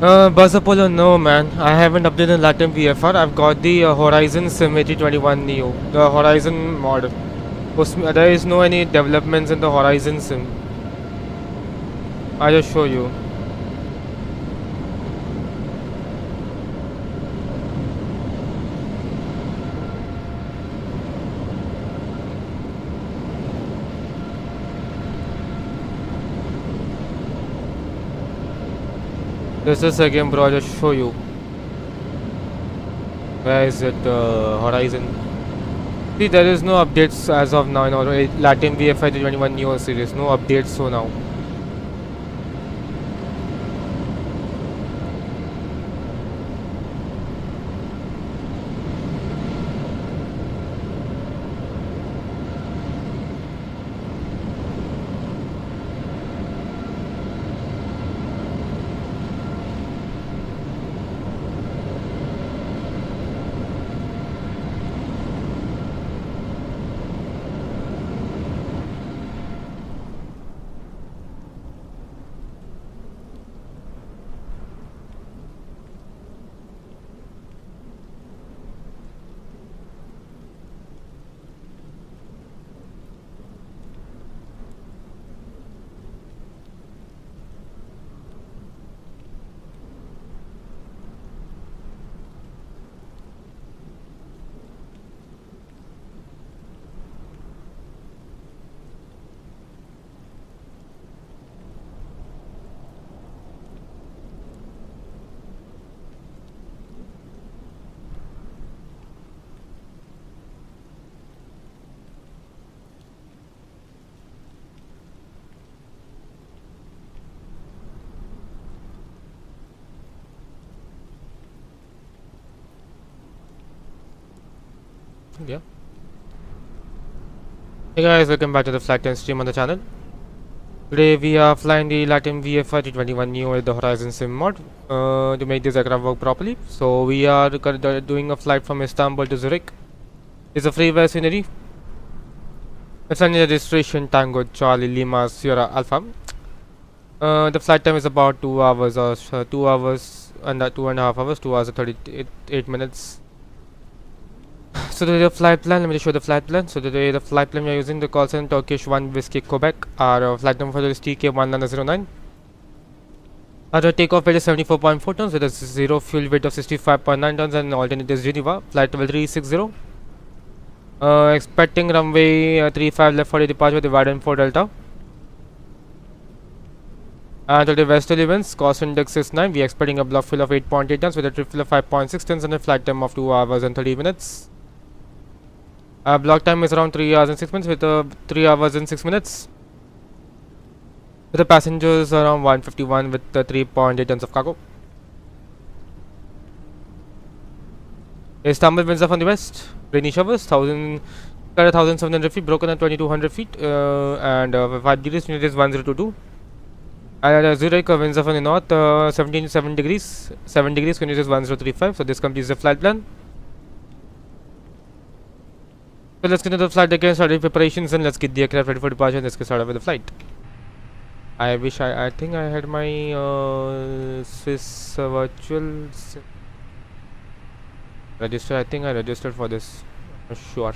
Buzz Apollo, no man. I haven't updated Latin VFR. I've got the Horizon Sim A321Neo, the Horizon mod. There is no any developments in the Horizon Sim. I'll just show you. Just a second, bro. I'll just show you. Where is it? Horizon. See, there is no updates as of now in our Latin VFI 321 Neo series. No updates so now. Yeah. Hey guys, welcome back to the Flight 10 stream on the channel. Today we are flying the Latin VFI 321 Neo with the Horizon Sim mod to make this aircraft work properly. So we are doing a flight from Istanbul to Zurich. It's a freeware scenery. It's under registration Tango Charlie Lima Sierra Alpha. The flight time is about 2 hours or 2 hours and 2.5 hours, 2 hours and 38 minutes. So today the flight plan, let me just show the flight plan. So today the flight plan we are using the call sign Turkish 1WQ Quebec. Our flight number is TK1909. Our takeoff weight is 74.4 tons with a zero fuel weight of 65.9 tons and alternate is Geneva. Flight level 360. Expecting runway 35 left for the departure with the Addons 4 Delta. And today westerly winds, cost index is 9. We are expecting a block fuel of 8.8 tons with a trip fuel of 5.6 tons and a flight time of 2 hours and 30 minutes. Block time is around 3 hours and 6 minutes with 3 hours and 6 minutes. With the passengers around 151 with 3.8 tons of cargo. Istanbul winds are from the west. Rainy showers, 1,700 feet, broken at 2,200 feet, and 5 degrees, unit is 1022. And Zurich winds are from the north, 7 degrees, unit is 1035. So this completes the flight plan. So let's get into the flight again, start preparations, and let's get the aircraft ready for departure. And let's get started with the flight. I think I had my Swiss virtual register. I think I registered for this. I'm not sure.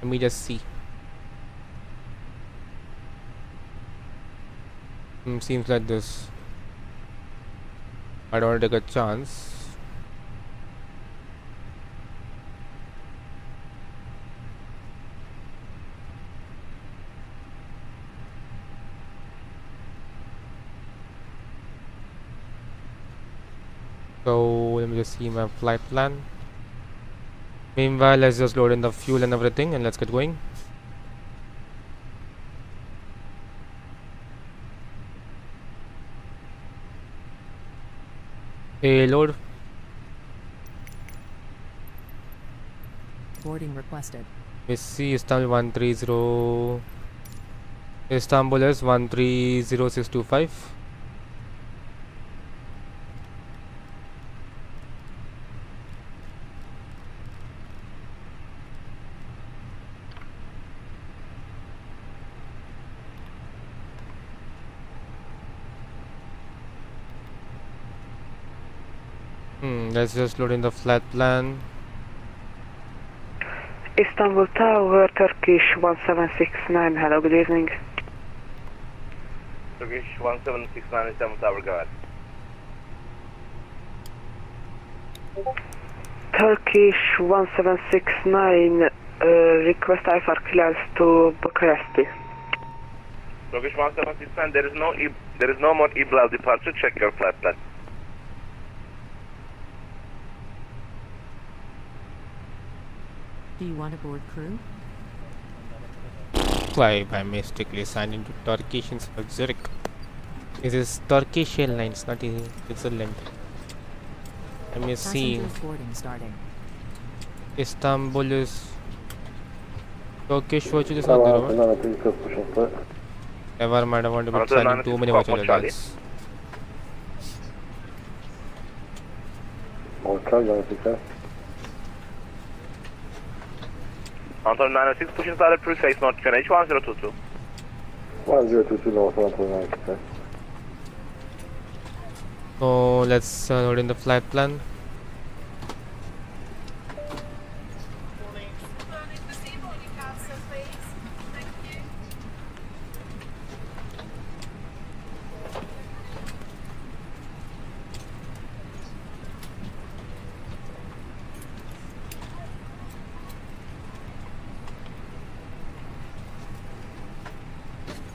Let me just see. Seems like this. I don't want to take a chance. So let me just see my flight plan. Meanwhile, let's just load in the fuel and everything and let's get going. Payload. Boarding requested. We see Istanbul 130. Istanbul is 130625. Let's just load in the flight plan. Istanbul Tower, Turkish 1769, hello, good evening. Turkish 1769 Istanbul Tower, go ahead. Turkish 1769, request IFR clearance to Bucharest. Turkish 1769, there is no more EBLAL departure. Check your flight plan. Do you want to board crew? Why I mistakenly signed into Turkish instead of Zurich. This is Turkish Airlines, not Switzerland. Let me see. Passengers boarding starting. Istanbul is Turkish virtual is not there. Never mind, I want to be signing too many virtual airlines. Anton 906, pushing started pre-face not QNH 1022. 1022 North 129. So let's load in the flight plan.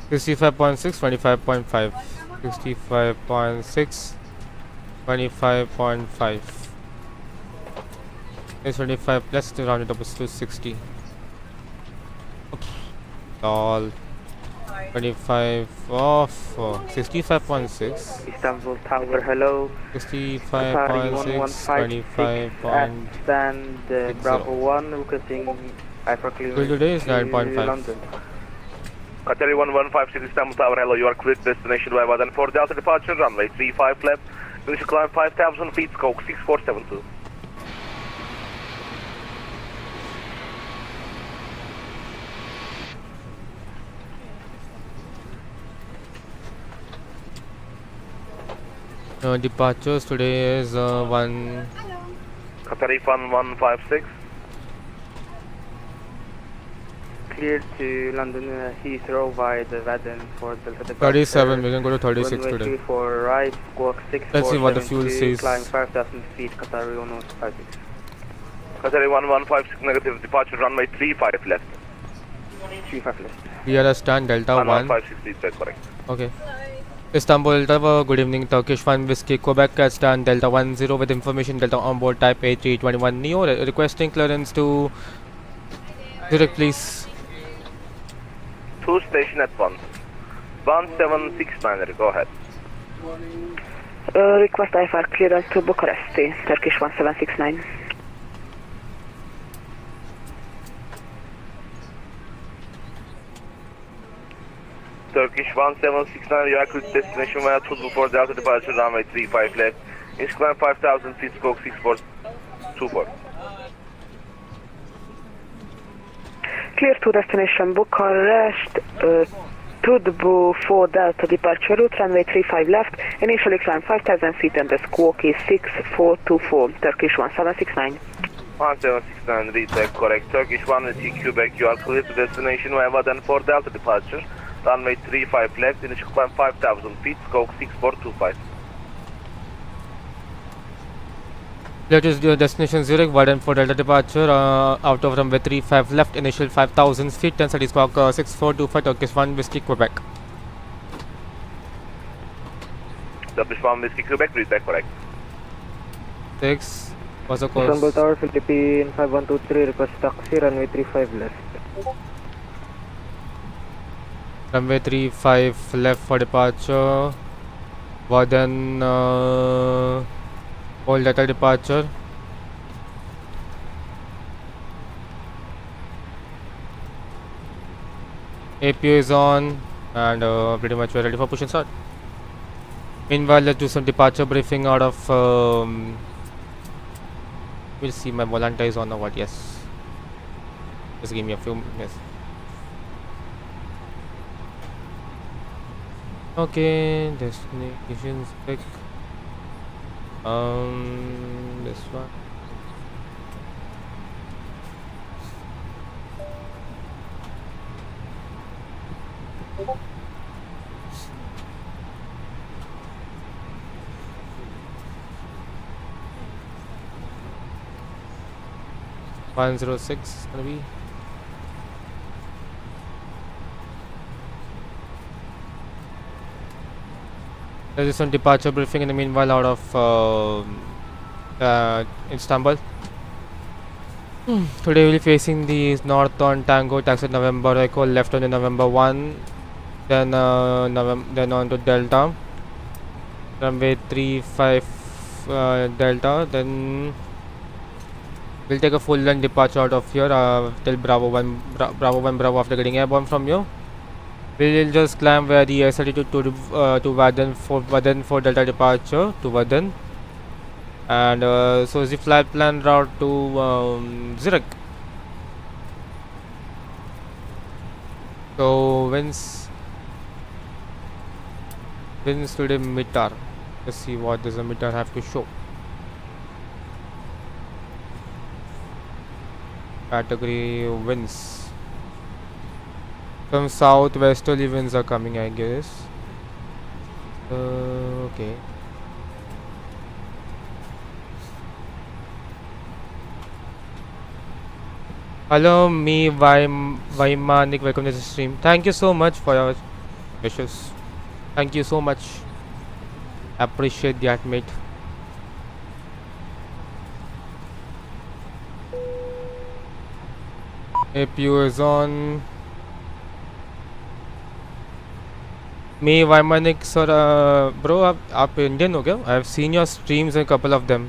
$65.6, 25.5, 65.6, 25.5. It's 25 plus to round it up to 60. Oops. All 25 off 65.6. Istanbul Tower, hello. 65.6, 25. Stand Bravo 1, requesting IFR clearance Today is to 9.5. London. Qatar 1156 Istanbul Tower, hello, you are cleared destination by Addons for Delta departure, runway 35 left, initial climb 5,000 feet, scope 6472. Departures today is one. Qatar 1156. Cleared to London Heathrow via the VATSIM for Delta departure. 37, we can go to 36 Runway today. 34 right, squawk 6. Let's see what the fuel says. Climb 5,000 feet, Qatar 1156. Qatar 1156 negative departure, runway 35 left. 35 left. We are a stand Delta 1. 1156 is correct. Okay. Istanbul Tower, good evening. Turkish 1 Whiskey Quebec at stand Delta 10 with information Delta on board type A321Neo. Requesting clearance to Zurich, please. 2 station at once. 1769, go ahead. Request IFR clearance to Bucharest, Turkish 1769. Turkish 1769, you are cleared destination via Tuzla for Delta departure, runway 35 left. Initial climb 5,000 feet, scope 6424. Clear to destination Bucharest, Tudbu for Delta departure route, runway 35 left, initially climb 5,000 feet and the squawk is 6424, Turkish 1769. 1769, retake correct. Turkish 1 Quebec, you are clear to destination via Addons for Delta departure, runway 35 left, initial climb 5,000 feet, scope 6425. Latest destination Zurich, Addons for Delta departure, out of runway 35 left, initial 5,000 feet, 10 study squawk 6425, Turkish 1 Whiskey Quebec. Turkish 1 Whiskey Quebec, retake correct. 6, what's the course? Istanbul Tower, Philippine 5123, request taxi, runway 35 left. Runway 35 left for departure, Addons all Delta departure. APU is on and pretty much we're ready for push and start. Meanwhile, let's do some departure briefing out of we'll see my volanta is on or what. Yes, just give me a few minutes. Okay, destinations pick this one. $106 gonna be There is some departure briefing in the meanwhile out of Istanbul. Today we'll be facing the north on Tango, taxi November Echo, left on the November 1, then then on to Delta, runway 35 Delta, then we'll take a full length departure out of here till Bravo 1 Bravo after getting airborne from you. We'll just climb via the S32 to Vadin for Delta departure to Vadin. And so is the flight plan route to Zurich. So winds today METAR. Let's see what does the METAR have to show. Category winds. Some southwesterly winds are coming, I guess. Okay. Hello, me Vaimanik. Welcome to the stream. Thank you so much for your wishes. Thank you so much. Appreciate that, mate. APU is on. Me Vaimanik sir, bro, आप Indian हो क्या? I've seen your streams, a couple of them.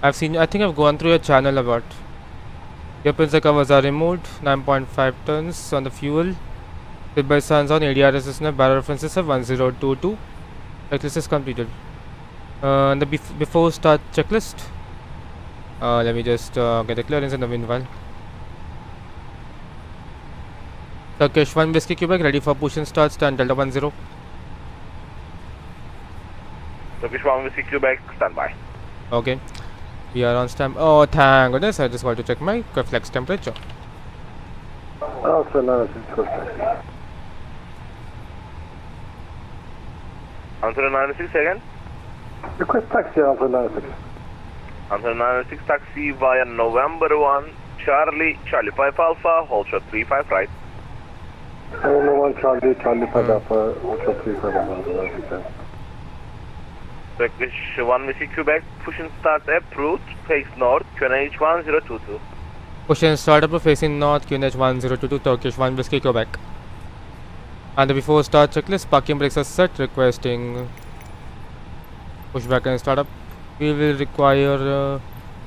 I think I've gone through your channel a lot. Your pincer covers are removed. 9.5 tons on the fuel. With by Suns on ADR assistant, barrel references of 1022. Checklist is completed. The before start checklist. Let me just get the clearance in the meanwhile. Turkish 1 Whiskey Quebec ready for push and start. Stand Delta 10. Turkish 1 Whiskey Quebec, stand by. Okay. We are on stand. Oh, thank goodness. I just got to check my flex temperature. Answer 96, taxi. Answer 96 again. Request taxi, answer 96. Answer 96 taxi via November 1, Charlie 5 Alpha, hold short 35 right. November 1, Charlie 5 Alpha, Ultra 35 Alpha, Turkish 1 Whiskey Quebec, push and start approved, face north, QNH 1022. Push and start up facing north, QNH 1022, Turkish 1 Whiskey Quebec. And the before start checklist, parking brakes are set, requesting push back and start up. We will require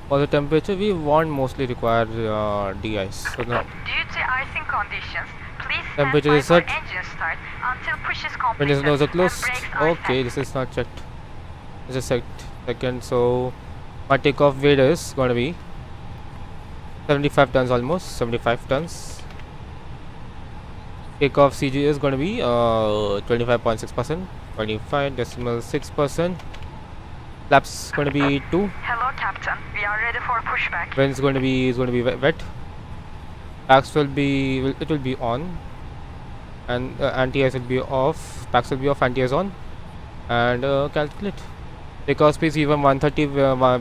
for the temperature, we won't mostly require de-ice. So no. Due to icing conditions, please stand Temperature by is for set. engine start until push is completed. Windows and doors are and closed. brakes are Okay, set. this is not checked. Just a second. So my takeoff weight is going to be 75 tons, almost 75 tons. Takeoff CG is going to be 25.6%, 25.6%. Flaps going to be 2. Hello, Captain. We are ready for pushback. Winds going to be wet. Packs will be on, and anti-ice will be off. Packs will be off, anti-ice on, and calculate. Takeoff speed even 130.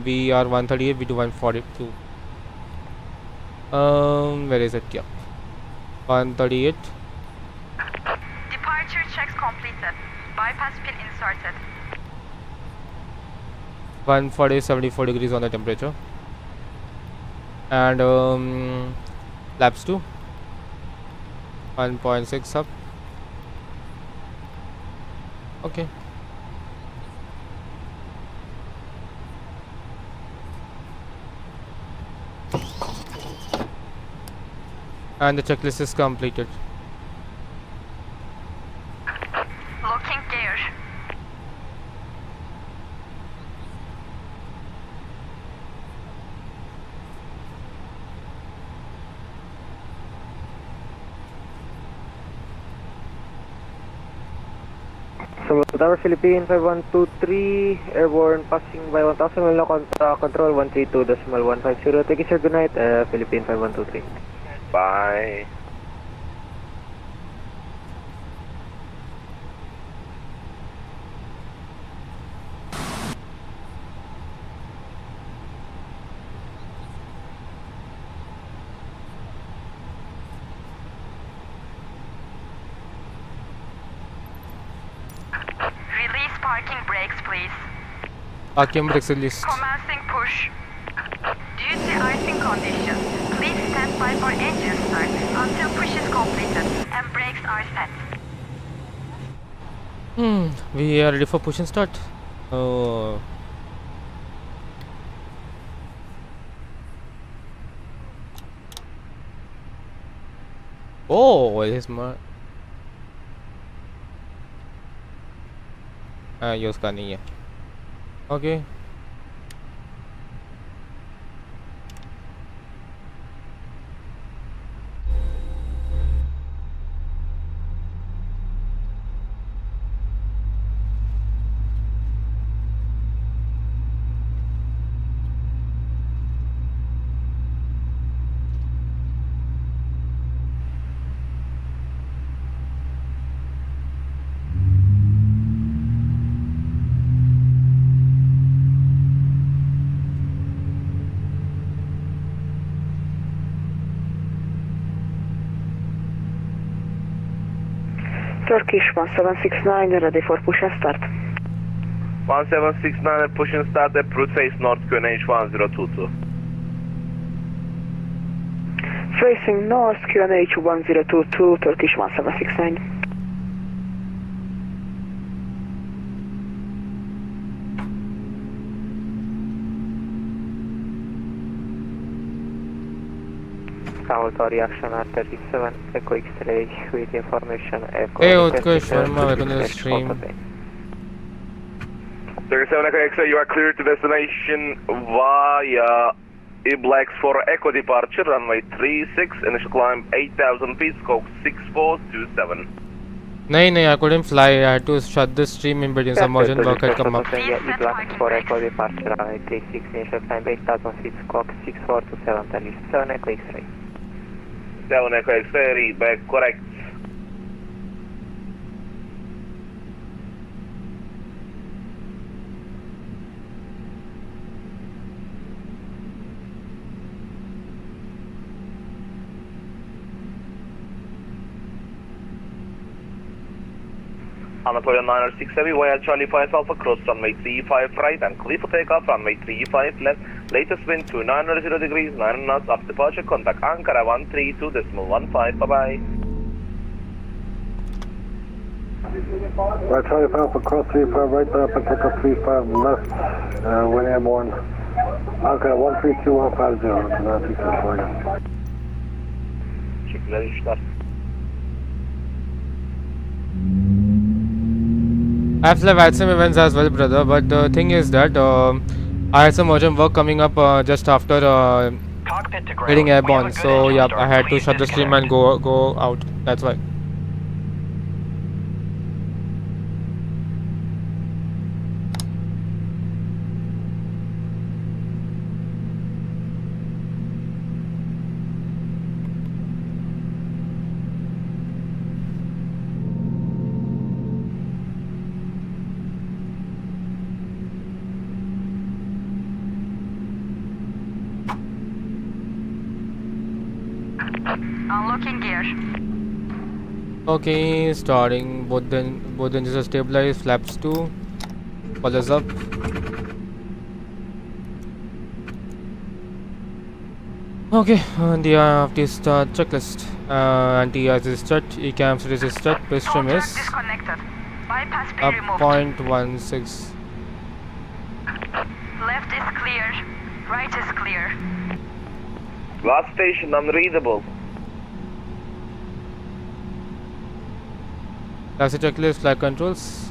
We are 138. We do 142. Where is it? Yeah, 138. Departure checks completed. Bypass pin inserted. 140, 74 degrees on the temperature, and flaps 2. 1.6 up. Okay. And the checklist is completed. Locking gear. So Tower Philippine 5123, airborne passing by 1000, will now control 132.150. Thank you sir, good night, Philippine 5123. Bye. brakes, please. Parking brakes released. Commencing push. Due to icing conditions, please stand by for engine start until push is completed and brakes are set. We are ready for push and start. Oh. Oh, it is my. ये उसका नहीं है. Okay. Turkish 1769 ready for push and start. 1769 push and start approach face north QNH 1022. Facing north QNH 1022 Turkish 1769. Auto reaction at 37, Echo X-ray with information Echo. Hey, Utkarsh Sharma, welcome to the stream. 37 Echo X-ray, you are clear to destination via E-Blacks for Echo departure, runway 36, initial climb 8,000 feet, scope 6427. नहीं, I couldn't fly. I had to shut the stream in between. Some urgent work had come up. E-Blacks for Echo departure, runway 36, initial climb 8,000 feet, scope 6427, 37 Echo X-ray. 7 Echo X-ray, read back, correct. Anatolia 906 Heavy, via Charlie 5 Alpha, cross runway 35 right and clear for takeoff, runway 35 left, latest wind 2900 degrees, 9 knots, after departure, contact Ankara 132.15, bye-bye. Right, Charlie Alpha, cross 35 right, up take up 35 left, when airborne. Ankara 132150, not too California. Teşekkürler, işler. I have the VATSIM events as well, brother, but the thing is that I had some urgent work coming up just after getting airborne, so yeah, I had to shut the stream and go out. That's why. Unlocking gear. Okay, starting. Both engines are stabilized. Flaps 2. Colors up. Okay, the start checklist. Anti-ice is set. ECAM series is set. Base trim Contract is disconnected. Bypass P up removed. 0.16. Left is clear. Right is clear. Last station, unreadable. Classic checklist, flight controls.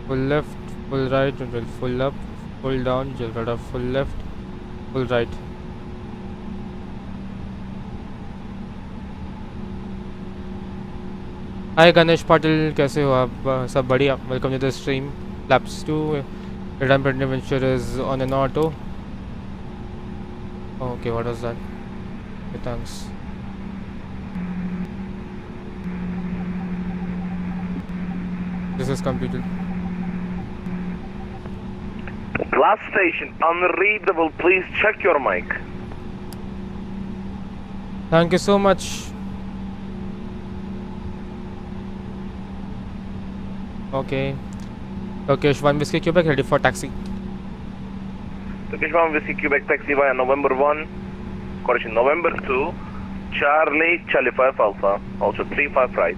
Full left, full right, full up, full down, radar full left, full right. Hi Ganesh Patil, कैसे हो आप? सब बढ़िया. Welcome to the stream. Laps 2. Return adventure is on an auto. Okay, what was that? Okay, thanks. This is completed. Last station, unreadable. Please check your mic. Thank you so much. Okay. Turkish 1 Whiskey Quebec, ready for taxi. Turkish 1 Whiskey Quebec taxi via November 1, correction, November 2, Charlie 5 Alpha, also 35 right.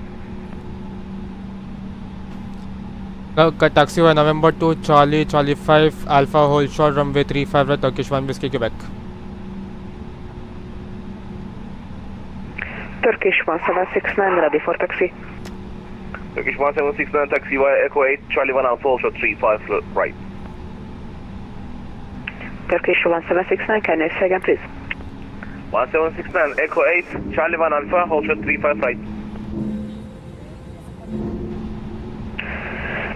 Taxi via November 2, Charlie 5 Alpha, hold short, runway 35 right, Turkish 1 Whiskey Quebec. Turkish 1769, ready for taxi. Turkish 1769 taxi via Echo 8, Charlie 1 Alpha, also 35 right. Turkish 1769, can you say again please? 1769 Echo 8, Charlie 1 Alpha, hold short 35 right.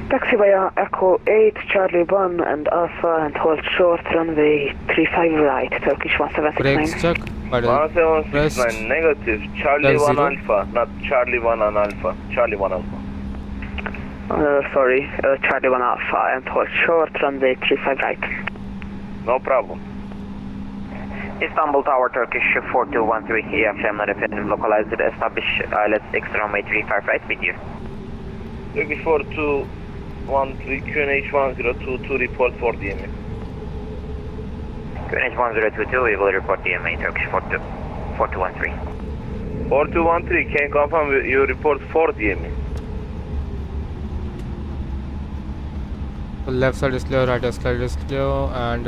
Taxi via Echo 8, Charlie 1 and Alpha and hold short, runway 35 right, Turkish 1769. Brakes check. 1769 negative, Charlie 1 Alpha, not Charlie 1 and Alpha, Charlie 1 Alpha. Sorry, Charlie 1 Alpha and hold short, runway 35 right. No problem. Istanbul Tower, Turkish 4213. İyi akşamlar efendim. Localized establish ILS X runway 35 right with you. Turkish 4213 QNH1022 report for DME. QNH1022, we will report DMA Turkish 4213. 4213, can you confirm you report for DME? So left side is clear, right side is clear, and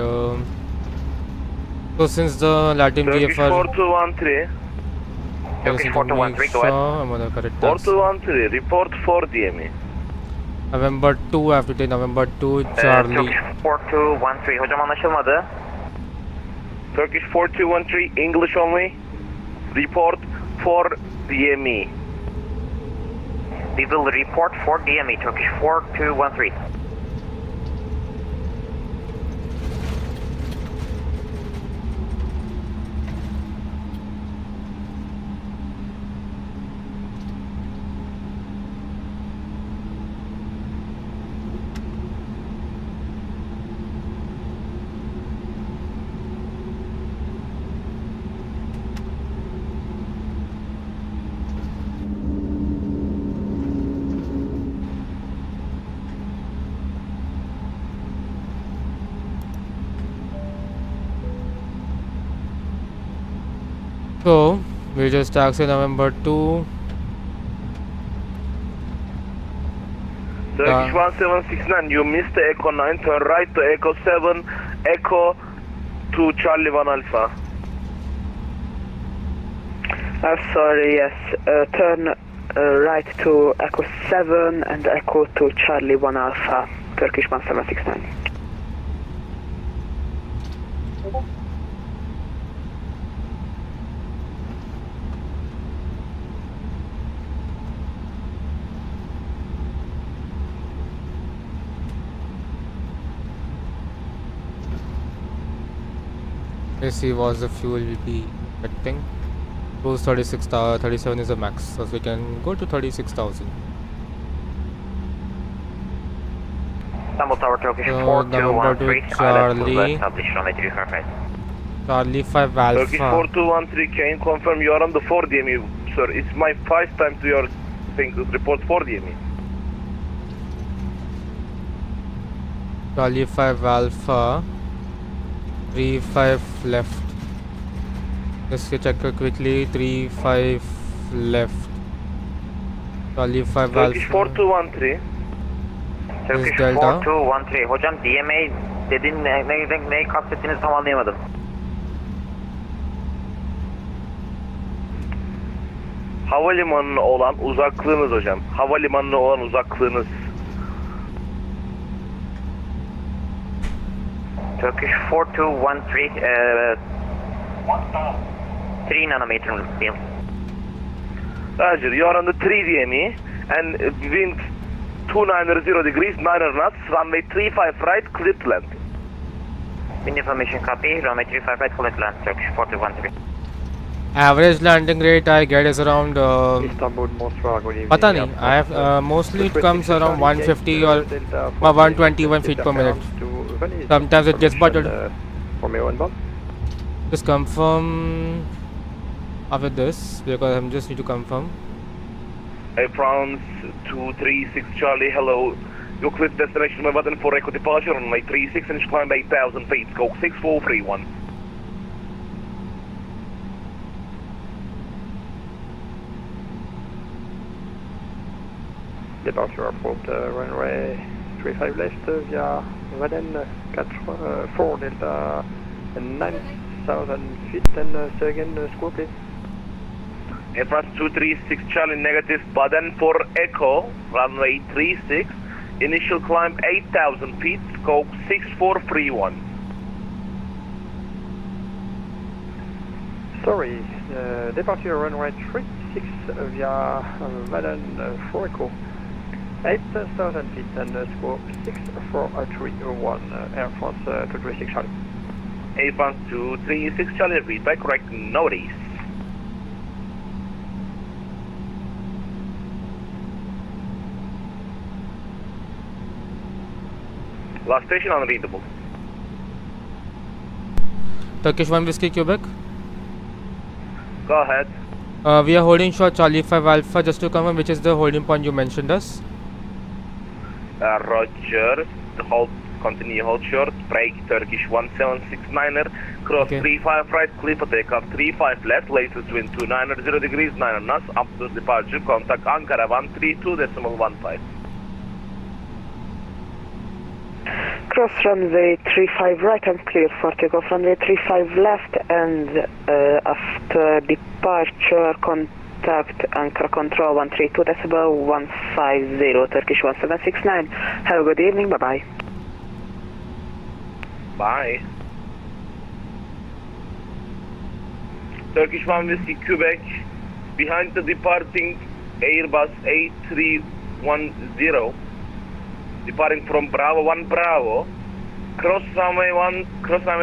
so since the Latin Turkish VFR 4213, Turkish 4213, go ahead. I'm on the correct taxi. 4213, report for DME. November 2, I have to take November 2, Charlie. Turkish 4213, hocam anlaşılmadı. Turkish 4213, English only, report for DME. We will report for DME, Turkish 4213. So we just taxi November 2. Turkish 1769, you missed the Echo 9, turn right to Echo 7, Echo to Charlie 1 Alpha. Sorry, yes, turn right to Echo 7 and Echo to Charlie 1 Alpha, Turkish 1769. Let's see what the fuel will be expecting. Cruise 37 is the max, so we can go to 36,000. Istanbul Tower, Turkish So, 4213, Charlie. establish runway 35 right. Charlie 5 Alpha. Turkish 4213, can you confirm you are on the 4 DME, sir? It's my 5 time to your thing, report 4 DME. Charlie 5 Alpha. 35 left. Just check quickly. 35 left. Charlie 5 Turkish Alpha. 4213. Turkish Delta. 4213. Hocam DMA dediğin neyi kastettiğinizi tam anlayamadım. Havalimanına olan uzaklığınız hocam. Havalimanına olan uzaklığınız. Turkish 4213, 3 nanometer beam. Roger, you are on the 3 DME and wind 290 degrees, 9 knots, runway 35 right, clear to land. Wind information copy, runway 35 right, clear to land, Turkish 4213. Average landing rate I get is around Istanbul, Mostra, good evening. पता नहीं, I have mostly it comes around 150 or 121 feet per minute. Sometimes it gets bottled. Just confirm after this because I'm just need to confirm. France 236 Charlie, hello. You're clear to destination by button for Echo departure, runway 36, initial climb 8,000 feet, scope 6431. Departure airport, runway 35 left via Vaden 4 Delta 9,000 feet and say again squawk please. Air France 236 Charlie negative, button for Echo, runway 36, initial climb 8,000 feet, scope 6431. Sorry, departure runway 36 via Vaden 4 Echo. 8,000 feet and squawk 6431, Air France 236 Charlie. Air France 236 Charlie, read by correct, notice. Last station unreadable. Turkish 1 Whiskey Quebec. Go ahead. We are holding short Charlie 5 Alpha, just to confirm which is the holding point you mentioned us. Roger, hold, continue hold short, break Turkish 1769er, cross Okay. 35 right, clear for takeoff, 35 left, latest wind 290 degrees, 9 knots, up to departure, contact Ankara 132.15. Cross runway 35 right and clear for takeoff, runway 35 left, and after departure contact Ankara control 132.150, Turkish 1769. Have a good evening, bye bye. Bye. Turkish 1 Whiskey Quebec, behind the departing Airbus A310, departing from Bravo 1 Bravo, cross runway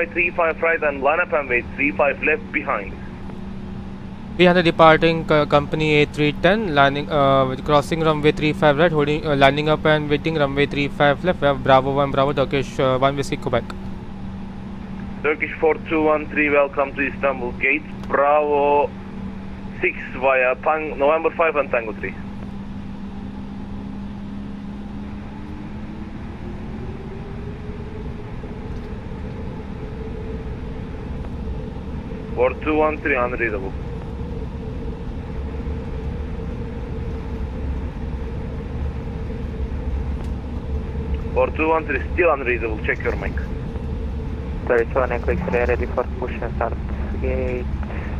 35 right and line up and wait 35 left behind. Behind the departing company A310, landing, crossing runway 35 right, holding, landing up and waiting runway 35 left. We have Bravo 1 Bravo, Turkish 1 Whiskey Quebec. Turkish 4213, welcome to Istanbul Gate, Bravo 6 via November 5 and Tango 3. For 213 unreadable. For 213 still unreadable, check your mic. 31 Echo X-ray ready for push and start gate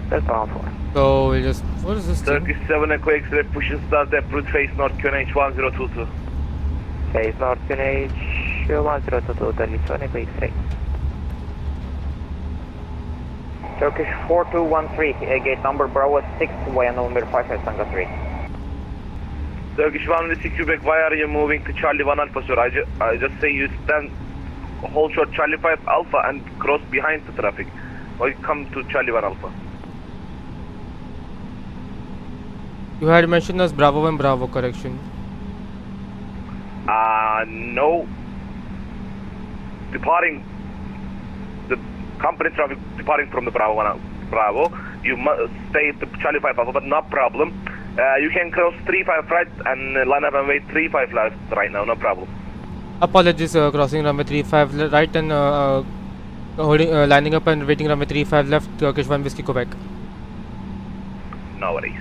Delta 4. So we'll just, what is this thing? Turkish 7 Echo X-ray, push and start, approach face north QNH 1022. Face north QNH 1022, 31 Echo X-ray. Turkish 4213, gate number Bravo 6 via November 5 at Tango 3. Turkish 1 Whiskey Quebec, why are you moving to Charlie 1 Alpha, sir? I just say you stand, hold short Charlie 5 Alpha and cross behind the traffic. Or you come to Charlie 1 Alpha. You had mentioned us Bravo 1 Bravo, correction. No. Departing, the company traffic departing from the Bravo 1 Bravo, you must stay at the Charlie 5 Alpha, but no problem. You can cross 35 right and line up and wait 35 left right now, no problem. Apologies, crossing runway 35 right and holding, lining up and waiting runway 35 left, Turkish 1 Whiskey Quebec. No worries.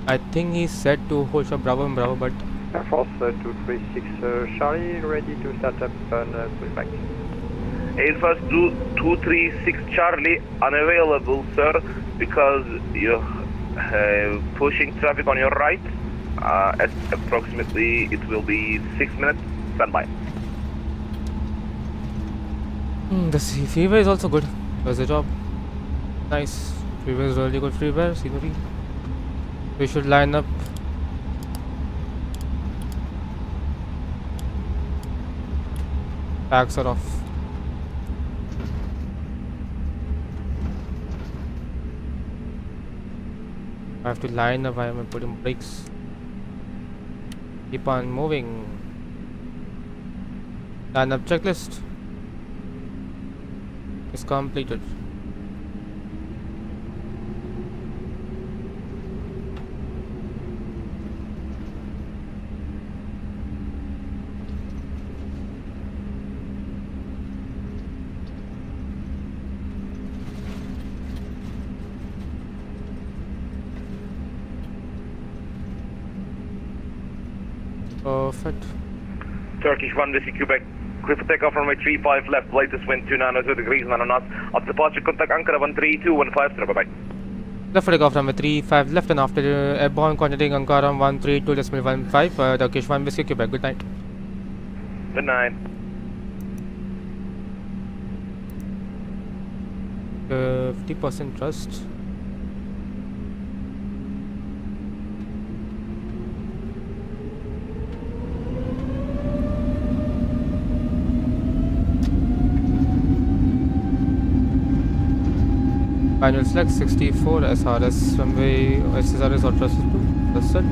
I think he said to hold short Bravo 1 Bravo, but Air France 236 Charlie, ready to start up and pull back. Air France 236 Charlie, unavailable, sir, because you're pushing traffic on your right. At approximately, it will be 6 minutes. Stand by. the freeway is also good. Does the job. Nice. Freeway is really good freeway, scenery. We should line up. Tags are off. I have to line up. I am putting brakes. Keep on moving. Line up checklist is completed. Perfect. Turkish 1 Whiskey Quebec, clear for takeoff runway 35 left, latest wind 290 degrees 9 knots, up departure contact Ankara 13215, bye bye. Left for takeoff runway 35 left and after airborne contacting Ankara 132.15, Turkish 1 Whiskey Quebec, good night. Good night. 50% trust. Manual select 64 SRS runway SSRS or trust that's it.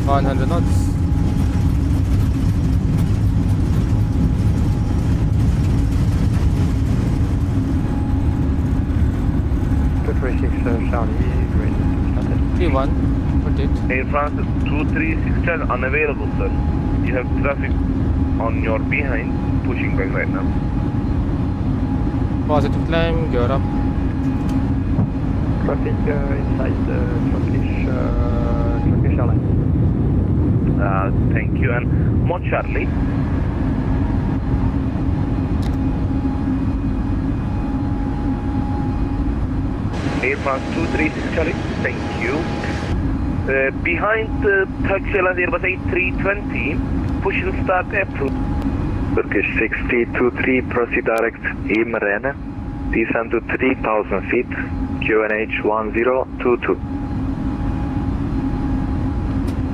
On 100 knots. T1, what it? Air France 236 Charlie unavailable, sir. You have traffic on your behind, pushing back right now. Positive climb, gear up. Traffic inside Turkish Airlines. Thank you. And Mod Charlie. Air France 236 Charlie. Thank you. Behind Turkish Airlines Airbus A320, push and start approach. Turkish 6023, proceed direct Imrene, descend to 3000 feet, QNH 1022.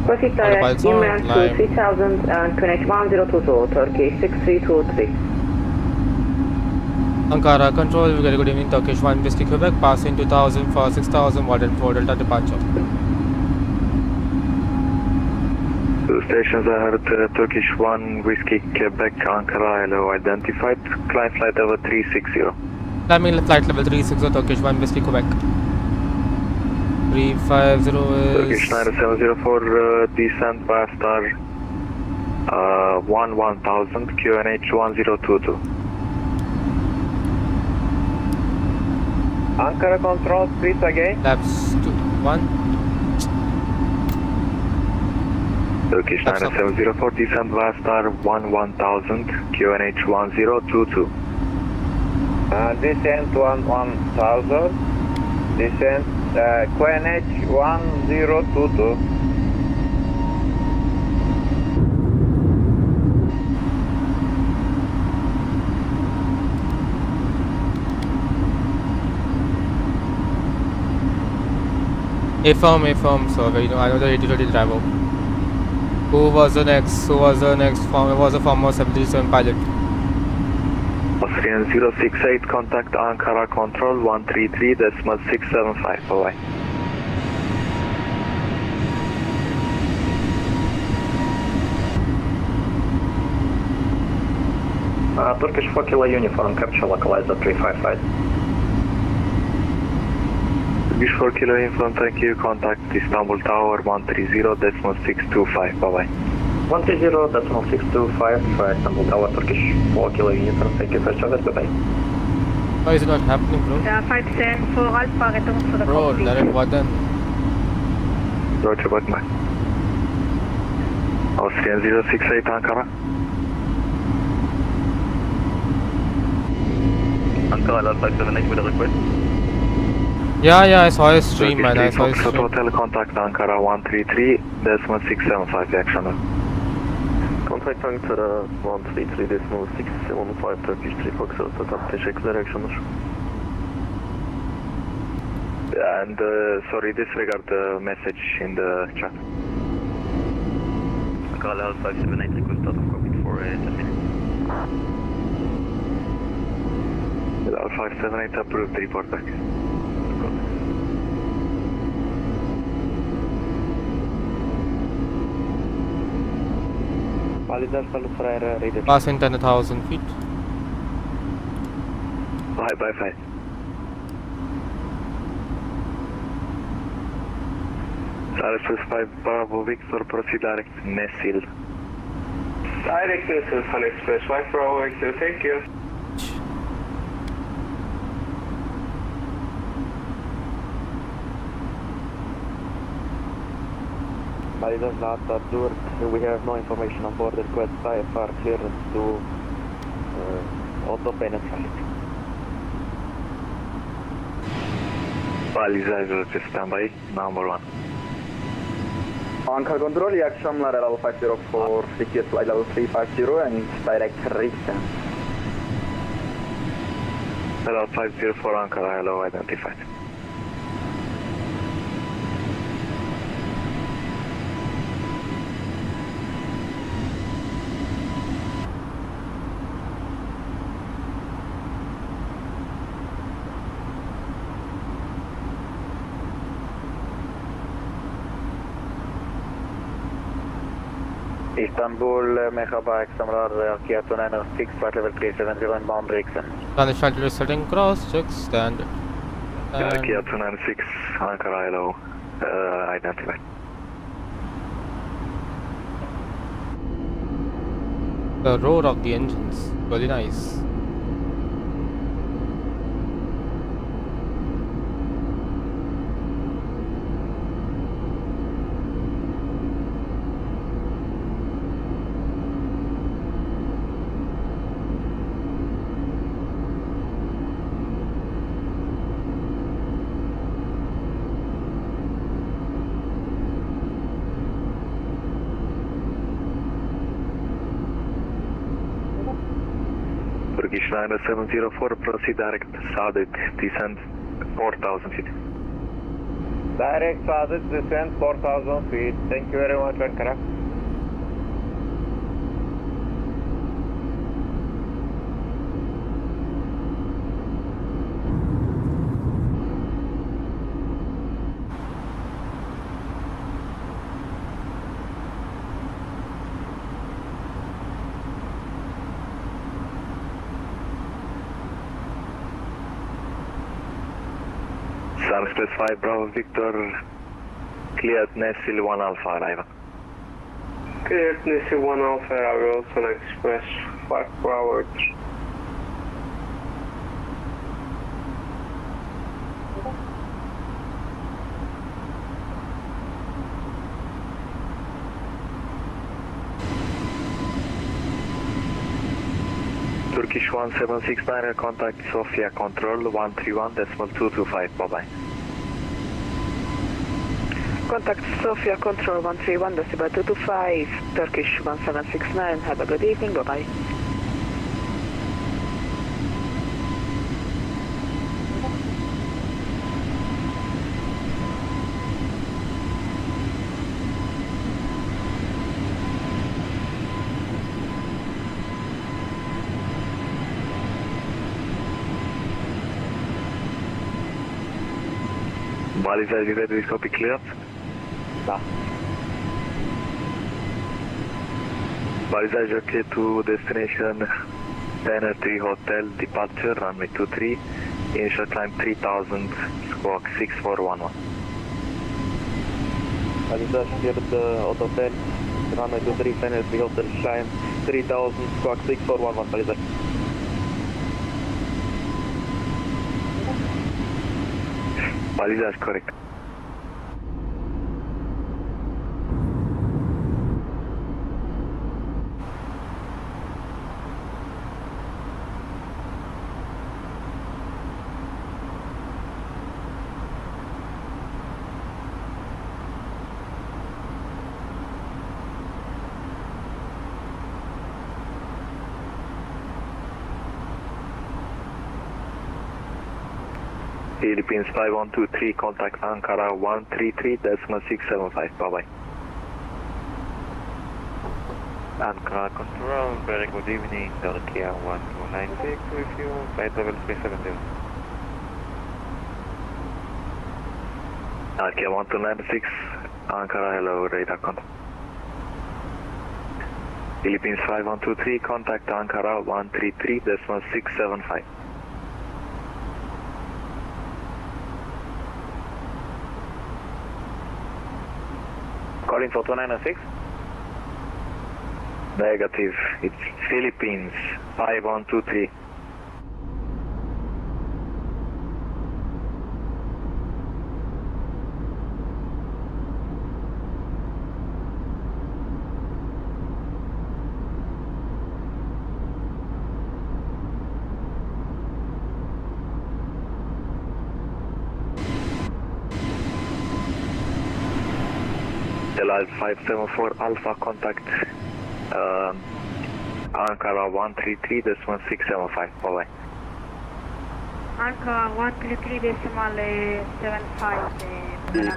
Proceed direct Imrene to 3000 and QNH 1022, Turkish 6323. Ankara control, very good evening, Turkish 1 Whiskey Quebec, passing 2000 for 6000 watt and 4 Delta departure. Two stations ahead, Turkish 1 Whiskey Quebec, Ankara, LO identified, climb flight level 360. Climbing flight level 360, Turkish 1 Whiskey Quebec. 350 is... Turkish 9704, descent via star 1000, QNH 1022. Ankara control, please again. Laps 1. Turkish 9704, descent via star 1000, QNH 1022. Descent 1000, descent QNH 1022. Affirm, so I know the 8020 driver. Who was the next? Who was the next? Was a former 737 pilot. Austrian 068, contact Ankara control 133.675, bye-bye. Turkish 4 Kilo uniform, capture localizer 355. Turkish 4 Kilo info, thank you, contact Istanbul Tower 130.625, bye-bye. 130.625, Istanbul Tower, Turkish 4 Kilo uniform, thank you for service, bye-bye. Why is it not happening, bro? 510 for Alpha, return to the Bro, cockpit. direct what then? Roger, bye-bye. Austrian 068, Ankara. Ankara Alpha 578 with a request. Yeah, I saw his stream, man. I saw his Foxtrot stream. Hotel, contact Ankara 133.675, action on. Contact Ankara 133.675, Turkish 3 Foxtrot Hotel, teşekkürler, akşamlar. And sorry, disregard the message in the chat. Ankara Alpha 578, request out of cockpit for 10 minutes. Alpha 578 approved, report back. Passing 10,000 feet. Bye. Alpha 5 Bravo Victor, proceed direct Messil. Direct Messil, Sun Express 5 Bravo Victor, thank you. Addons last at Zurich. We have no information on board. Request VATSIM clearance to auto penetrate. Baliza Zurich standby, number 1. Ankara Control, iyi akşamlar. Level 504, secure flight level 350 and direct return. Hello 504 Ankara, hello, identified. Istanbul, merhaba, akşamlar. THY1WQ, flight level 370 inbound Brixton. Spanish shuttle setting cross, check standard. Kia 296 Ankara, hello, identified. The roar of the engines, very nice. Turkish Airlines 704, proceed direct Sadet, descent 4,000 feet. Direct Sadet, descent 4,000 feet. Thank you very much, Ankara. Sun Express 5 Bravo Victor, cleared Nessil 1 Alpha arrival. Cleared Nessil 1 Alpha arrival, Sun Express 5 Bravo. Turkish 1769, contact Sofia Control 131.225, bye-bye. Contact Sofia Control 131.225, Turkish 1769, have a good evening, bye-bye. Baliza, you ready to copy cleared? Da. Baliza, is okay to destination Banner 3 Hotel, departure, runway 23, initial climb 3000, squawk 6411. Addons cleared auto pen, runway 23, Banner 3 Hotel, climb 3000, squawk 6411, Baliza. Baliza is correct. Philippines 5123, contact Ankara 133.675, bye-bye. Ankara Control, very good evening, Turkish 1296 with you, flight level 370. Turkish 1296, Ankara, hello, radar contact. Philippines 5123, contact Ankara 133.675. Calling for 296. Negative, it's Philippines 5123. 574 Alpha, contact Ankara 133.675. Bye-bye. Ankara 133.75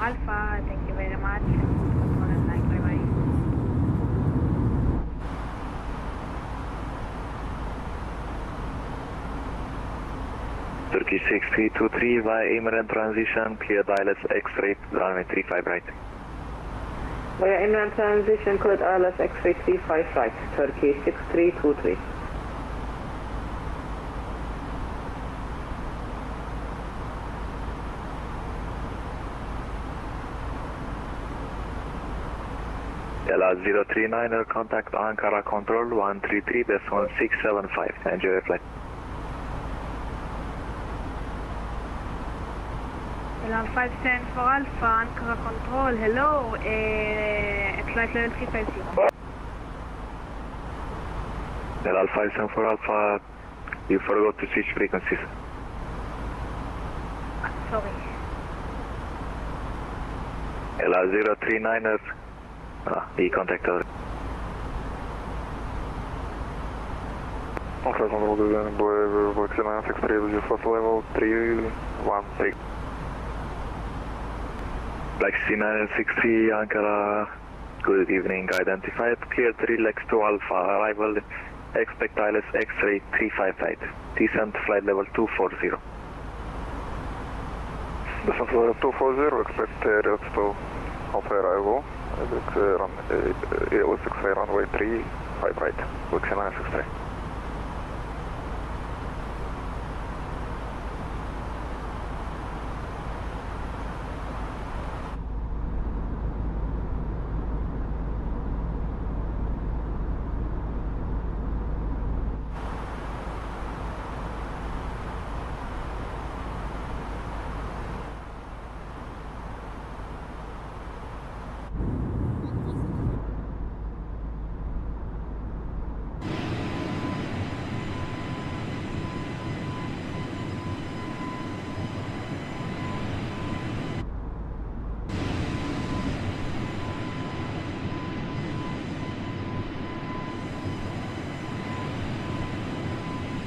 Alpha, thank you very much. Bye-bye. Turkish 6323 via Emirates transition, clear ILS X-ray, runway 35 right. Via inland transition, cleared ILS X-ray 35 right, Turkey 6323. LR039er, contact Ankara control 133.675. Enjoy your flight. Elan 574 Alpha, Ankara control, hello, flight level 350. LR574 Alpha, you forgot to switch frequencies. Sorry. LR039er, he contacted. Ankara control, Boeing 63, first level 313. Black C963 Ankara, good evening, identified, clear 3 legs to Alpha, arrival, expect ILS X-ray 355, descent flight level 240. Descent level 240, expect route to Alpha arrival, ILS X-ray runway 35 right, Black C963.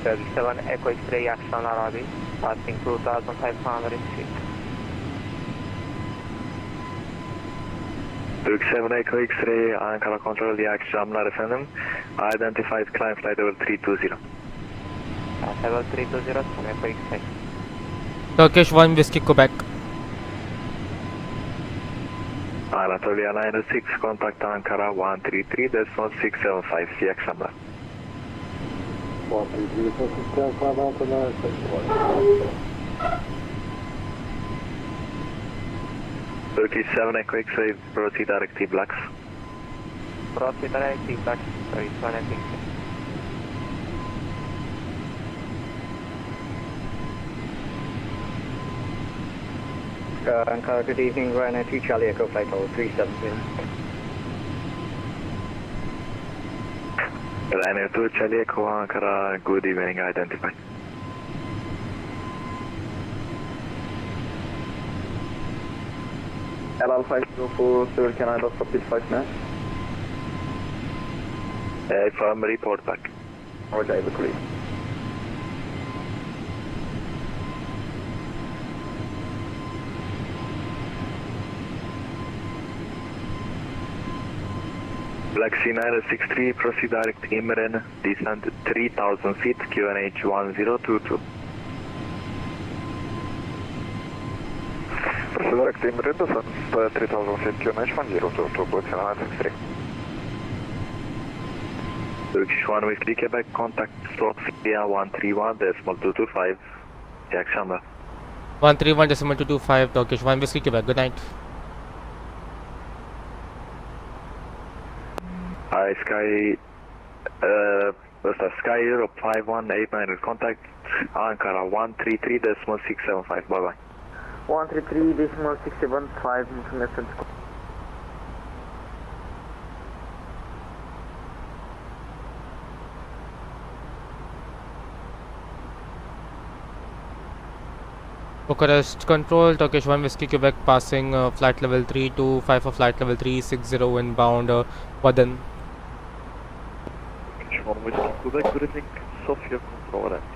Turkish 7 Echo X-ray, iyi akşamlar abi. Passing 2500 feet. Turkish 7 Echo X-ray, Ankara control, iyi akşamlar efendim. Identified climb flight level 320. Level 320, Echo X-ray. Turkish 1 Whiskey Quebec. Anatolia 906, contact Ankara 133.675, iyi akşamlar. 133, Turkish 7 Echo X-ray, proceed direct T-Blacks. Proceed direct T-Blacks, sorry, it's one Echo X-ray. Ankara, good evening, Ryanair 2 Charlie Echo flight level 370. Ryanair 2 Charlie Echo Ankara, good evening, identified. LR504 Zurich, can I lost up this flight now? Firm report back. Roger, agree. Black C963, proceed direct Imren, descent 3000 feet, QNH 1022. Proceed direct Imren, descent 3000 feet, QNH 1022, Black C963. Turkish 1 Whiskey Quebec, contact slot via 131.225, iyi akşamlar. 131.225, Turkish 1 Whiskey Quebec, good night. Hi, Sky, Sky Europe 5189, contact Ankara 133.675, bye bye. 133.675, information. Bucharest Control, Turkish 1 Whiskey Quebec passing flight level 325 for flight level 360 inbound Addons. Turkish 1 Whiskey Quebec, good evening, Sofia Control identified.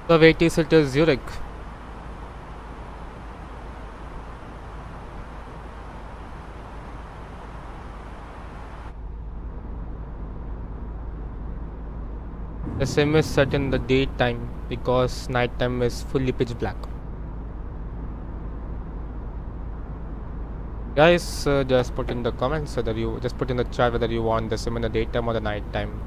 The weighty it is Zurich. The sim is set in the daytime because nighttime is fully pitch black. Guys, just put in the comments whether you just put in the chat whether you want the sim in the daytime or the nighttime.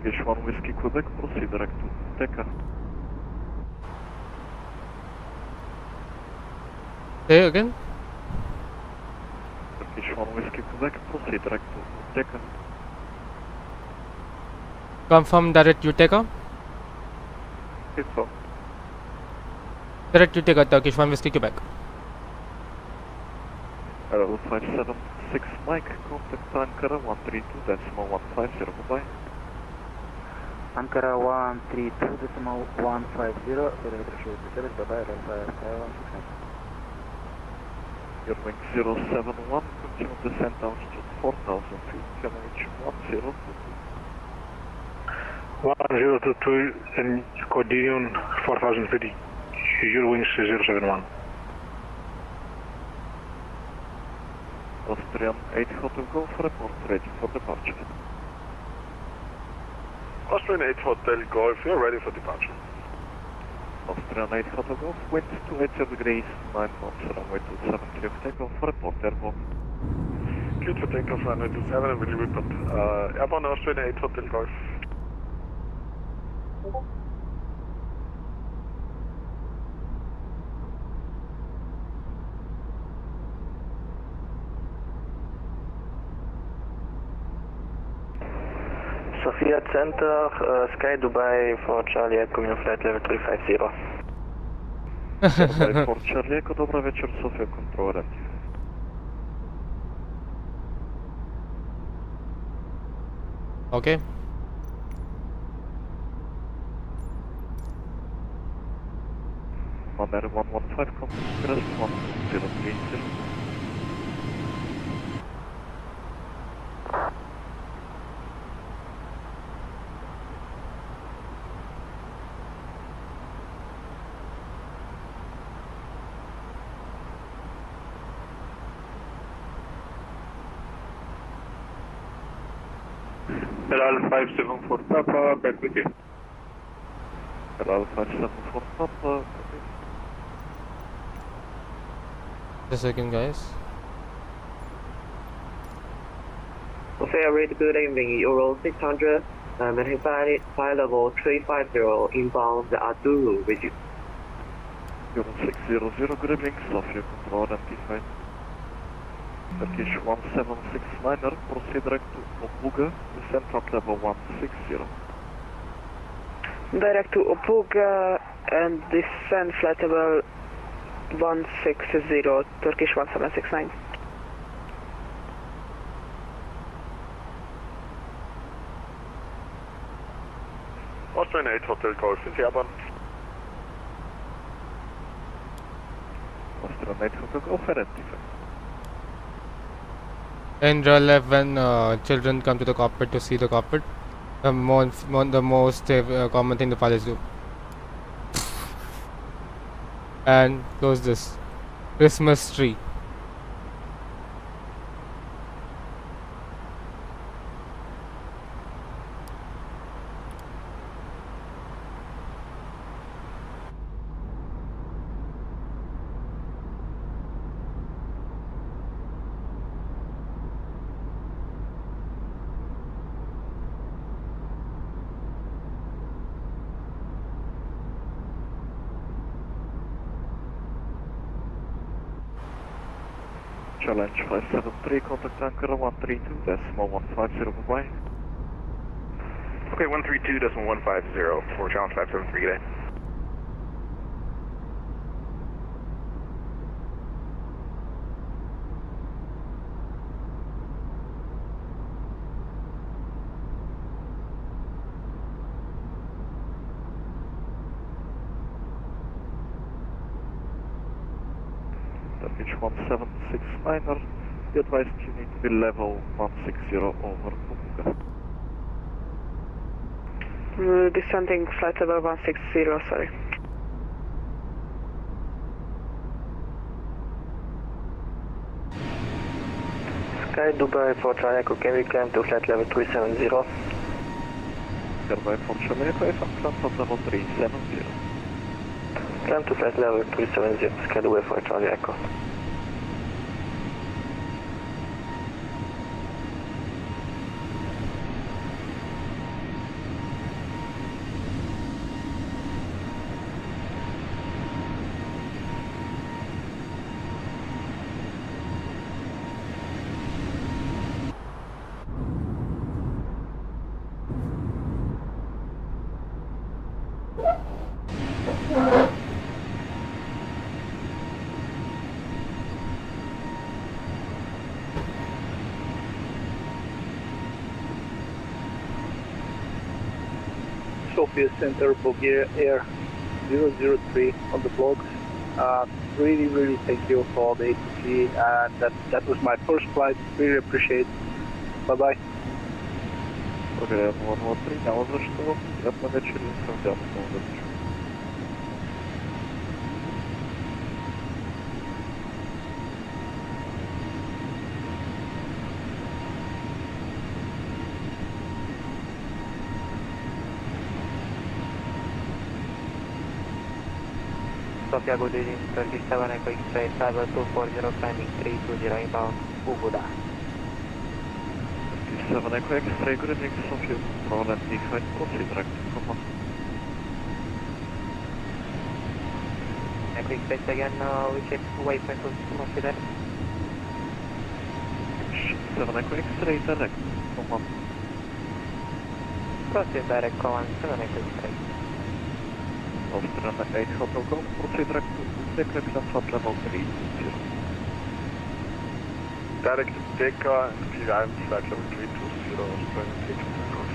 Turkish 1 Whiskey Quebec, proceed direct to TK. Say again? Turkish 1 Whiskey Quebec, proceed direct to TK. Confirm direct Utica. Info. Direct Utica, Turkish 1 Whiskey Quebec. Level 576 Mike, contact Ankara 132.150, goodbye. Ankara 132.150, bye-bye, You're wing 071, continue descent altitude 4,000 feet, QNH 1022. 1022 and Codion 4050. Your wings 071. Austrian 8 Hotel Golf, report ready for departure. Austrian 8 Hotel Golf, you're ready for departure. Austrian 8 Hotel Golf, wind 280 degrees, 9 knots, runway 27, clear for takeoff, report airborne. Cleared for takeoff, runway 27, and will you report airborne Austrian 8 Hotel Golf? Sofia Center, Sky Dubai for Charlie Echo, flight level 350. Dubai for Charlie Echo, dobra wieczór, Sofia Control identified. Okay. On Air 115, contact crest 1030. Al 574 Papa, back with you. Al 574 Papa, Just a second, guys. Sofia Reed, good evening. Euro 600, maintain flight level 350 inbound Addons with you. Euro 600, good evening, Sofia Control identified. Turkish 1769er, proceed direct to Obuga, descent at level 160. Direct to Obuga and descend flight level 160, Turkish 1769. Austrian 8 Hotel Golf, is airborne. Austrian 8 Hotel Golf identified. In real life, when children come to the cockpit to see the cockpit, the most common thing the pilots do. And close this Christmas tree. Challenge 573, contact anchor 132.150, bye-bye. Okay, 132.150 for challenge 573, good day. Turkish 1769er, be advised you need to be level 160 over Kubuga. Descending flight level 160, sorry. Sky Dubai for Charlie Echo, can we climb to flight level 370? Dubai for Charlie Echo, and climb to level 370. Climb to flight level 370, Sky Dubai for Charlie Echo. Sofia Center, Bulgaria Air 003 on the blogs. Really thank you for all the ATC, and that was my first flight. Really appreciate it. Bye-bye. Проверяем 113, а за что? Я по вечеру сказал, что Sofia, good evening, Turkish 7 Echo X-ray, Cyber 240, climbing 320 inbound, Ubuda. Turkish 7 Echo X-ray, good evening, Sofia, control and THY, proceed direct to command. Echo X-ray again, we check waypoint to consider. Turkish 7 Echo X-ray, direct to command. Proceed direct command, 7 Echo X-ray. Austrian 8 Hotel Golf, proceed direct to Uzbek, climb level 320. Direct to Decca and climb flight level 320, Australian 8 Hotel Golf.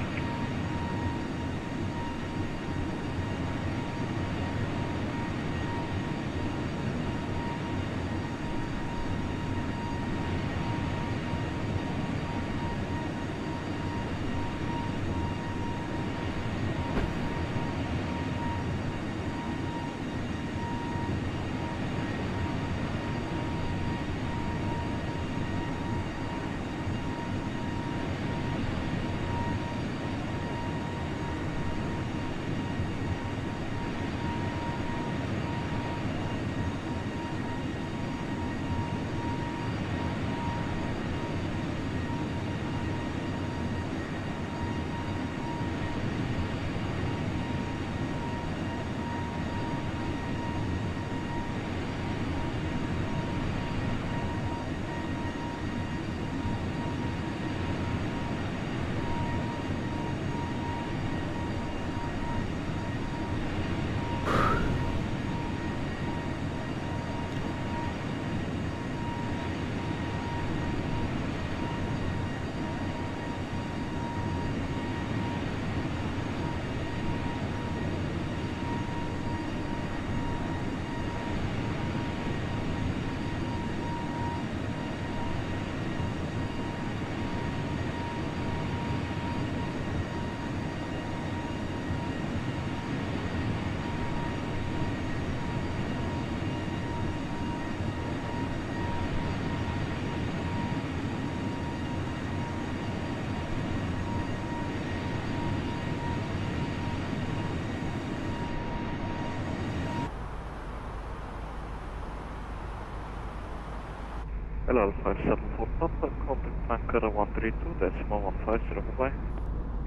LL 574 Papa, contact anchor 132.150, bye-bye.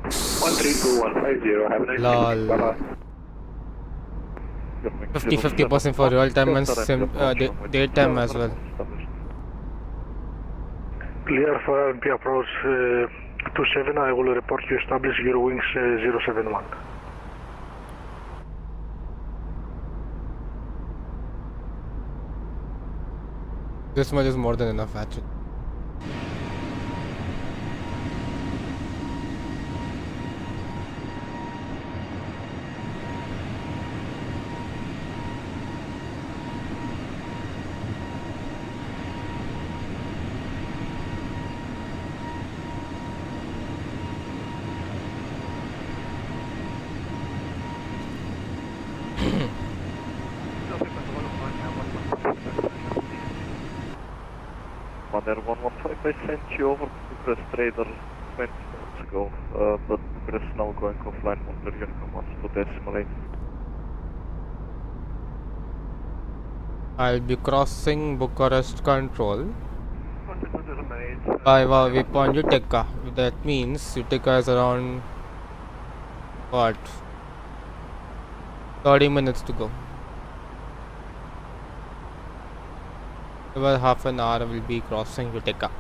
132.150, have a nice Lol. evening, bye-bye. 50% for real time and daytime as well. Clear for RNP approach 27. I will report you establish your wings 071. This much is more than enough, actually. Air 115, I sent you over to Bucharest Trader 20 minutes ago, but Bucharest is now going offline. Monitor your commands to decimal 8. I'll be crossing Bucharest control by waypoint Utica. That means Utica is around what? 30 minutes to go. About half an hour will be crossing Utica.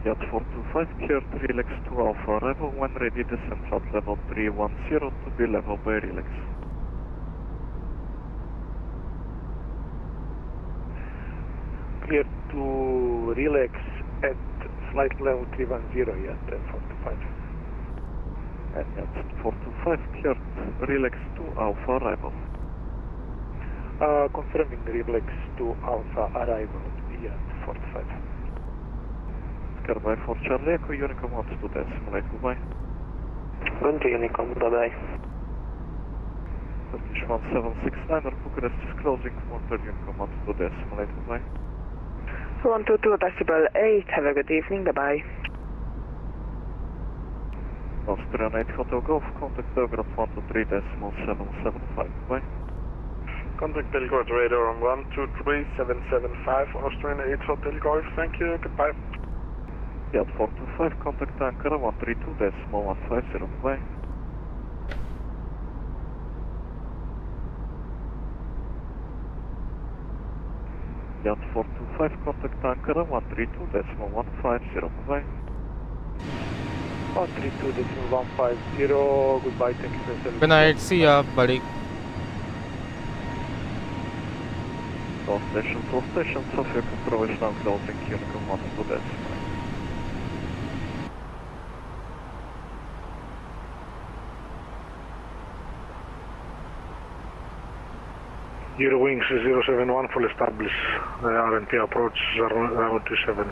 Yacht 425, clear 3 relax to Alpha arrival. When ready, descend at level 310 to be level by relax. Clear to relax at flight level 310, Yacht 425. And Yacht 425, clear relax to Alpha arrival. Confirming relax to Alpha arrival, Yacht 45. By for Charlie, Echo Unicom wants to decimal 8, goodbye. Run to Unicom, bye-bye. Turkish 1769, Bucharest is closing, monitor Unicom wants to decimal 8, goodbye. 122 decibel 8, have a good evening, bye-bye. Austrian 8 Hotel Golf, contact telegraph 123 decimal 775, goodbye. Contact Belgrade radar on 123775, Austrian 8 Hotel Golf, thank you, goodbye. Yacht 425, contact Ankara 132 decimal 150, goodbye. Yacht 425, contact Ankara 132 decimal 150, goodbye. 132 decimal 150, goodbye, thank you for your service. Good night, see ya, buddy. Full station, Sofia control is now closing, Unicom wants to decimal. Eurowings 071 full establish. RNP approach 027.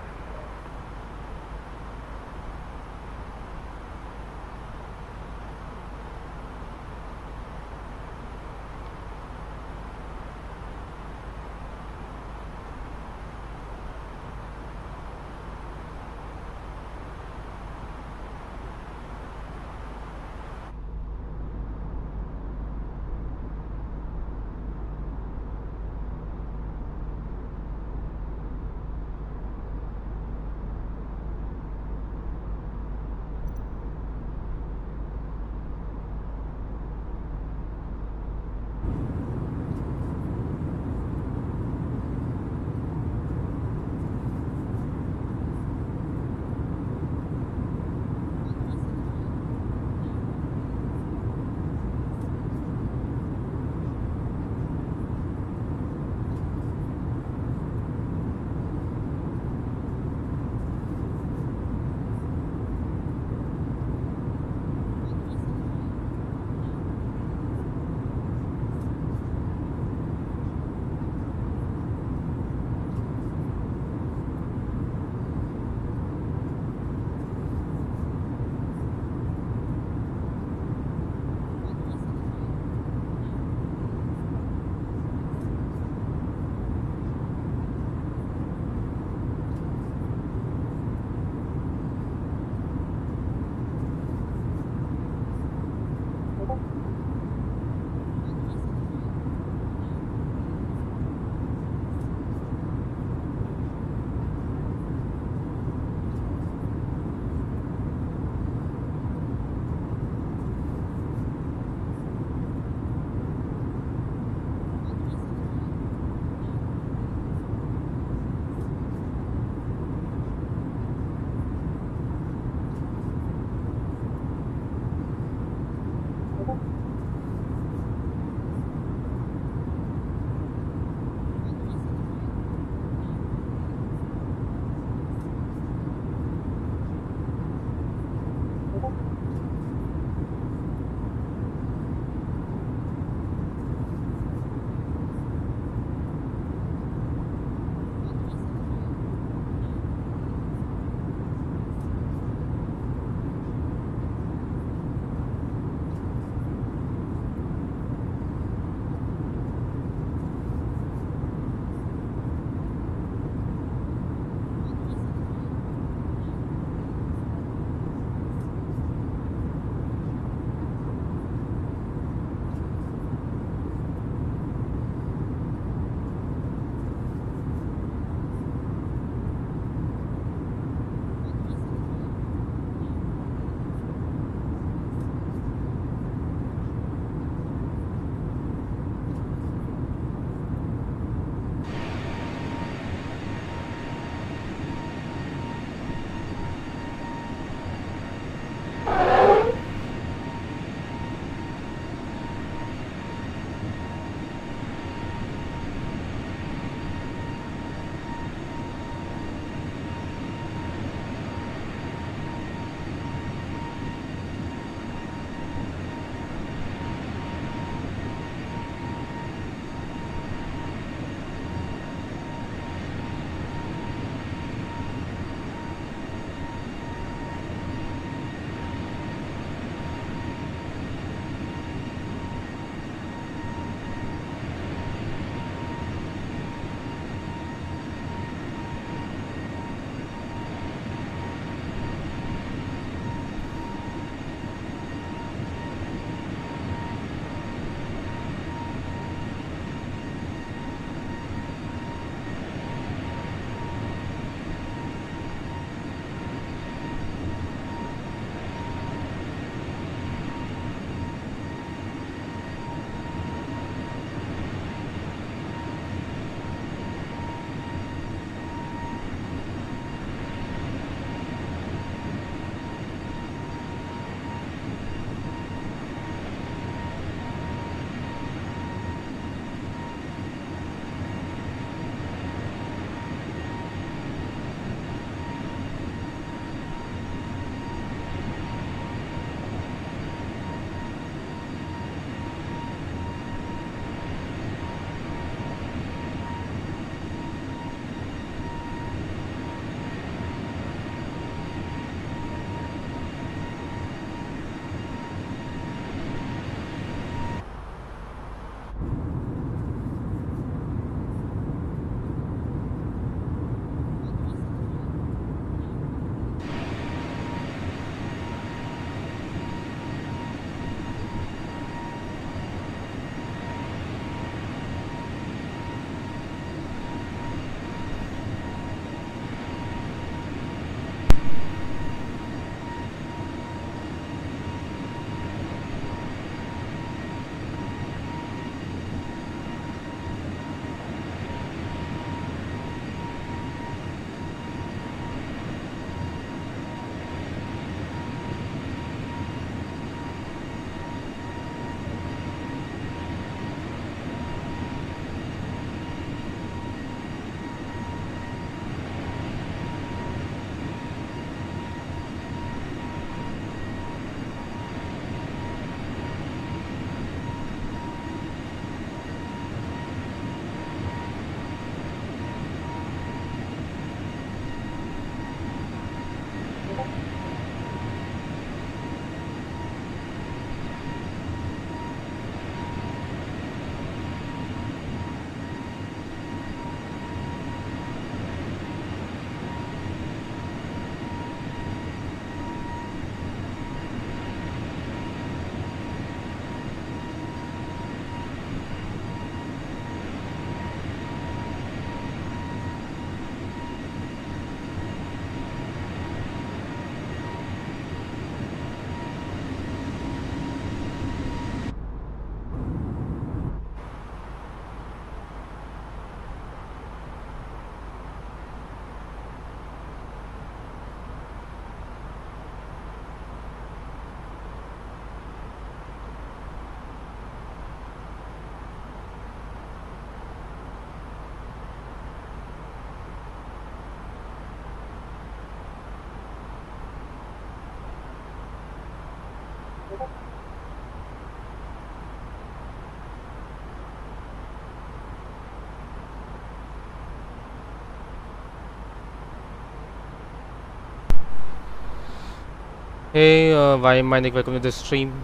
Hey, why Manic, welcome to the stream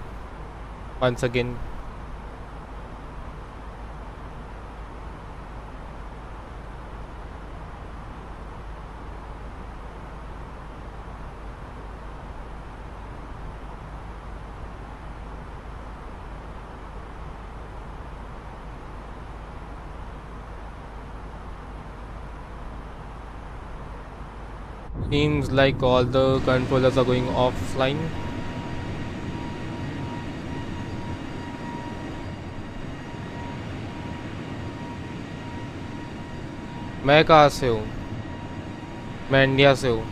once again. Seems like all the controllers are going offline. मैं कहाँ से हूँ? मैं India से हूँ.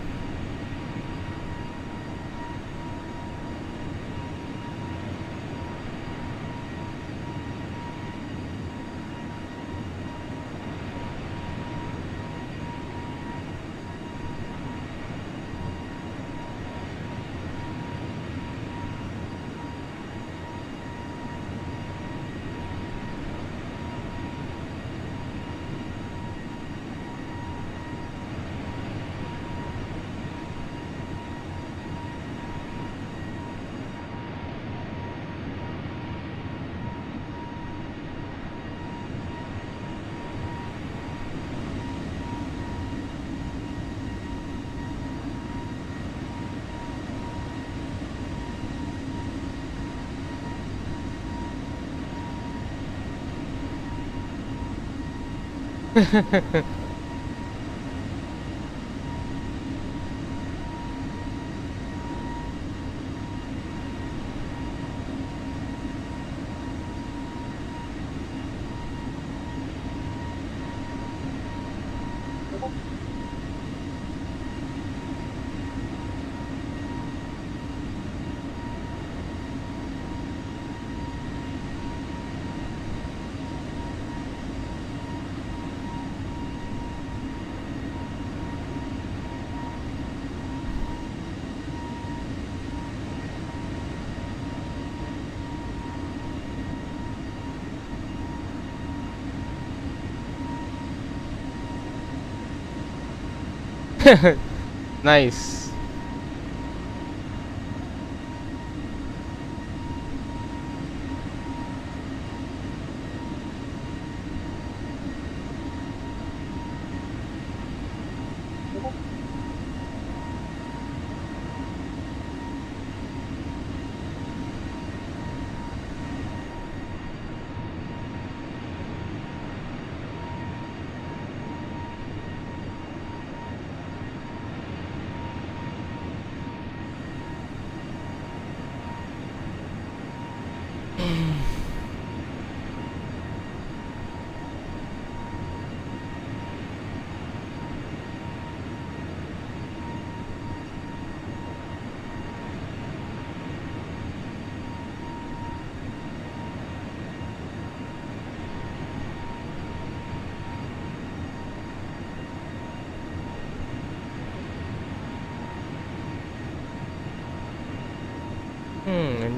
Nice.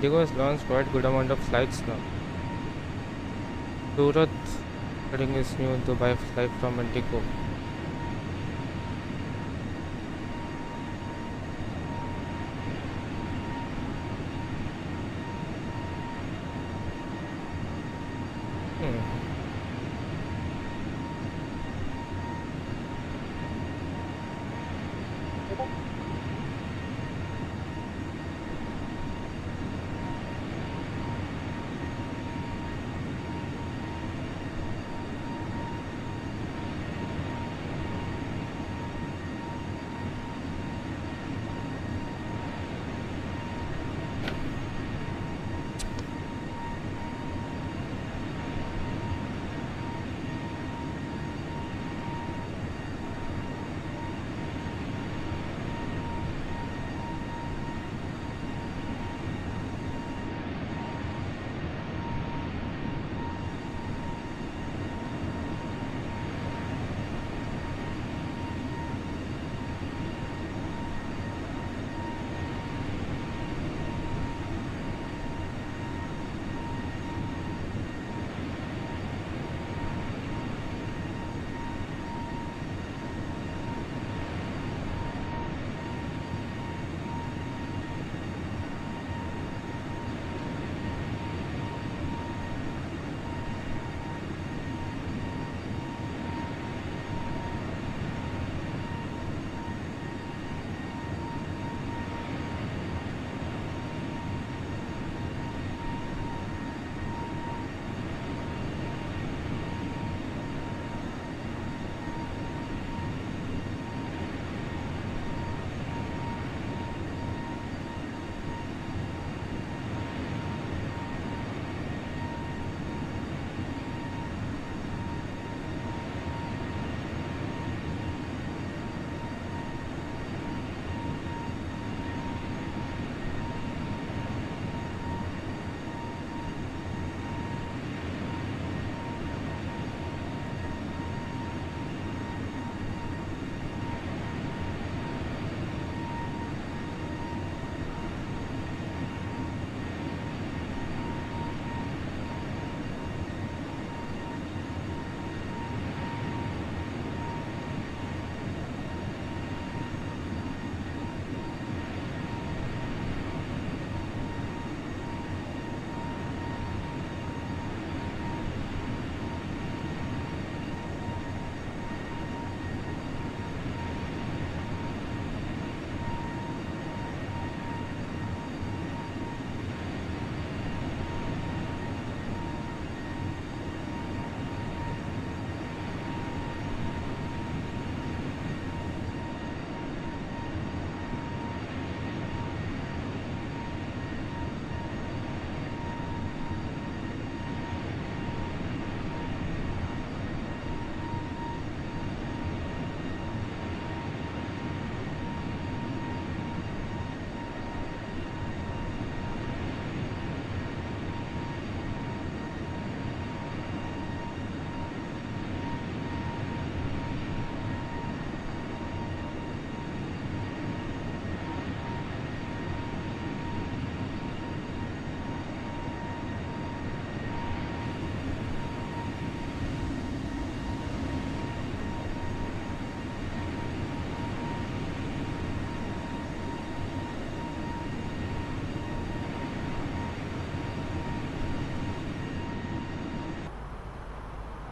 Indigo has launched quite good amount of flights now. Surat getting his new Dubai flight from Indigo.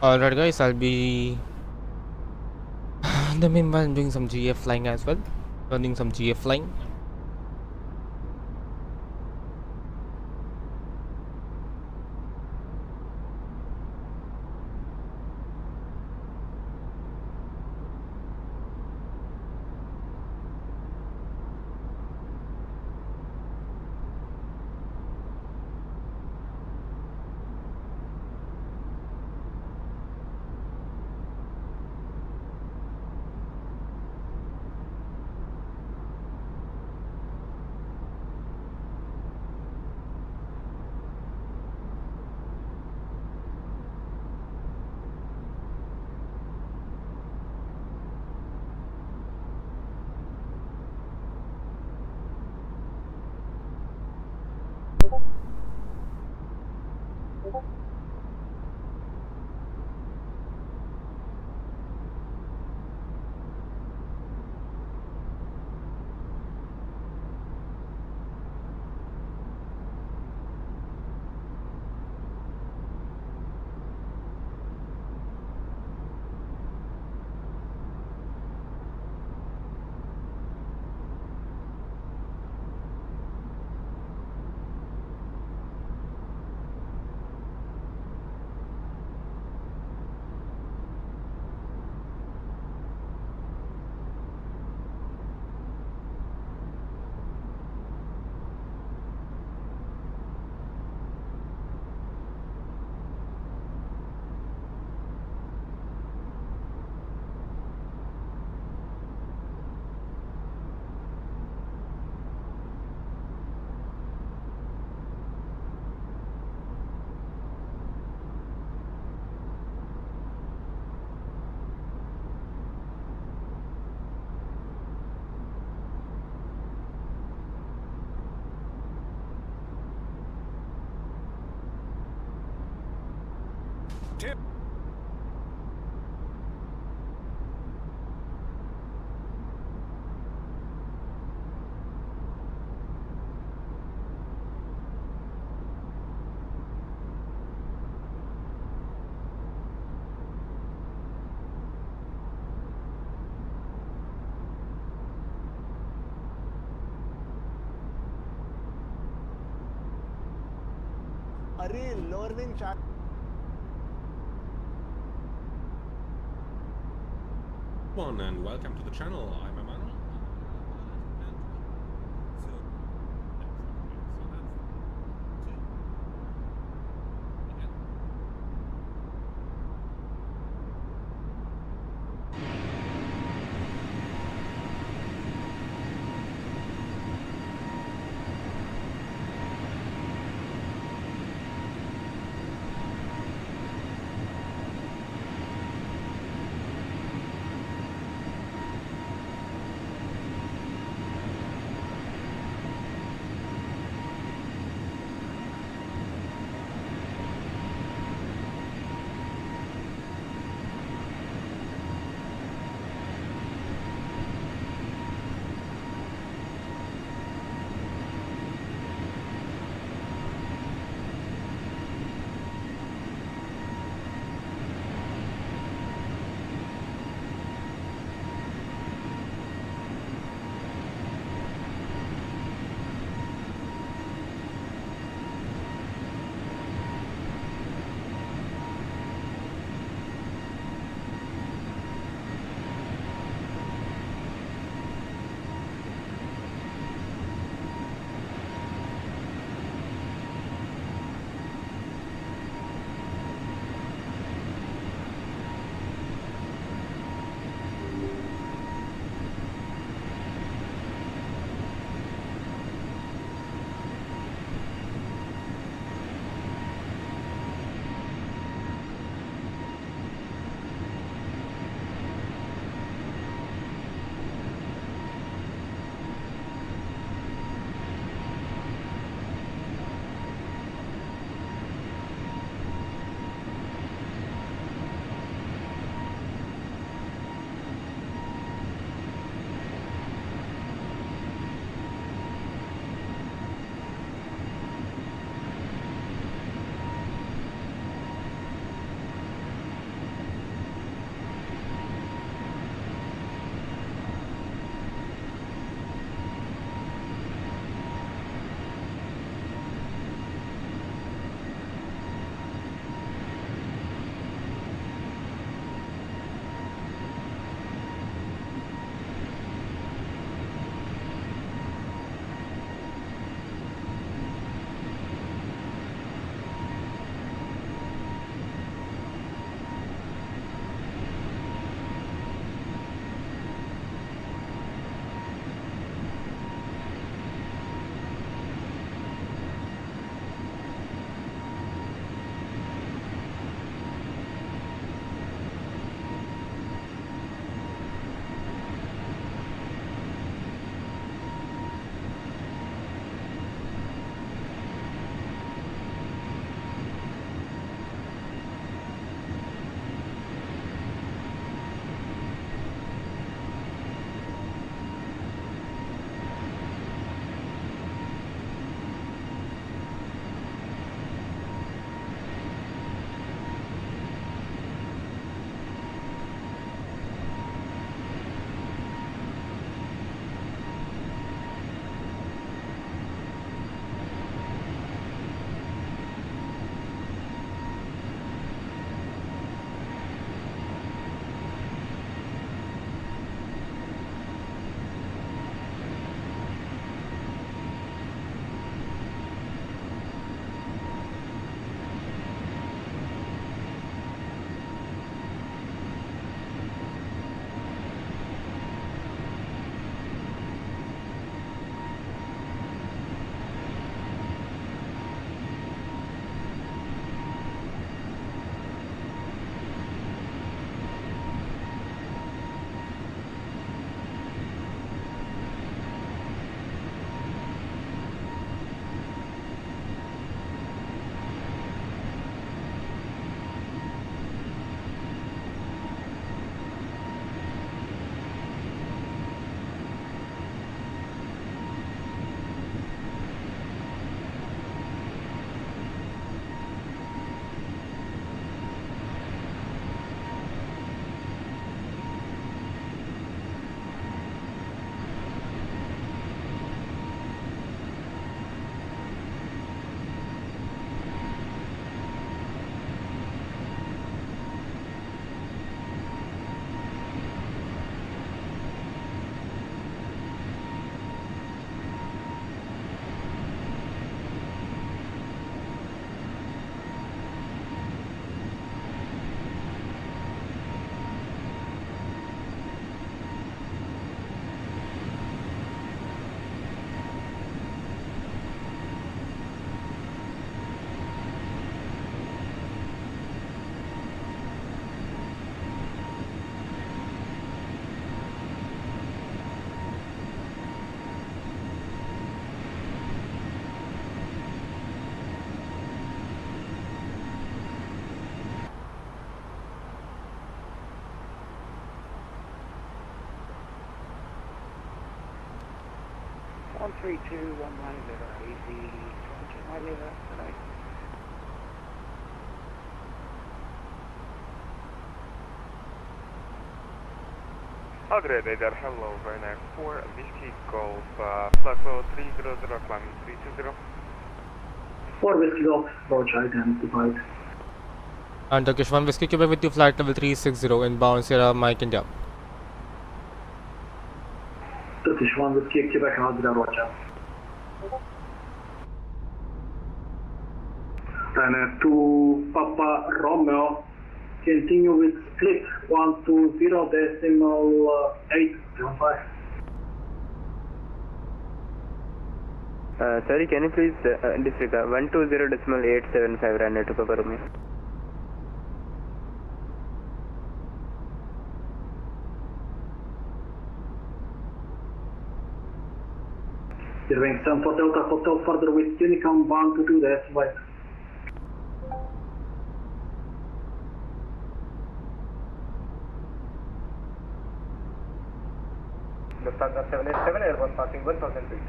Alright guys, I'll be in the meanwhile doing some GF flying as well. Learning some GF flying. अरे lower wing One and welcome to the channel. I'm Emmanuel. 32110 easy, tonight. Great, radar, hello, very nice. 4 Whiskey Golf, flight level 300, climbing 320. 4 Whiskey Golf, Roger, identified. And Turkish 1 Whiskey Quebec with you, flight level 360, inbound Sierra Mike India. Turkish 1 Whiskey Quebec, Roger. And to Papa Romeo, continue with split 120.875. Sorry, can you please disregard 120.875 runway to Papa Romeo? Irving 7 for Delta Hotel, further with Unicom 122.5. Lufthansa 787, airborne passing 1000 feet.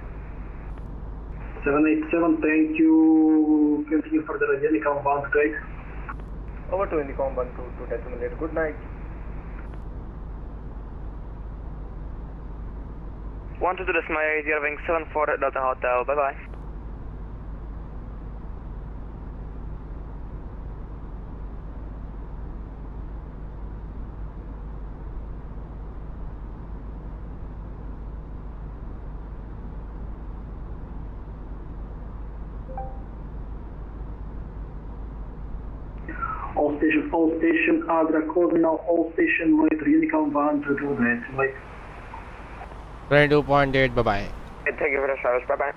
787, thank you. Continue further with Unicom 128. Over to Unicom 122.8. Good night. 122.8, Irving 74 Delta Hotel, bye bye. All station, Agra, Cosmo, all station, later Unicom 122.8. 22.8, bye bye. Thank you for the service, bye bye.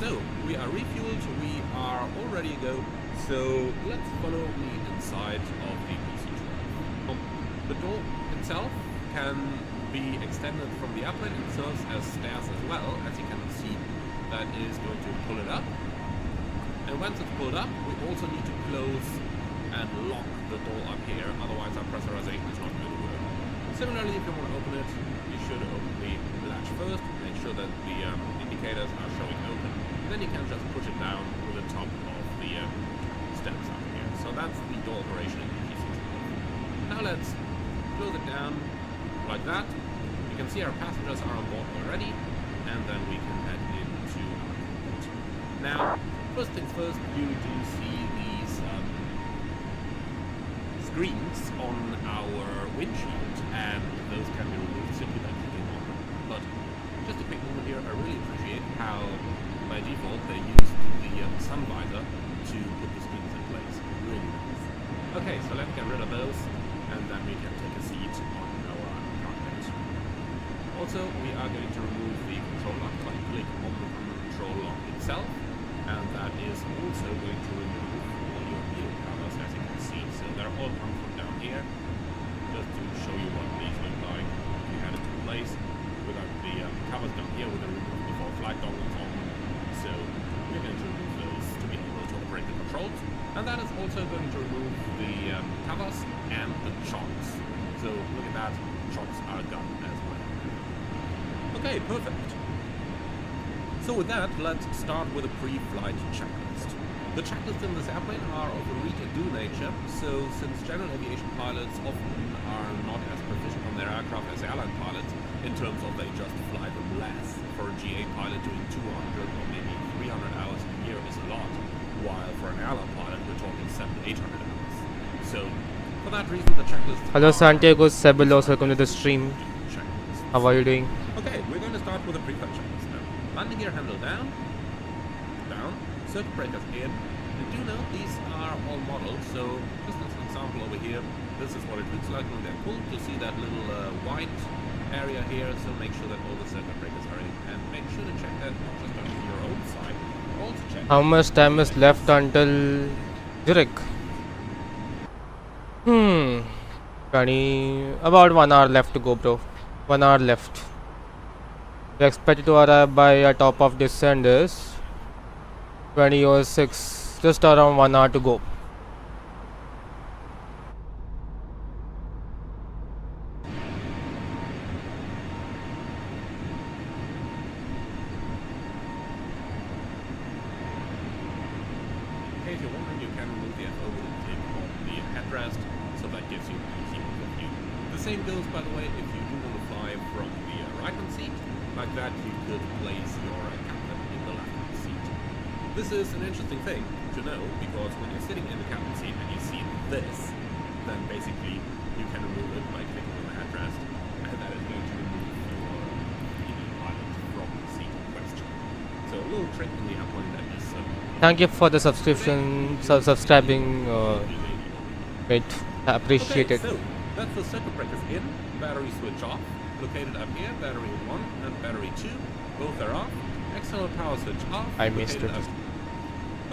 so we are refueled, we are all ready to go. So let's follow me inside of the PC-12. The door itself can be extended from the airplane. It serves as stairs as well. As you can see, that is going to pull it up. And once it's pulled up, we also need to close and lock the door up here. Otherwise, our pressurization is not going to work. Similarly, if you want to open it, you should open the latch first. Make sure that the indicators are showing open. Then you can just push it down with the top of the steps up here. So that's the door operation in the PC-12. Now let's close it down like that. You can see our passengers are on board already, and then we can head into our cockpit. Now, first things first, you do see these screens on our windshield, and those can be removed simply by clicking on them. But just a quick moment here, I really appreciate how, by default, they used the sun visor to put the screens in place. Really nice. Okay, so let's get rid of those, and then we can take a seat on our cockpit. Also, we are going to remove the control lock by click on the control lock itself, and that is also going to remove all your wheel covers, as you can see. So they're all coming from down here, just to show you what these look like if you had it in place. We've got the covers down here with the remove before flight dongles on them. So we're going to remove those to be able to operate the controls. And that is also going to remove the covers and the chocks. So look at that, chocks are gone as well. Okay, perfect. So with that, let's start with a pre-flight checklist. The checklists in this airplane are of a read-to-do nature, so since general aviation pilots often are not as proficient on their aircraft as airline pilots, in terms of they just fly them less. For a GA pilot, doing 200 or maybe 300 hours a year is a lot, while for an airline pilot, we're talking 700 to 800 hours. So, for that reason, the checklist... Hello Santiago, Sebelos, welcome to the stream. How are you doing? Okay, we're going to start with a pre-flight checklist now. Landing gear handle down, circuit breakers in, and do note these are all models, so just as an example over here, this is what it looks like when they're pulled. You see that little white area here, so make sure that all the circuit breakers are in, and make sure to check that not just on your own side, but also check... How much time is left until Zurich? About 1 hour left to go, bro. 1 hour left. We expected to arrive by a top of descent is 20:06, just around 1 hour to go. In case you're wondering, you can remove the FO with a click on the headrest, so that gives you an easy overview. The same goes, by the way, if you do want to fly from the right-hand seat. Like that, you could place your captain in the left-hand seat. This is an interesting thing to know, because when you're sitting in the captain seat and you see this, then basically you can remove it by clicking on the headrest, and that is going to remove your pilot from the seat in question. So a little trick in the airplane that is... Thank you for the subscription, subscribing, great, appreciate it. So that's the circuit breakers in, battery switch off, located up here, battery 1 and battery 2, both are off, external power switch off. I missed it.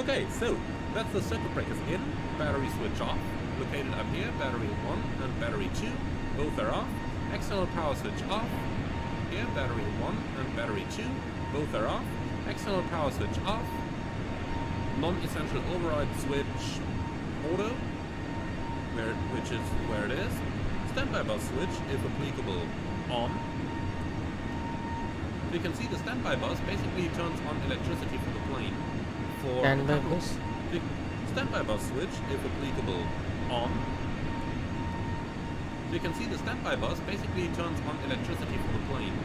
Okay, so that's the circuit breakers in, battery switch off, located up here, battery 1 and battery 2, both are off, external power switch off, here, battery 1 and battery 2, both are off, external power switch off, non-essential override switch auto, which is where it is, standby bus switch, if applicable, on. You can see the standby bus basically turns on electricity for the plane. For standby bus? The standby bus switch, if applicable, on. You can see the standby bus basically turns on electricity for the plane.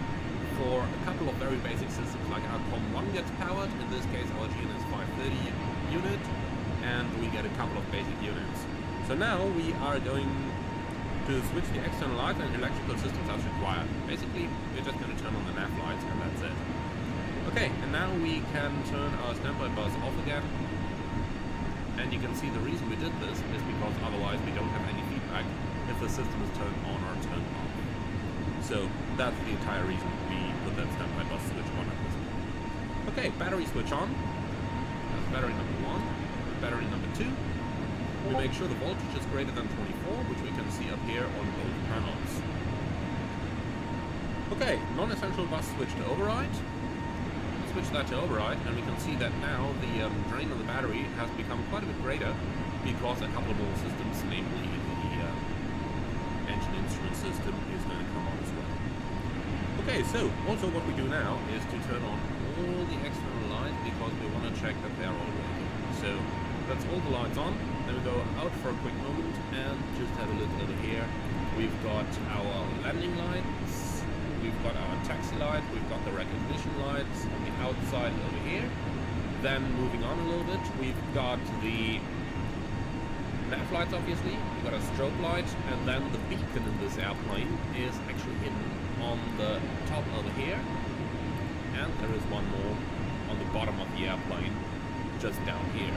For a couple of very basic systems, like our COM1 gets powered, in this case our GNS 530 unit, and we get a couple of basic units. So now we are going to switch the external lights and electrical systems as required. Basically, we're just going to turn on the nav lights and that's it. Okay, and now we can turn our standby bus off again. And you can see the reason we did this is because otherwise we don't have any feedback if the system is turned on or turned off. So that's the entire reason we put that standby bus switch on at this point. Okay, battery switch on. That's battery number 1. Battery number 2. We make sure the voltage is greater than 24, which we can see up here on both panels. Okay, non-essential bus switch to override. Switch that to override, and we can see that now the drain on the battery has become quite a bit greater because a couple of more systems, namely the engine instrument system, is going to come on as well. Okay, so also what we do now is to turn on all the external lights because we want to check that they are all working. So that's all the lights on. Then we go out for a quick moment and just have a look over here. We've got our landing lights, we've got our taxi light, we've got the recognition lights on the outside over here. Then moving on a little bit, we've got the nav lights obviously, we've got a strobe light, and then the beacon in this airplane is actually hidden on the top over here. And there is one more on the bottom of the airplane, just down here.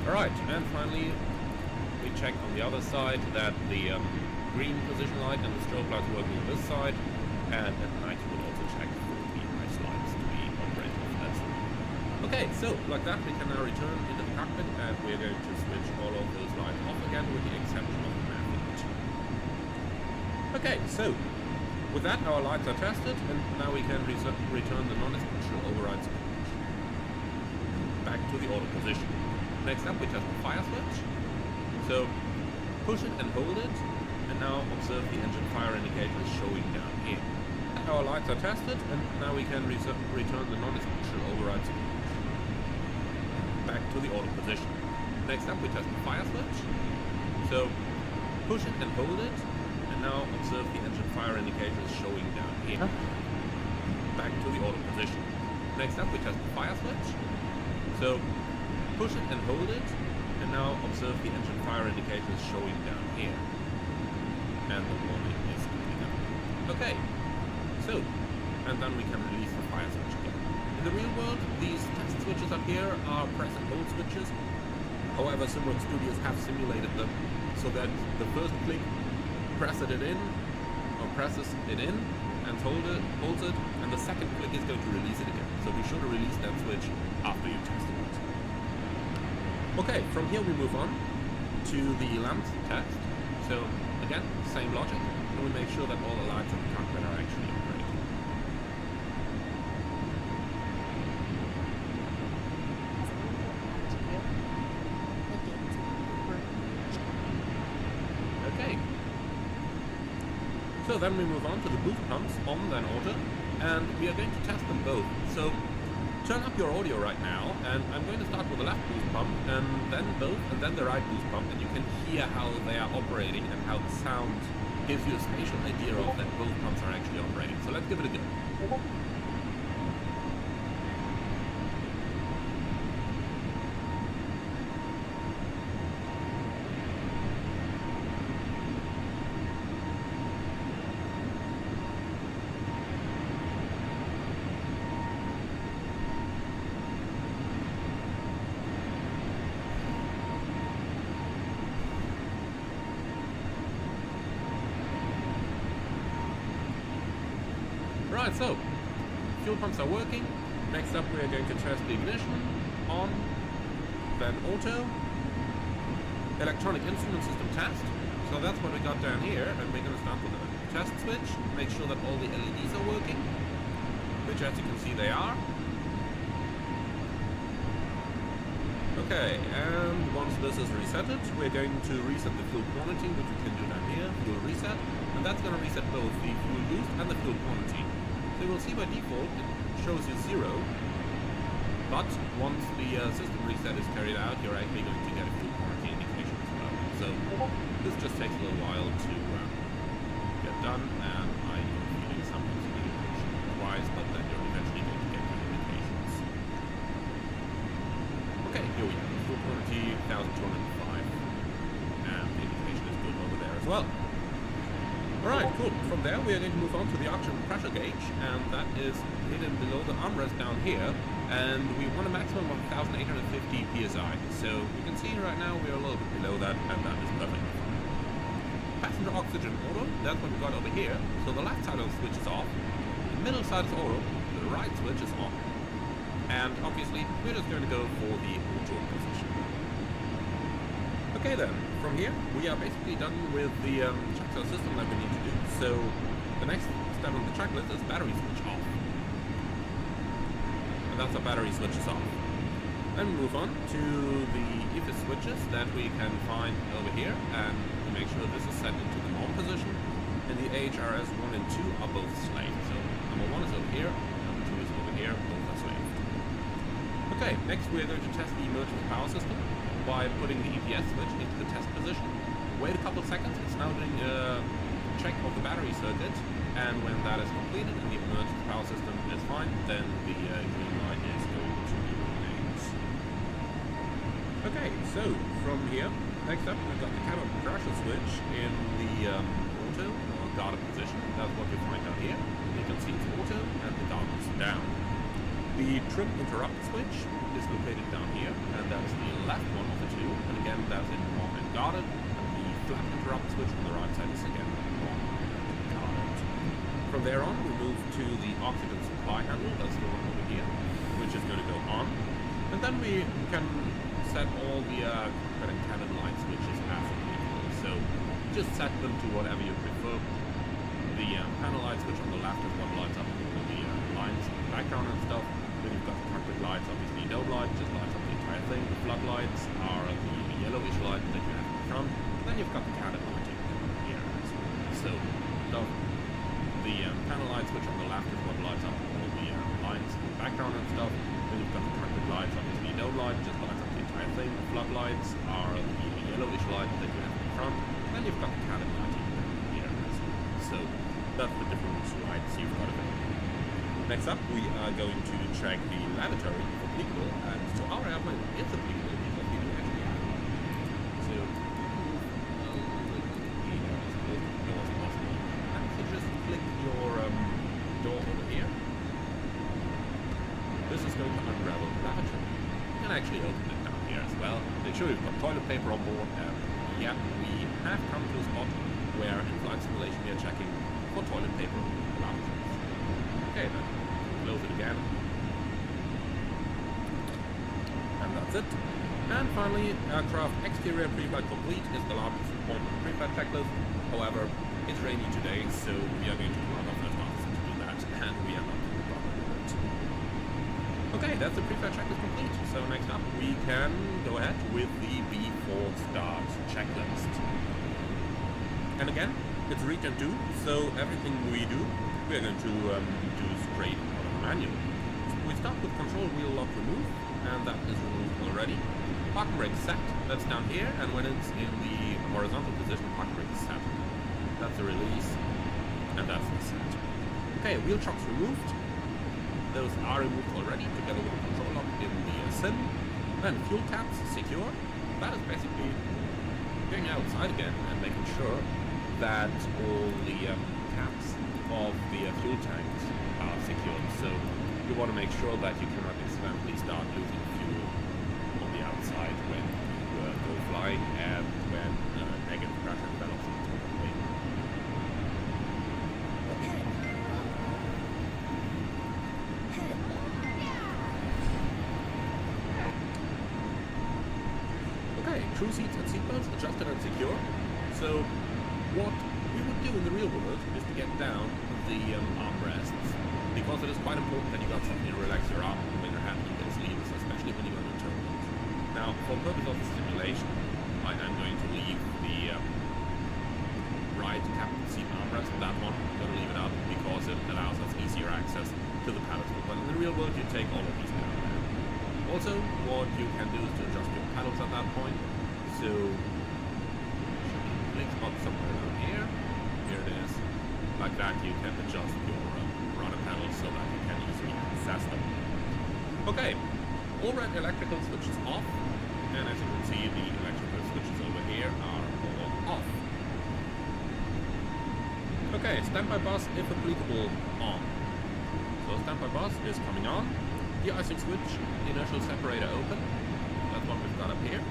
Alright, and finally we check on the other side that the green position light and the strobe lights are working on this side, and at night you will also check for the ice lights to be operating on that side. Okay, so like that we can now return into the cockpit, and we're going to switch all of those lights off again with the exception of the nav light. Okay, so with that our lights are tested, and now we can return the non-essential override switch back to the auto position. Next up we test the fire switch. So push it and hold it, and now observe the engine fire indicators showing down here. Our lights are tested, and now we can return the non-essential override switch back to the auto position. Next up we test the fire switch. So push it and hold it, and now observe the engine fire indicators showing down here. Back to the auto position. Next up we test the fire switch. So push it and hold it, and now observe the engine fire indicators showing down here. And the warning is coming up. Okay, so, and then we can release the fire switch again. In the real world, these test switches up here are press and hold switches. However, SimWorks Studios have simulated them so that the first click presses it in, and holds it, and the second click is going to release it again. So be sure to release that switch after you tested it. Okay, from here we move on to the lamps test. So again, same logic, and we make sure that all the lights in the cockpit are actually operating. Okay. So then we move on to the boost pumps, on then auto, and we are going to test them both. So turn up your audio right now, and I'm going to start with the left boost pump, and then both, and then the right boost pump, and you can hear how they are operating and how the sound gives you a spatial idea of that both pumps are actually operating. So let's give it a go. Right, so fuel pumps are working. Next up we are going to test the ignition, on, then auto, electronic instrument system test. So that's what we got down here, and we're going to start with a test switch, make sure that all the LEDs are working, which as you can see they are. Okay, and once this is resetted, we're going to reset the fuel quantity, which we can do down here, fuel reset, and that's going to reset both the fuel boost and the fuel quantity. So you will see by default it shows you 0, but once the system reset is carried out, you're actually going to get a fuel quantity indication as well. So this just takes a little while to get done, and I am feeling sometimes you need to push twice, but then you're eventually going to get the indications. Okay, here we have fuel quantity 1205, and the indication is good over there as well. Alright, cool. From there we are going to move on to the oxygen pressure gauge, and that is hidden below the armrest down here, and we want a maximum of 1850 psi. So you can see right now we are a little bit below that, and that is perfect. Passenger oxygen auto, that's what we got over here. So the left side of the switch is off, the middle side is auto, the right switch is on. And obviously, we're just going to go for the auto position. Okay then, from here, we are basically done with the check-cell system that we need to do. So, the next step on the checklist is battery switch off. And that's our battery switches off. Then we move on to the EFIS switches that we can find over here, and we make sure this is set into the norm position. And the AHRS 1 and 2 are both slaved. So number 1 is over here, number 2 is over here, both are slaved. Okay, next we are going to test the emergency power system by putting the EPS switch into the test position. Wait a couple seconds, it's now doing a check of the battery circuit, and when that is completed and the emergency power system is fine, then the green light is going to illuminate. Okay, so from here, next up we've got the cabin pressure switch in the auto or guarded position. That's what you find down here. You can see it's auto and the guard is down. The trim interrupt switch is located down here, and that's the left one of the two. And again, that's in on and guarded. And the flap interrupt switch on the right side is again on and guarded. From there on, we move to the oxygen supply handle. That's the one over here, which is going to go on. And then we can set all the cockpit and cabin light switches as applicable. So just set them to whatever you prefer. The panel light switch on the left is what lights up all the lines in the background and stuff. Then you've got the cockpit lights, obviously dome light, just lights up the entire thing. The floodlights are the yellowish light that you have in the front. Then you've got the cabin lighting here as well. So the panel light switch on the left is what lights up all the lines in the background and stuff. Then you've got the cockpit lights, obviously dome light, just lights up the entire thing. The floodlights are the yellowish light that you have in the front. Then you've got the cabin lighting here as well. So that's the different lights you've got available. Next up, we are going to check the lavatory if applicable, and to our airplane it's applicable because we do actually have it. So as possible. And if you just click your door over here, this is going to unravel the lavatory. You can actually open it down here as well. Make sure you've got toilet paper on board, and yeah, we have come to a spot where in flight simulation we are checking for toilet paper lavatories. Okay then, close it again. And that's it. And finally, aircraft exterior pre-flight complete is the last point on the pre-flight checklist. However, it's rainy today, so we are going to run off an officer to do that, and we are not going to bother with it. Okay, that's the pre-flight checklist complete. So next up, we can go ahead with the before start checklist. And again, it's read and do, so everything we do, we are going to do straight out of the manual. We start with control wheel lock remove, and that is removed already. Parking brake set, that's down here, and when it's in the horizontal position, parking brake is set. That's the release, and that's the set. Okay, wheel chocks removed. Those are removed already, together with the control lock in the sim. Then fuel caps secure. That is basically going outside again and making sure that all the caps of the fuel tanks are secured. So you want to make sure that you cannot accidentally start losing fuel on the outside when you go flying and when negative pressure develops into the plane. Okay, crew seats and seatbelts adjusted and secure. So what we would do in the real world is to get down the armrests, because it is quite important that you got something to relax your arm when you're handling those levers, especially when you go to turbulence. Now, for the purpose of the simulation, I am going to leave the right captain seat armrest, that one, I'm going to leave it up because it allows us easier access to the paddles. But in the real world, you take all of these down there. Also, what you can do is to adjust your paddles at that point. So spot somewhere down here. Here it is. Like that, you can adjust your rudder pedals so that you can easily access them. Okay, all red electrical switches off, and as you can see, the electrical switches over here are all off. Okay, standby bus, if applicable, on. So standby bus is coming on. De-icing switch, inertial separator open. That's what we've got up here.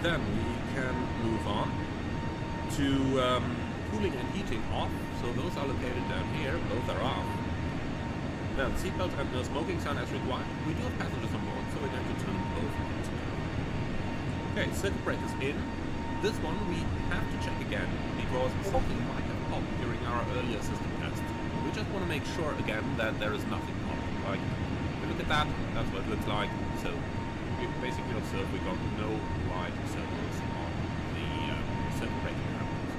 Then we can move on to cooling and heating off. So those are located down here. Both are off. Now, seatbelt and no smoking sign as required. We do have passengers on board, so we're going to turn both lights on. Okay, circuit breakers in. This one we have to check again, because something might have popped during our earlier system test. We just want to make sure again that there is nothing popping. Like, if you look at that, that's what it looks like. So, we basically observe we got no white circles on the circuit breaker cameras.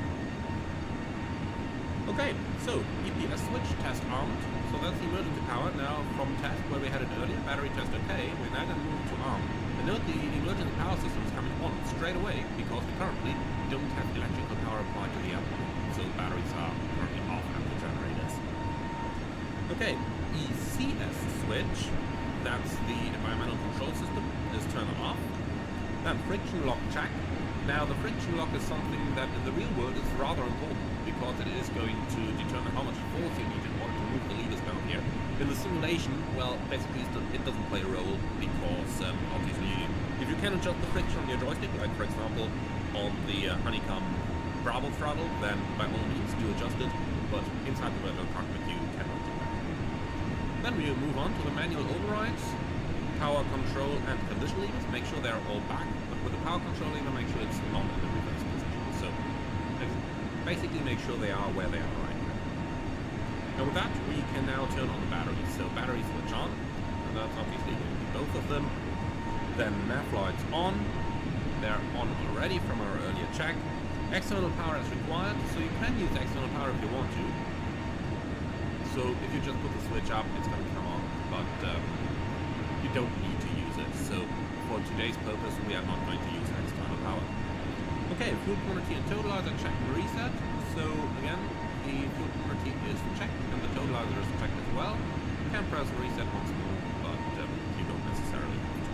Okay, so EPS switch test armed. So that's the emergency power. Now from test where we had it earlier, battery test okay, we're now going to move to arm. And note the emergency power system is coming on straight away because we currently don't have electrical power applied to the airplane. So batteries are currently off and the generators. Okay, ECS switch, that's the environmental control system, is turned off. Then friction lock check. Now the friction lock is something that in the real world is rather important because it is going to determine how much force you need in order to move the levers down here. In the simulation, well, basically it doesn't play a role because obviously if you can adjust the friction on your joystick, like for example on the Honeycomb Bravo throttle, then by all means do adjust it, but inside the virtual cockpit you cannot do that. Then we move on to the manual overrides, power control and condition levers, make sure they're all back, but with the power control lever make sure it's not in the reverse position. So basically make sure they are where they are right now. And with that we can now turn on the batteries. So battery switch on, and that's obviously going to be both of them. Then nav lights on, they're on already from our earlier check. External power as required, so you can use external power if you want to. So if you just put the switch up, it's going to come on, but you don't need to use it. So for today's purpose, we are not going to use external power. Okay, fuel quantity and totalizer check and reset. So again, the fuel quantity is checked and the totalizer is checked as well. You can press reset once more, but you don't necessarily have to.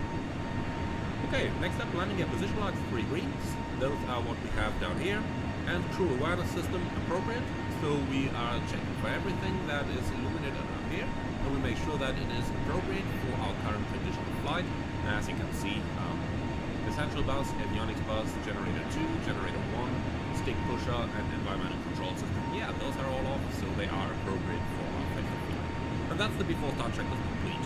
Okay, next up, landing gear position lights, 3 greens. Those are what we have down here. And crew awareness system appropriate. So we are checking for everything that is illuminated up here, and we make sure that it is appropriate for our current condition of flight. As you can see, essential bus, avionics bus, generator 2, generator 1, stick pusher, and environmental control system. Yeah, those are all off, so they are appropriate for our flight. And that's the before start checklist complete.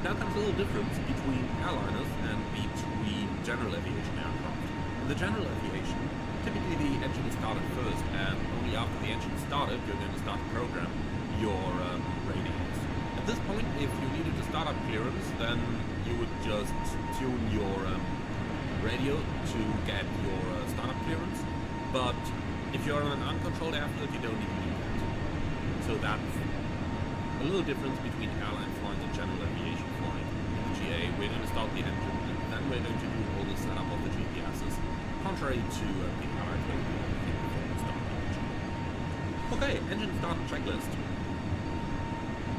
Now comes a little difference between airliners and between general aviation aircraft. In the general aviation, typically the engine is started first, and only after the engine is started, you're going to start to program your radios. At this point, if you needed to start up clearance, then you would just tune your radio to get your startup clearance. But if you're on an uncontrolled airfield, you don't even need that. So that's a little difference between airline flying and general aviation flying. In the GA, we're going to start the engine, and then we're going to do all the setup of the GPSs, contrary to the airline where we do everything before we start the engine. Okay, engine start checklist.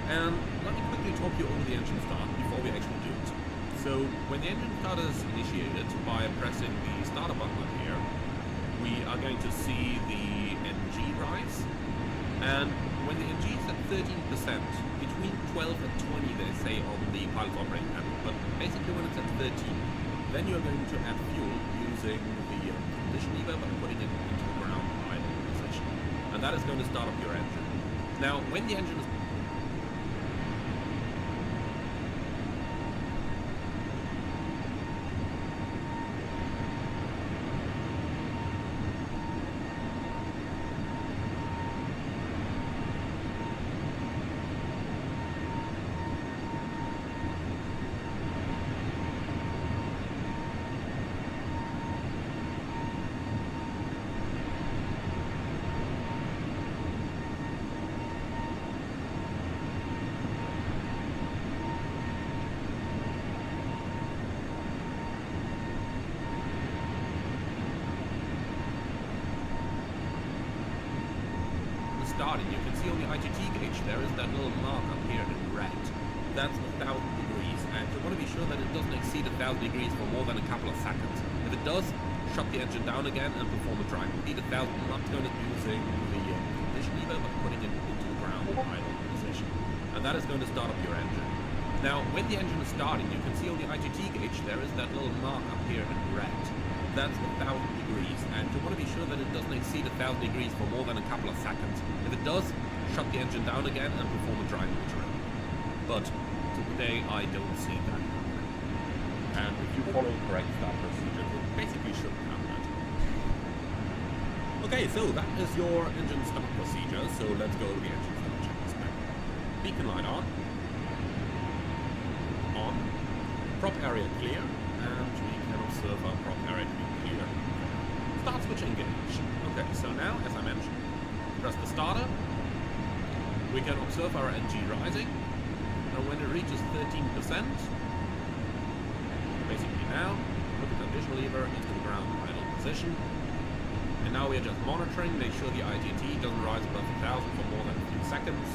And let me quickly talk you over the engine start before we actually do it. So when the engine start is initiated by pressing the starter button up here, we are going to see the NG rise. And when the NG is at 13%, between 12 and 20 they say on the pilot's operating panel, but basically when it's at 13, then you're going to add fuel using the condition lever by putting it into the ground idle position. And that is going to start up your engine. Now, when the engine is starting, you can see on the IGT gauge there is that little mark up here in red. That's 1,000 degrees, and you want to be sure that it doesn't exceed 1,000 degrees for more than a couple of seconds. If it does, shut the engine down again and perform a drive. Repeat 1,000 knots going to using the condition lever by putting it into the ground idle position. And that is going to start up your engine. Now, when the engine is starting, you can see on the IGT gauge there is that little mark up here in red. That's 1,000 degrees, and you want to be sure that it doesn't exceed 1,000 degrees for more than a couple of seconds. If it does, shut the engine down again and perform a drive drill. But today I don't see that. And if you follow the correct start procedure, it basically shouldn't have that. Okay, so that is your engine start procedure, so let's go to the engine start checklist now. Beacon light on. On. Prop area clear, and we can observe our prop area to be clear. Start switch engaged. Okay, so now, as I mentioned, press the starter. We can observe our NG rising. And when it reaches 13%, basically now, put the condition lever into the ground idle position. And now we are just monitoring, make sure the IGT doesn't rise above 1,000 for more than a few seconds.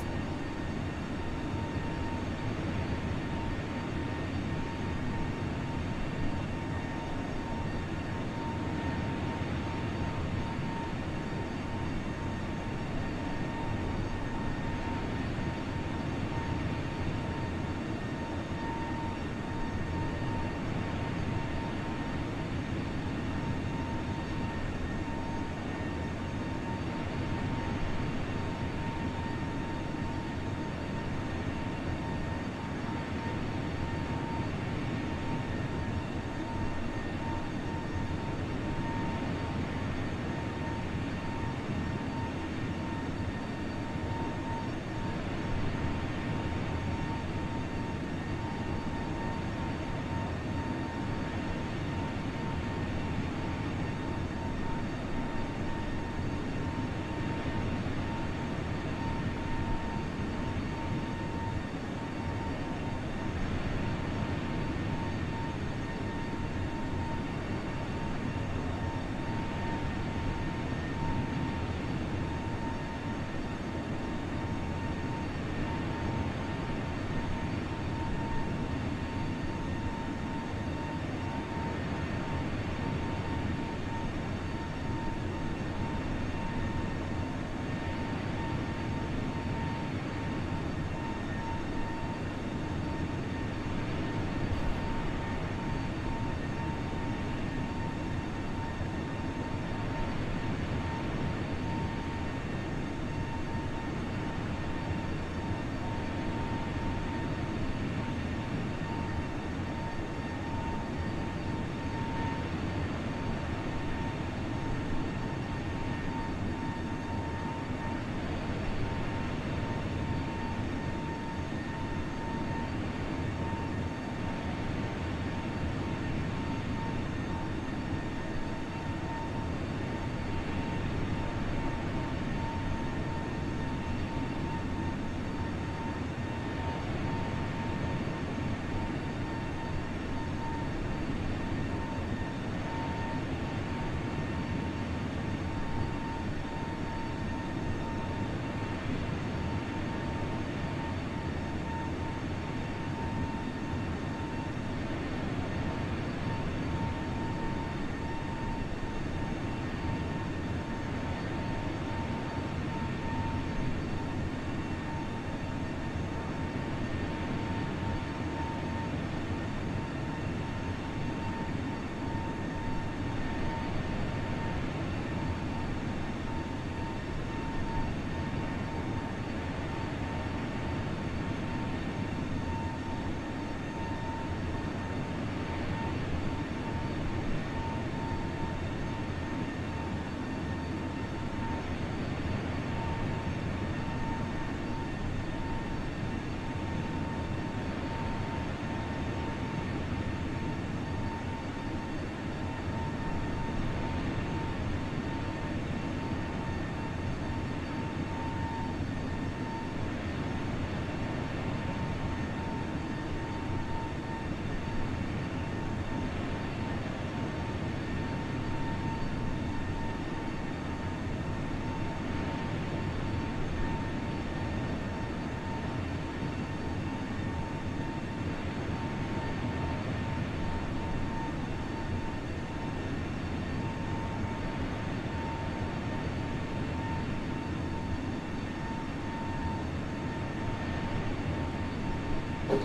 As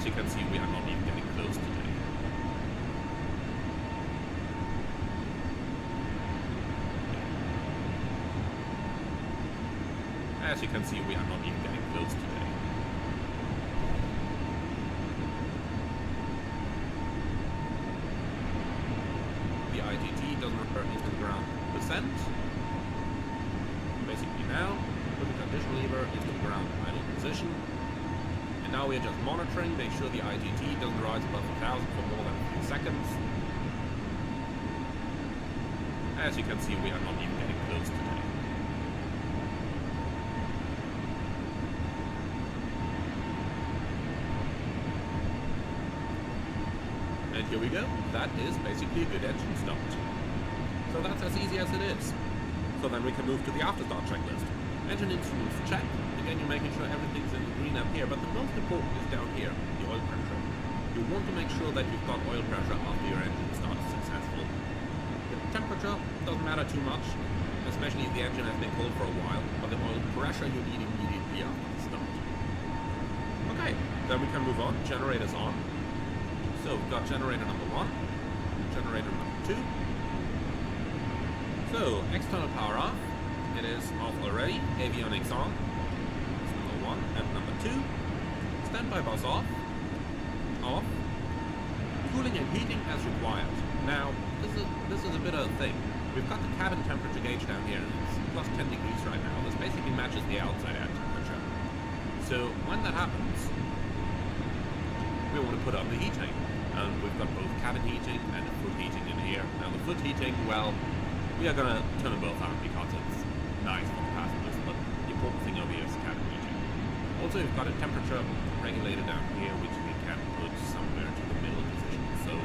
you can see, we are not even getting close today. As you can see, we are not even getting close today. The ITT doesn't refer into the ground percent. Basically now, put the condition lever into the ground idle position. And now we are just monitoring, make sure the ITT doesn't rise above 1000 for more than a few seconds. As you can see, we are not even getting close today. And here we go. That is basically a good engine start. So that's as easy as it is. So then we can move to the after start checklist. Engine instruments check. Again, you're making sure everything's in the green up here, but the most important is down here, the oil pressure. You want to make sure that you've got oil pressure after your engine start is successful. The temperature doesn't matter too much, especially if the engine has been cold for a while, but the oil pressure you need immediately after the start. Okay, then we can move on. Generators on. So we've got generator number 1, generator number 2. So, external power off. It is off already. Avionics on. And number 2, standby bus off, cooling and heating as required. Now, this is a bit of a thing. We've got the cabin temperature gauge down here, and it's plus 10 degrees right now. This basically matches the outside air temperature. So when that happens, we want to put on the heating. And we've got both cabin heating and foot heating in here. Now the foot heating, well, we are going to turn them both on because it's nice for the passengers, but the important thing over here is cabin heating. Also, we've got a temperature regulator down here, which we can put somewhere to the middle position. So,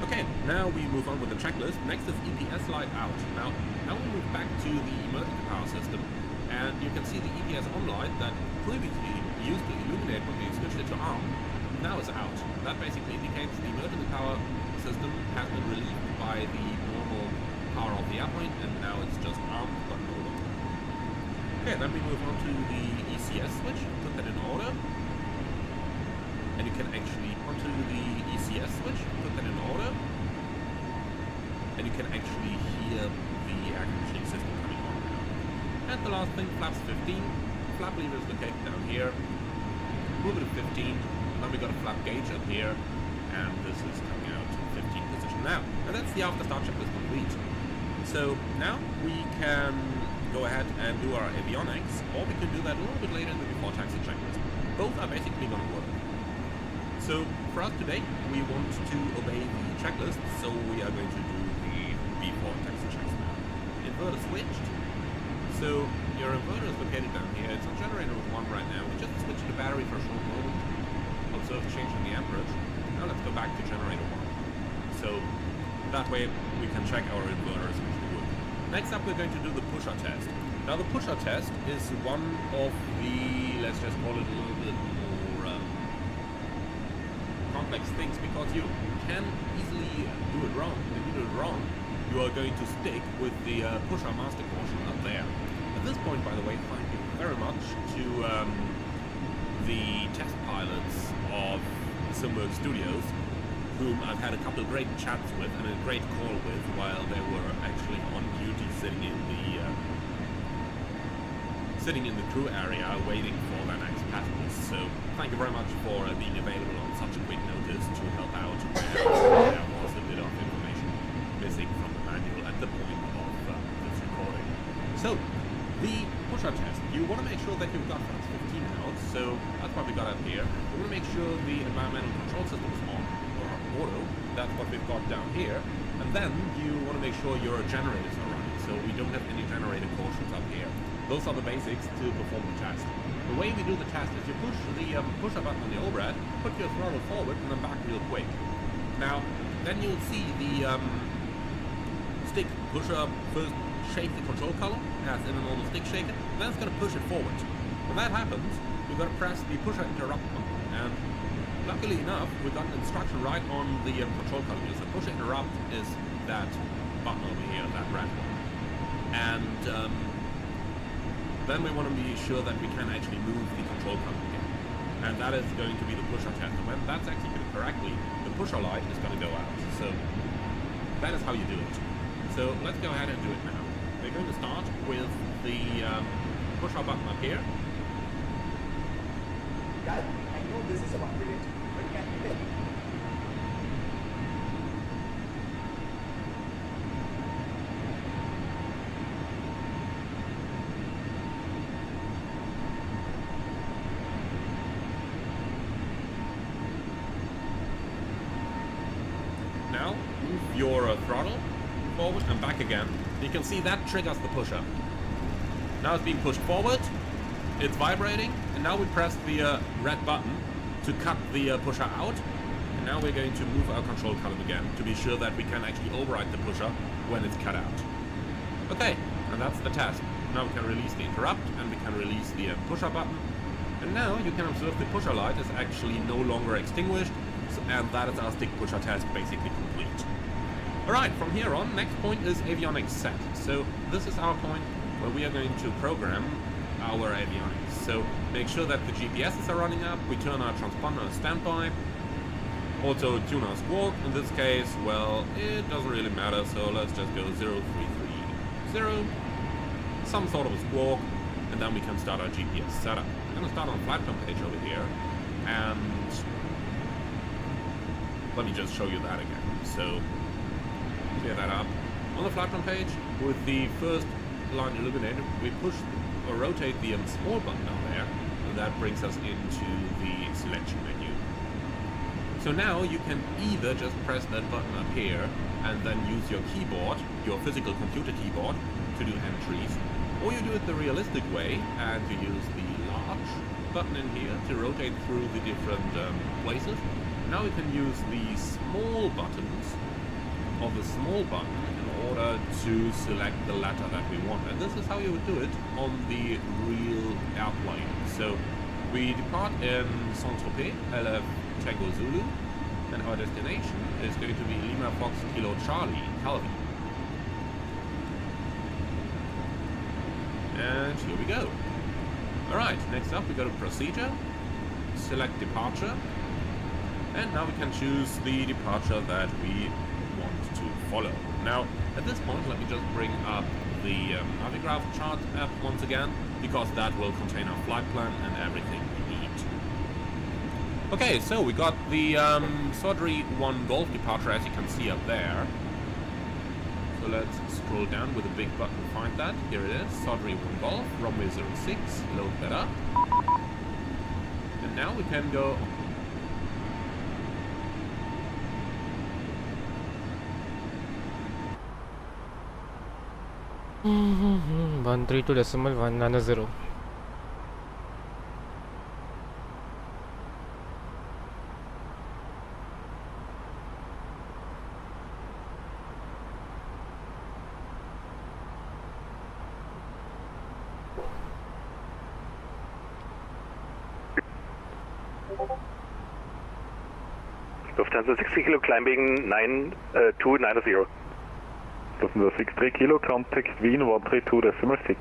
okay, now we move on with the checklist. Next is EPS light out. Now we move back to the emergency power system, and you can see the EPS on light that previously used to illuminate when we switched it to arm, now is out. That basically indicates the emergency power system has been relieved by the normal power of the airplane, and now it's just arm but no longer. Okay, then we move on to the ECS switch, put that in order. And you can actually, onto the ECS switch, put that in order. And you can actually hear the air conditioning system coming on now. And the last thing, flaps 15. Flap lever is located down here. Move it to 15. And then we got a flap gauge up here. And this is coming out to 15 position now. And that's the after start checklist complete. So now we can go ahead and do our avionics, or we can do that a little bit later in the before taxi checklist. Both are basically going to work. So for us today, we want to obey the checklist, so we are going to do the before taxi checks now. Inverter switched. So your inverter is located down here. It's on generator 1 right now. We just switched the battery for a short moment. Observe changing the amperage. Now let's go back to generator 1. So that way we can check our inverter is actually working. Next up, we're going to do the pusher test. Now, the pusher test is one of the, let's just call it a little bit more complex things, because you can easily do it wrong. If you do it wrong, you are going to stick with the pusher master caution up there. At this point, by the way, thank you very much to the test pilots of Simwork Studios, whom I've had a couple of great chats with and a great call with while they were actually on duty sitting in the crew area waiting for their next passengers. So thank you very much for being available on such a quick notice to help out where there was a bit of information missing from the manual at the point of this recording. So the pusher test, you want to make sure that you've got flaps 15 out, so that's what we got up here. You want to make sure the environmental control system is on. Auto, that's what we've got down here, and then you want to make sure your generators are running, so we don't have any generator cautions up here. Those are the basics to perform the test. The way we do the test is you push the pusher button on the overhead, put your throttle forward and then back real quick. Now, then you'll see the stick pusher first shake the control column, as in a normal stick shaker, then it's going to push it forward. When that happens, we've got to press the pusher interrupt button, and luckily enough, we've got an instruction right on the control column. So pusher interrupt is that button over here, that red one. And then we want to be sure that we can actually move the control column again. And that is going to be the pusher test. And when that's executed correctly, the pusher light is going to go out. So that is how you do it. So let's go ahead and do it now. We're going to start with the pusher button up here. Guys, I know this is about minute, but can you tell me? Now, move your throttle forward and back again. You can see that triggers the pusher. Now it's being pushed forward, it's vibrating, and now we press the red button to cut the pusher out. And now we're going to move our control column again to be sure that we can actually override the pusher when it's cut out. Okay, and that's the test. Now we can release the interrupt and we can release the pusher button. And now you can observe the pusher light is actually no longer extinguished, and that is our stick pusher test basically complete. Alright, from here on, next point is avionics set. So this is our point where we are going to program our avionics. So make sure that the GPSs are running up, we turn our transponder on standby, also tune our squawk. In this case, well, it doesn't really matter, so let's just go 0330, some sort of a squawk, and then we can start our GPS setup. I'm going to start on the flight plan page over here, and let me just show you that again. So clear that up. On the flight plan page, with the first line illuminated, we push or rotate the small button down there, and that brings us into the selection menu. So now you can either just press that button up here and then use your keyboard, your physical computer keyboard, to do entries, or you do it the realistic way and you use the large button in here to rotate through the different places. Now we can use the small buttons or the small button in order to select the letter that we want. And this is how you would do it on the real airplane. So we depart in Saint-Tropez, LF Tango Zulu, and our destination is going to be Lima Fox Kilo Charlie, Calvi. And here we go. Alright, next up we go to procedure, select departure, and now we can choose the departure that we want to follow. Now, at this point, let me just bring up the Navigraph chart app once again, because that will contain our flight plan and everything we need. Okay, so we got the Sodri 1 Golf departure, as you can see up there. So let's scroll down with a big button to find that. Here it is, Sodri 1 Golf, runway 06, load that up. And now we can go... Mm-hmm. 132.190. Lufthansa 60 Kilo climbing 9290. Lufthansa 63 Kilo, contact Wien 132.6.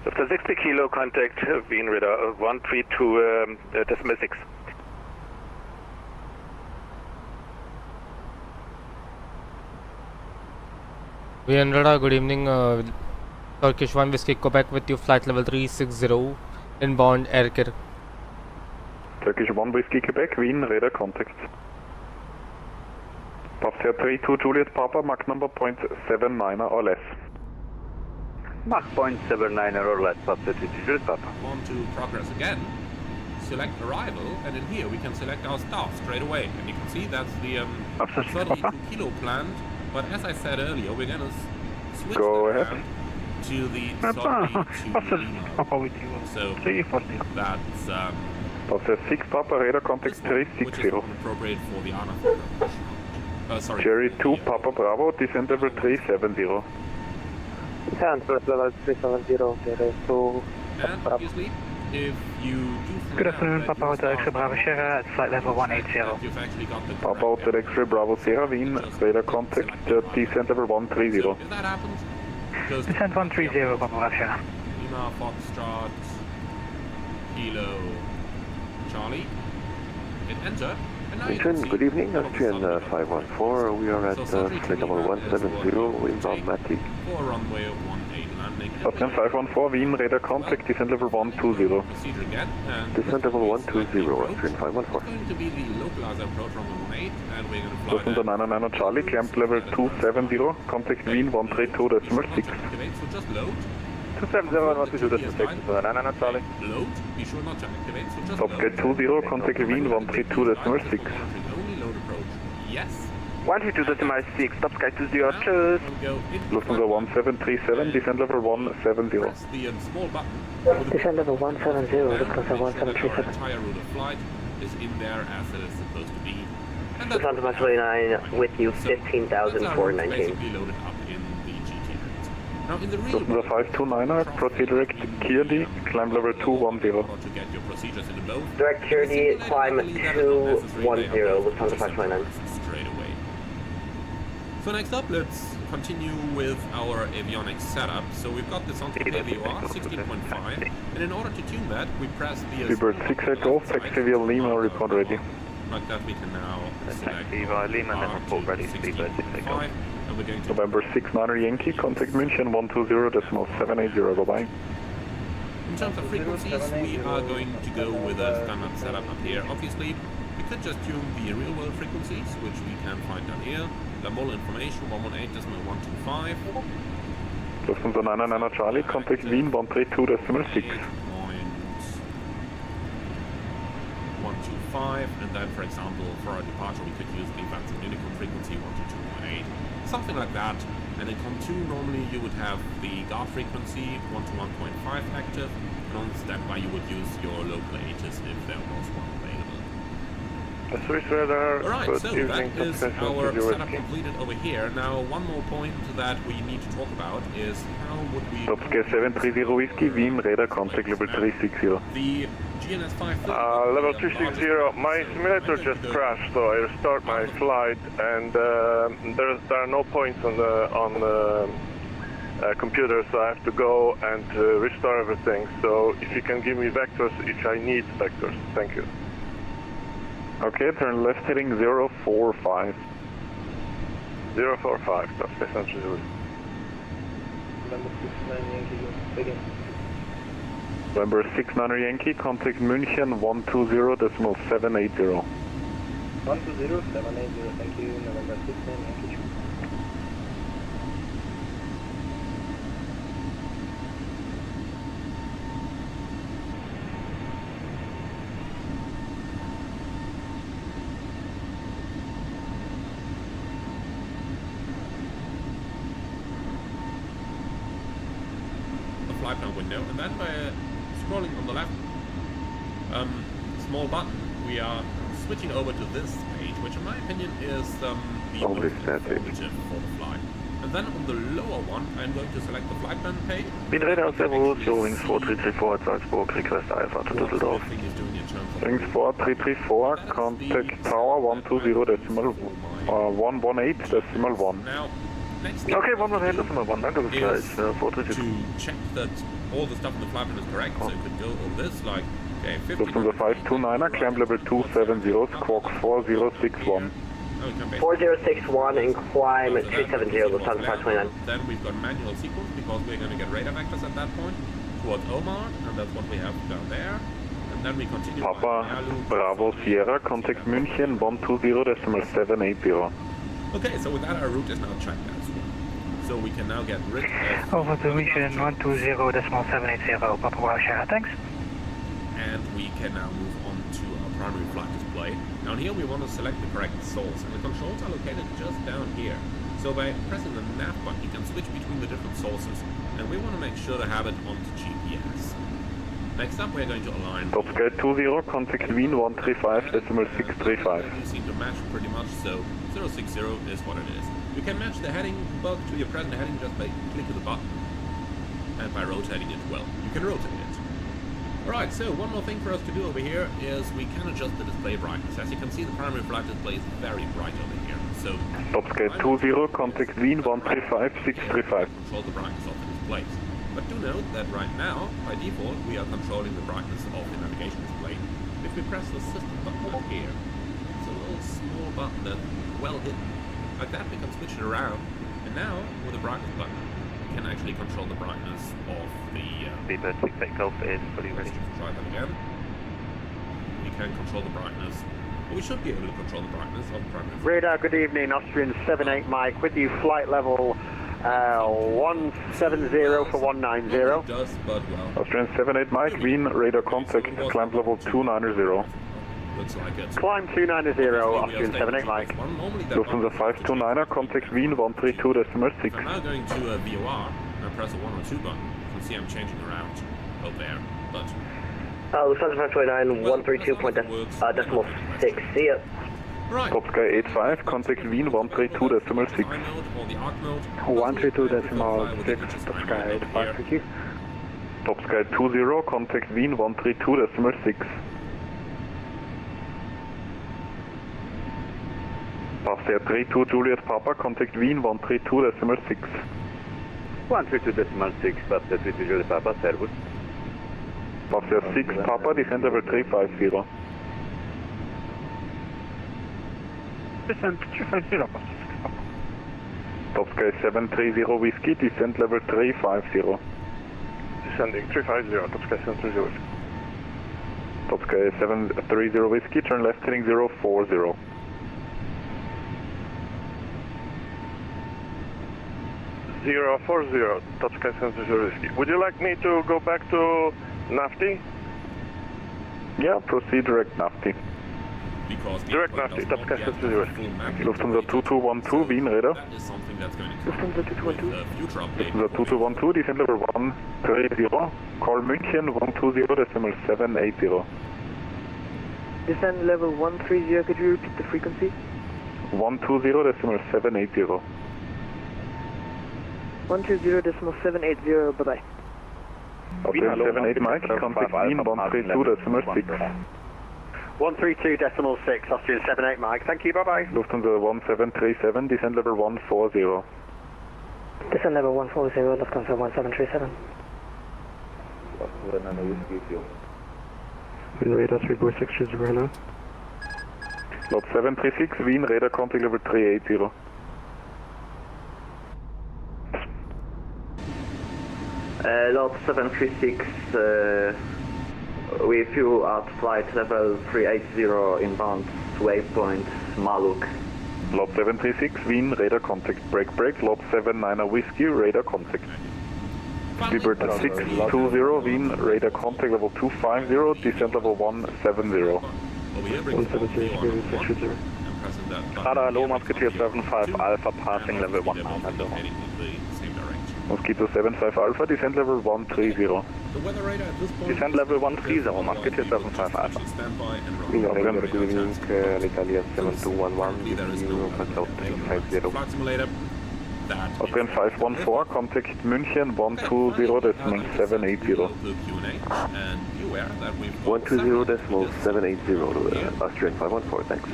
Lufthansa 60 Kilo, contact Wien radar 132.6. Wien radar, good evening. Turkish 1 Whiskey Quebec with you, flight level 360, inbound aircare. Turkish 1 Whiskey Quebec, Wien, radar contact. Passenger 32 Juliet Papa, Mach number 0.79 or less. Mach 0.79 or less, Passenger 32 Juliet Papa. Want to progress again, select arrival, and in here we can select our start straight away. And you can see that's the 32 Kilo planned, but as I said earlier, we're going to switch around to the 32 Lima. So that's... Passenger 6 Papa, radar contact 360. Which is appropriate for the ANA. Cherry 2 Papa Bravo, descent level 370. And first level 370, to And obviously, if you do Good afternoon, Papa Hotel X-ray Bravo Sierra at flight level 180. you've actually got the Papa Hotel X-ray Bravo Sierra Wien, radar contact, descent level 130. if that happens, just Descent 130, Papa Bravo Sierra. Lima Foxtrot Kilo Charlie. Hit enter. And now you can see Good evening, all of a Austrian sudden 514. We are at flight level 170, inbound Matic. for runway 18 landing. Austrian 514 Wien, radar contact, descent level 120. Procedure again. And Descent level 120, Austrian 514. it's going to be the localizer approach runway 18, and we're going to fly Lufthansa 999 Charlie, climb level 270, contact Wien 132.6. activate, so just load. 270 and 122.6, 999 Charlie. Load, be sure not to activate, so just Top load. gate 20, contact Wien 132.6. Only load approach. Yes. 122.6, top sky 20, cheers. Lufthansa 1737, descent level 170. Press the small button. Descent level 170, Lufthansa 1737. Entire route of flight is in there as it is supposed to be. And that's Lufthansa 129 with you, 15,419. basically loaded up in the GT route. Now in the real Lufthansa 529, proceed direct Kirdi, climb level 210. to get your procedures in the boat, Direct Kirdi, climb 210, Lufthansa 529. straight away. So next up, let's continue with our avionics setup. So we've got this on VATSIM 16.5, and in order to tune that, we press the Seabird 6 Golf, taxi via Lima, report ready. like that. We can now select via Lima and then report ready, Seabird 6 Golf. and we're going to November 69 Yankee, contact München 120.780, bye-bye. In terms of frequencies, we are going to go with a standard setup up here. Obviously, we could just tune the real-world frequencies, which we can find down here. The model information 118.125. Lufthansa 999 Charlie, contact Wien 132.6. 125, and then, for example, for our departure, we could use the VATSIM Unicom frequency 122.8, something like that. And in COM2, normally you would have the guard frequency 1 to 1.5 active, and on standby you would use your local ATIS if there was one available. Swiss radar, Alright, good so evening, that is Captain our Zurich. setup completed over here. Now, one more point that we need to talk about is how would we... Top Sky 730 Whiskey, Wien, radar contact level 360. The GNS 530... Level 360, my simulator just crashed, so I restart my flight, and there are no points on the computer, so I have to go and restore everything. So if you can give me vectors, if I need vectors, thank you. Okay, turn left heading 045. 045, that's Sky Central Zurich. November 69 Yankee, contact München 120.780. 120.780, thank you, November 69 Yankee. flight plan window, and then by scrolling on the left small button, we are switching over to this page, which in my opinion is the most informative for the flight. And then on the lower one, I'm going to select the flight plan page. Wind radar 0, wings 4334 at Salzburg, request Alpha to Düsseldorf. Wings 4334, contact tower 120.118.1. Now, next Okay, 118.1, danke, bis gleich, to check that all the stuff in the flight plan is correct, so you could go all this, like, okay, 50... Lufthansa 529er, climb level 270, squawk 4061. 4061 and climb 270, Lufthansa 529. Then we've got manual sequence because we're going to get radar vectors at that point towards Omar, and that's what we have down there. And then we continue. Papa Bravo Sierra, contact München 120.780. Okay, so with that, our route is now checked as well. So we can now get rid of... Over to Mission 120.780, Papa Bravo Sierra, thanks. And we can now move on to our primary flight display. Down here we want to select the correct source, and the controls are located just down here. So by pressing the nav button you can switch between the different sources, and we want to make sure to have it onto GPS. Next up we're going to align... Top Sky 20, contact Wien 135.635. You seem to match pretty much, so 060 is what it is. You can match the heading book to your present heading just by clicking the button. and by rotating it, well, you can rotate it. Alright, so one more thing for us to do over here is we can adjust the display brightness. As you can see, the primary flight display is very bright over here. So, Topsky 20, contact Wien 135635. Control the brightness of the displays. But do note that right now, by default, we are controlling the brightness of the navigation display. If we press the system button up here, it's a little small button that's well hidden. Like that, we can switch it around, and now, with the brightness button, we can actually control the brightness of the... Beaver 68 Golf is fully ready. Let's try that again. We can control the brightness. We should be able to control the brightness of the primary. Radar, good evening, Austrian 78 Mike, with you, flight level 170 for 190. It does, but well. Austrian 78 Mike, Wien, radar contact, climb level 290. Looks like it. Climb 290, Austrian 78 Mike. Lufthansa 529er, contact Wien 132.6. I'm now going to VOR and press a 1 or 2 button. You can see I'm changing around out there, but... Lufthansa 529, 132.6, see ya. Right. Topsky 85, contact Wien 132.6. 132.6, Topsky 85, thank you. Topsky 20, contact Wien 132.6. Passenger 32 Juliet Papa, contact Wien 132.6. 132.6, Passenger 32 Juliet Papa, servus. Passenger 6 Papa, descent level 350. Descent 350, Topsky 730 Whiskey, descent level 350. Descending 350, Topsky 730 Whiskey. Topsky 730 Whiskey, turn left heading 040. Topsky 730 Whiskey. Would you like me to go back to Nafti? Yeah, proceed direct Nafti. Because direct Nafti, Topsky 730 Whiskey. Lufthansa 2212, Wien, radar. That is something that's going to Lufthansa 2212. future update. Lufthansa 2212, descent level 130. Call München 120.780. Descend level 130, could you repeat the frequency? 120.780. 120.780, bye-bye. Okay, 78 Mike, contact Wien 132.6. 132.6, Austrian 78 Mike, thank you, bye-bye. Lufthansa 1737, descent level 140. Descend level 140, Lufthansa 1737. Wien radar 346 hello. Lot 736, Wien, radar contact level 380. Lot 736, with you at flight level 380 inbound to waypoint Maluk. Lot 736, Wien, radar contact, break, Lot 79 Whiskey, radar contact. Liberty 620, Wien, radar contact level 250, descent level 170. 170. Radar low, Mosquito 75 Alpha, passing level 190. Mosquito 75 Alpha, descent level 130. The weather radar at this point Descent level 130, Mosquito 75 Alpha. November, good evening, Italia 7211, Euro Control 350. Flight simulator. Austrian 514, contact München 120.780. 120.780, Austrian 514, thanks.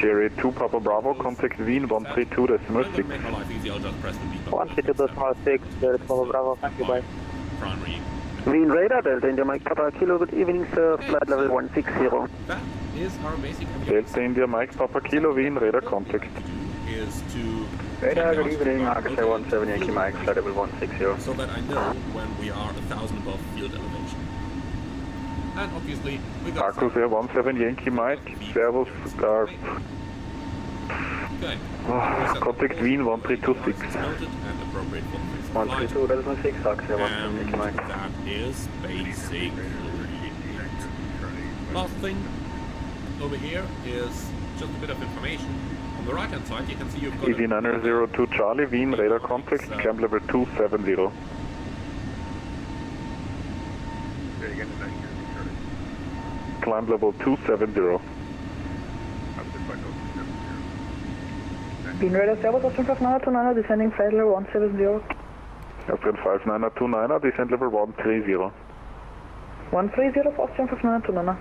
Jerry 2 Papa Bravo, contact Wien 132.6. 132.6, Papa Bravo, thank you, bye. Wien radar, Delta India Mike Papa Kilo, good evening sir, flight level 160. That is our basic Delta India Mike Papa Kilo, Wien radar contact. Is to radar, good evening, Arcasay 17 Yankee Mike, flight level 160. So that I know when we are 1,000 above field elevation. And obviously we got Arcasay 17 Yankee Mike, Servus, okay. contact Wien 1326. Noted and appropriate for the fixed 132.6, Arcasay 17 Yankee Mike. That is basic. Last thing over here is just a bit of information. On the right hand side you can see you've got EV902 Charlie, Wien, radar contact, climb level 270. Climb level 270. Wien radar, Servus, Austrian 5929, descending flight level 170. Austrian 59029, descent level 130. 130 for Austrian 59029.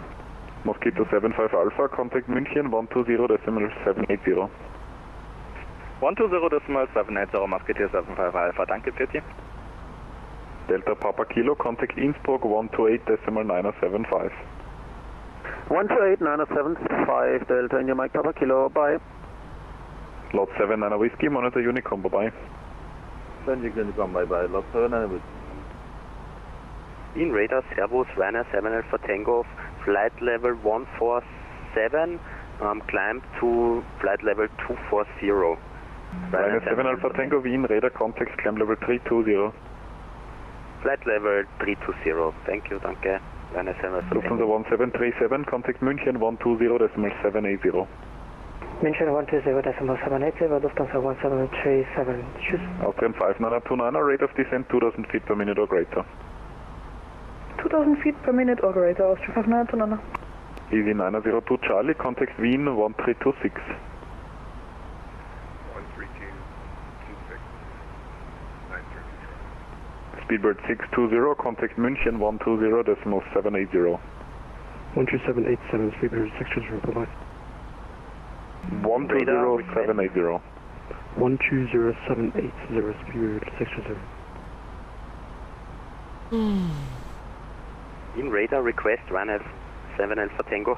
Mosquito 75 Alpha, contact München 120.780. 120.780, Musketeer 75 Alpha, danke, Pity. Delta Papa Kilo, contact Innsbruck 128.975. 128.975, Delta India Mike Papa Kilo, bye. Lot 79 Whiskey, monitor Unicom, bye-bye. Unicom, bye-bye, Lot 79 Whiskey. In radar, Servus, Ryanair 7 Alpha Tango, flight level 147, climb to flight level 240. Ryanair 7 Alpha Tango, Wien, radar contact, climb level 320. Flight level 320, thank you, danke. Ryanair 7 Alpha Lufthansa 1737, contact München 120.780. München 120.780, Lufthansa 1737, tschüss. Austrian 59029, rate of descent 2000 feet per minute or greater. 2000 feet per minute or greater, Austrian 59029. Easy 902 Charlie, contact Wien 1326. 13226, Speedbird 620, contact München 120.780. 12787, Speedbird 620, bye-bye. 120.780. 120.780, Speedbird 620. In radar, request Ryanair 7 Alpha Tango.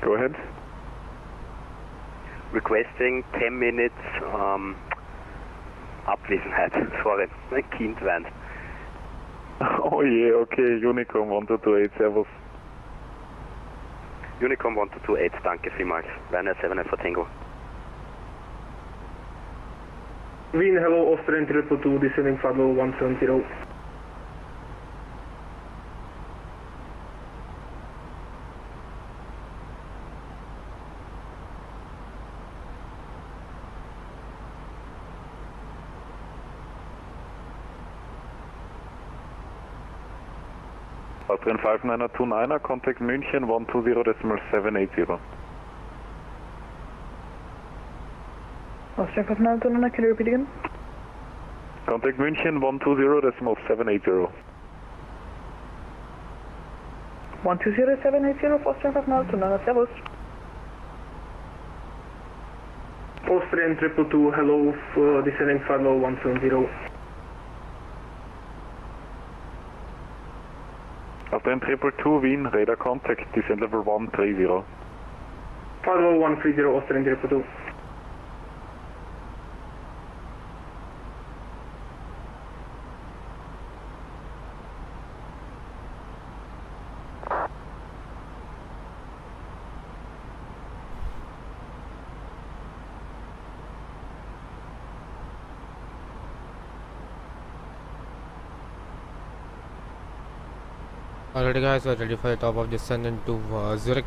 Go ahead. Requesting 10 minutes Abwesenheit. Sorry, mein Kind weint. Oh yeah, okay, Unicom 1228, servus. Unicom 1228, danke vielmals. Ryanair 7 Alpha Tango. Wien, hello, Austrian 222, descending flight level 170. Austrian 59029, contact München 120.780. Austrian 59029, can you repeat again? Contact München 120.780. 120.780 for Austrian 59029, servus. Austrian 222, hello, descending flight level 170. Austrian 222, Wien, radar contact, descent level 130. Flight level 130, Austrian 222. Alright guys, we're ready for the top of descent into Zurich.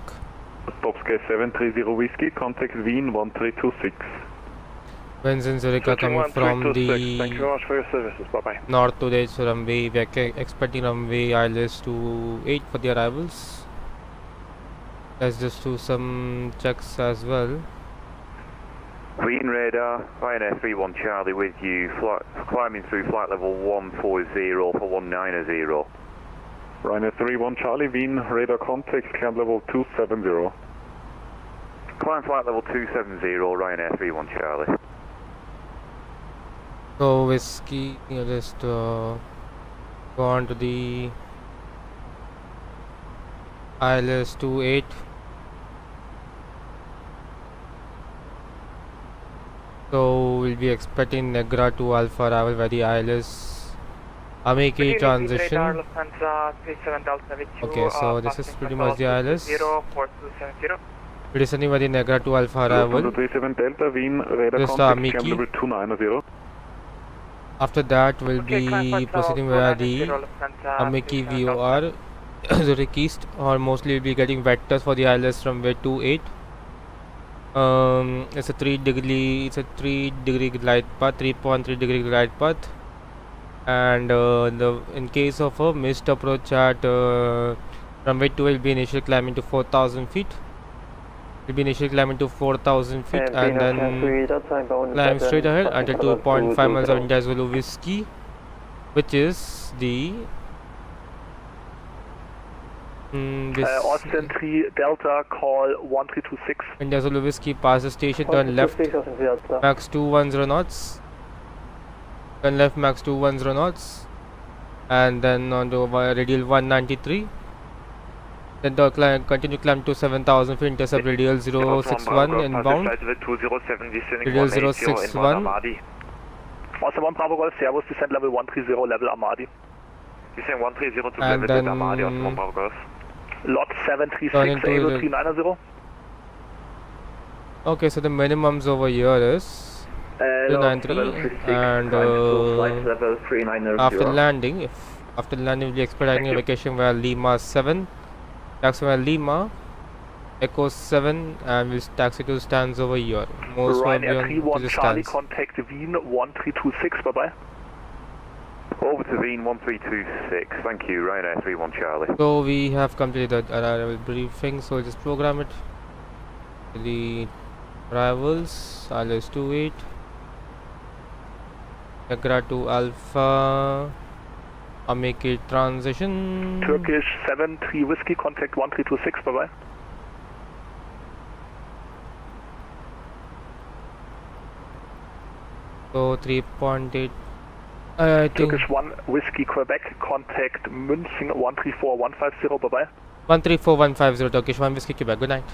Top Sky 730 Whiskey, contact Wien 1326. Winds in Zurich are coming from the Thank you very much for your services, bye-bye. north today, so runway, we are expecting runway ILS 28 for the arrivals. Let's just do some checks as well. Wien radar, Ryanair 31 Charlie with you, climbing through flight level 140 for 190. Ryanair 31 Charlie, Wien, radar contact, climb level 270. Climb flight level 270, Ryanair 31 Charlie. So whiskey, just go on to the ILS 28. So we'll be expecting Negra to Alpha arrival by the ILS Amiki transition. Okay, so this is pretty much the ILS. We're descending by the Negra to Alpha arrival. 37 Delta, Wien, radar Just contact, climb Amiki. level 290. After that, we'll be proceeding via the Amiki VOR Zurich East, or mostly we'll be getting vectors for the ILS from way 28. It's a 3 degree glide path, 3.3 degree glide path, and in case of a missed approach at runway 2 will be initial climbing to 4,000 feet. We'll be initially climbing to 4,000 feet and then climb straight ahead until 2.5 miles of India Zulu Whiskey, which is the this Austin 3 Delta, call 1326. India Zulu Whiskey, pass the station, turn left, max 210 knots, turn left, max 210 knots, and then on the radial 193. Then continue climb to 7,000 feet, intercept radial 061 inbound. Radial 061. Austin 1 Bravo Golf, Servus, descent level 130, level Amadi. Descent 130 to And then Amadi, Austin 1 Bravo Golf. Lot 736, A390. Okay, so the minimums over here is 293, and after landing, we'll be expediting a vacation via Lima 7. Taxi via Lima, Echo 7, and we'll taxi to stands over here. Most probably on to the Charlie, stands. contact Wien 1326, bye bye. Over to Wien 1326, thank you, Ryanair 31 Charlie. So we have completed the arrival briefing, so we'll just program it. The arrivals, ILS 28, Agra to Alpha, make a transition. Turkish 7-3 Whiskey, contact 1326, bye bye. So 3.8. I think Turkish 1 Whiskey Quebec, contact München 134150, bye bye. 134150, Turkish 1 Whiskey Quebec. Good night.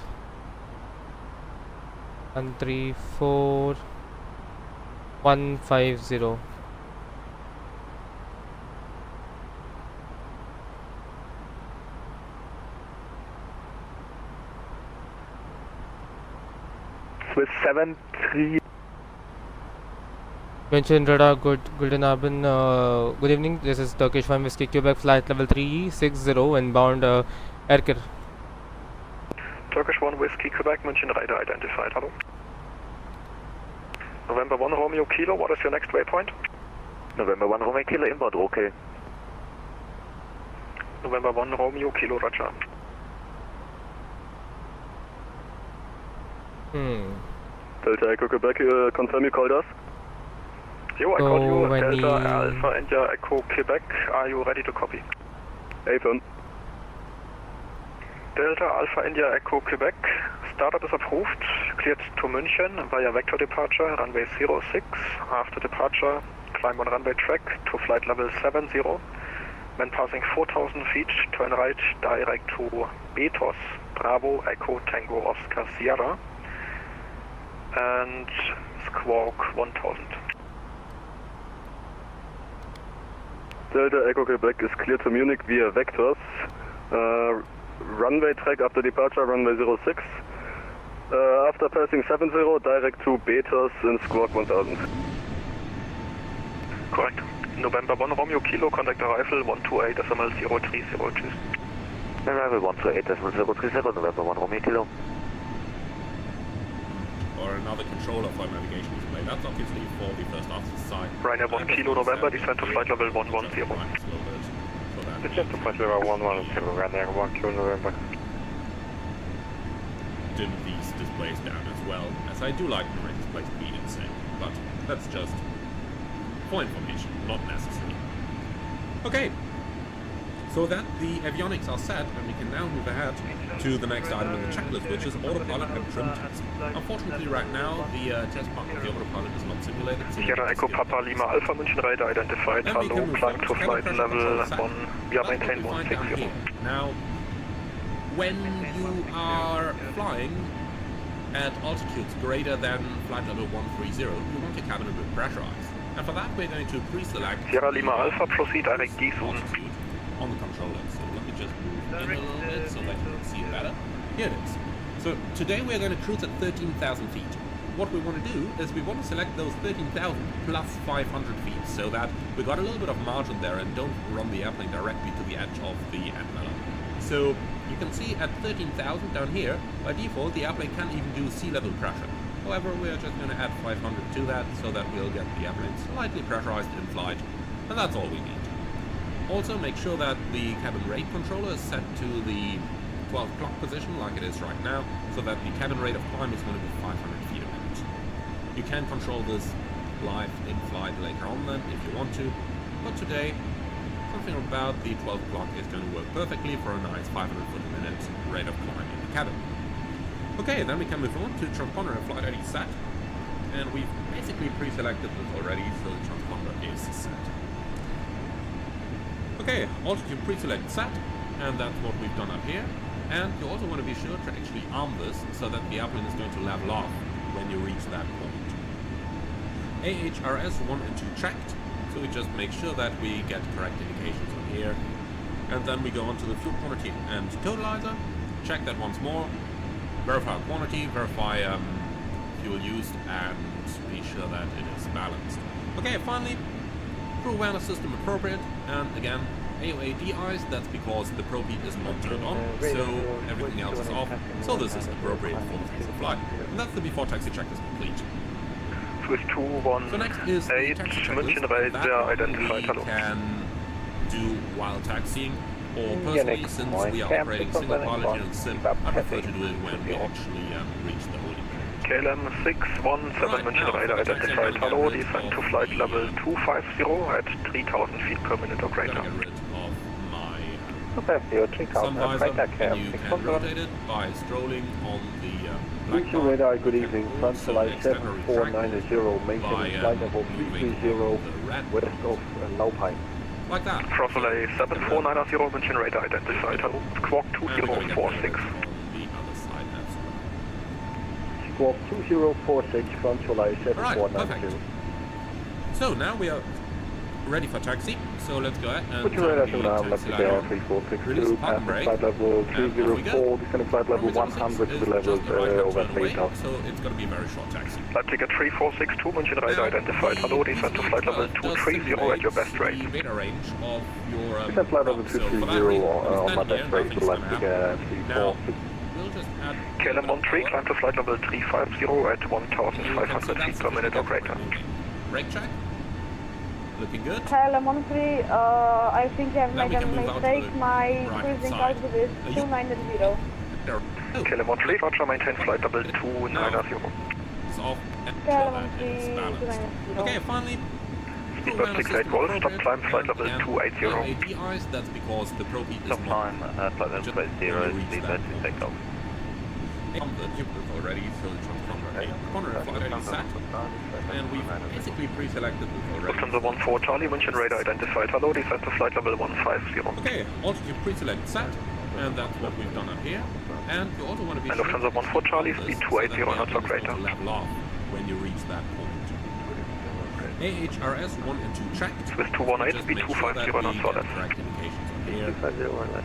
134150. Swiss 7-3. Mention radar, good evening. This is Turkish 1 Whiskey Quebec, flight level 360, inbound Erkir. Turkish 1 Whiskey Quebec, München radar identified, hello. November 1 Romeo Kilo, what is your next waypoint? November 1 Romeo Kilo inbound, okay. November 1 Romeo Kilo, roger. Delta Echo Quebec, confirm you called us? Yo, I called you, Delta Alpha India Echo Quebec, are you ready to copy? Affirm. Delta Alpha India Echo Quebec, startup is approved, cleared to München via vector departure, runway 06. After departure, climb on runway track to flight level 70. When passing 4,000 feet, turn right direct to Betos, Bravo, Echo, Tango, Oscar, Sierra, and squawk 1000. Delta Echo Quebec is cleared to Munich via vectors. Runway track after departure, runway 06. After passing 70, direct to Betos in squawk 1000. Correct. November 1 Romeo Kilo, contact arrival 128.030, Arrival 128.030, November 1 Romeo Kilo. Or another controller for navigation display. That's obviously for the first officer side. Ryanair 1 Kilo November, descend to flight level 110. Descend to flight level 110, Ryanair 1 Kilo November. Dim these displays down as well, as I do like the displays to be insane, but that's just for information, not necessary. Okay, so that the avionics are set, and we can now move ahead to the next item in the checklist, which is autopilot and trim test. Unfortunately, right now, the test part of the autopilot is not simulated. Sierra Echo Papa Lima Alpha München radar identified. Hello, climb to flight level 1. We are maintain 160. Now, when you are flying at altitudes greater than flight level 130, you want your cabin a bit pressurized. And for that, we're going to pre-select Sierra Lima Alpha, proceed direct G-Zone. On the controller. So let me just move in a little bit so that you can see it better. Here it is. So today we're going to cruise at 13,000 feet. What we want to do is we want to select those 13,000 plus 500 feet so that we got a little bit of margin there and don't run the airplane directly to the edge of the antenna. So you can see at 13,000 down here, by default the airplane can't even do sea level pressure. However, we're just going to add 500 to that so that we'll get the airplane slightly pressurized in flight, and that's all we need. Also make sure that the cabin rate controller is set to the 12 o'clock position like it is right now, so that the cabin rate of climb is going to be 500 feet a minute. You can control this live in flight later on then if you want to, but today something about the 12 o'clock is going to work perfectly for a nice 500 foot a minute rate of climb in the cabin. Okay, then we can move on to transponder and flight ID set, and we've basically pre-selected this already, so the transponder is set. Okay, altitude pre-select set, and that's what we've done up here. And you also want to be sure to actually arm this so that the airplane is going to level off when you reach that point. AHRS 1 and 2 checked, so we just make sure that we get correct indications on here. And then we go on to the fuel quantity and totalizer, check that once more, verify quantity, verify fuel used, and be sure that it is balanced. Okay, finally, crew awareness system appropriate, and again, AOA de-eyes, that's because the probe heat is not turned on, so everything else is off, so this is appropriate for the phase of flight. And that's the before taxi check is complete. Swiss 218, so next is the taxi checklist. That we can do while taxiing, or personally, since we are operating single pilot and sim, I prefer to do it when we actually reach the holding point. KLM 617 München Radar identified. Hello, descend to flight level 250 at 3000 feet per minute or greater. Sunvisor, and you can rotate it by strolling on the black bar. Radar, good evening. Front flight 7490, maintaining flight level 330 west of Laupheim. Like that. Throttle 7490 München Radar identified. Hello, Squawk 2046. Squawk 2046, front flight 7490. So now we are ready for taxi, so let's go ahead and put your radar to now, left tail 3462, pass flight level 304, descending flight level 100 to the level over 3000. So it's going to be a very short taxi. Flight ticket 3462, München Radar identified. Hello, descend to flight level 230 at your best rate. Beta range of your descend flight level 230 on my best rate to left ticket 346. KLM 13, climb to flight level 350 at 1500 feet per minute or greater. Brake check. Looking good. KLM 13, I think I've made a mistake. My cruising altitude is 290. KLM 13, Roger, maintain flight level 290. It's off. KLM 13, 290. Okay, finally. Speedbird 68 Golf, stop climb, flight level 280. APIs, that's because the probe heat is stop climb, flight level 280, speedbird 68 Golf. Already, so the transponder flight already set, and we've basically pre-selected this already. Lufthansa 14 Charlie, München Radar identified. Hello, descend to flight level 150. Okay, altitude pre-select set, and that's what we've done up here. And you also want to be sure Lufthansa 14 Charlie, speed 280 knots or greater. Level off when you reach that point. AHRS 1 and 2 checked. Swiss 218, speed 250 knots or less. Correct indications on here.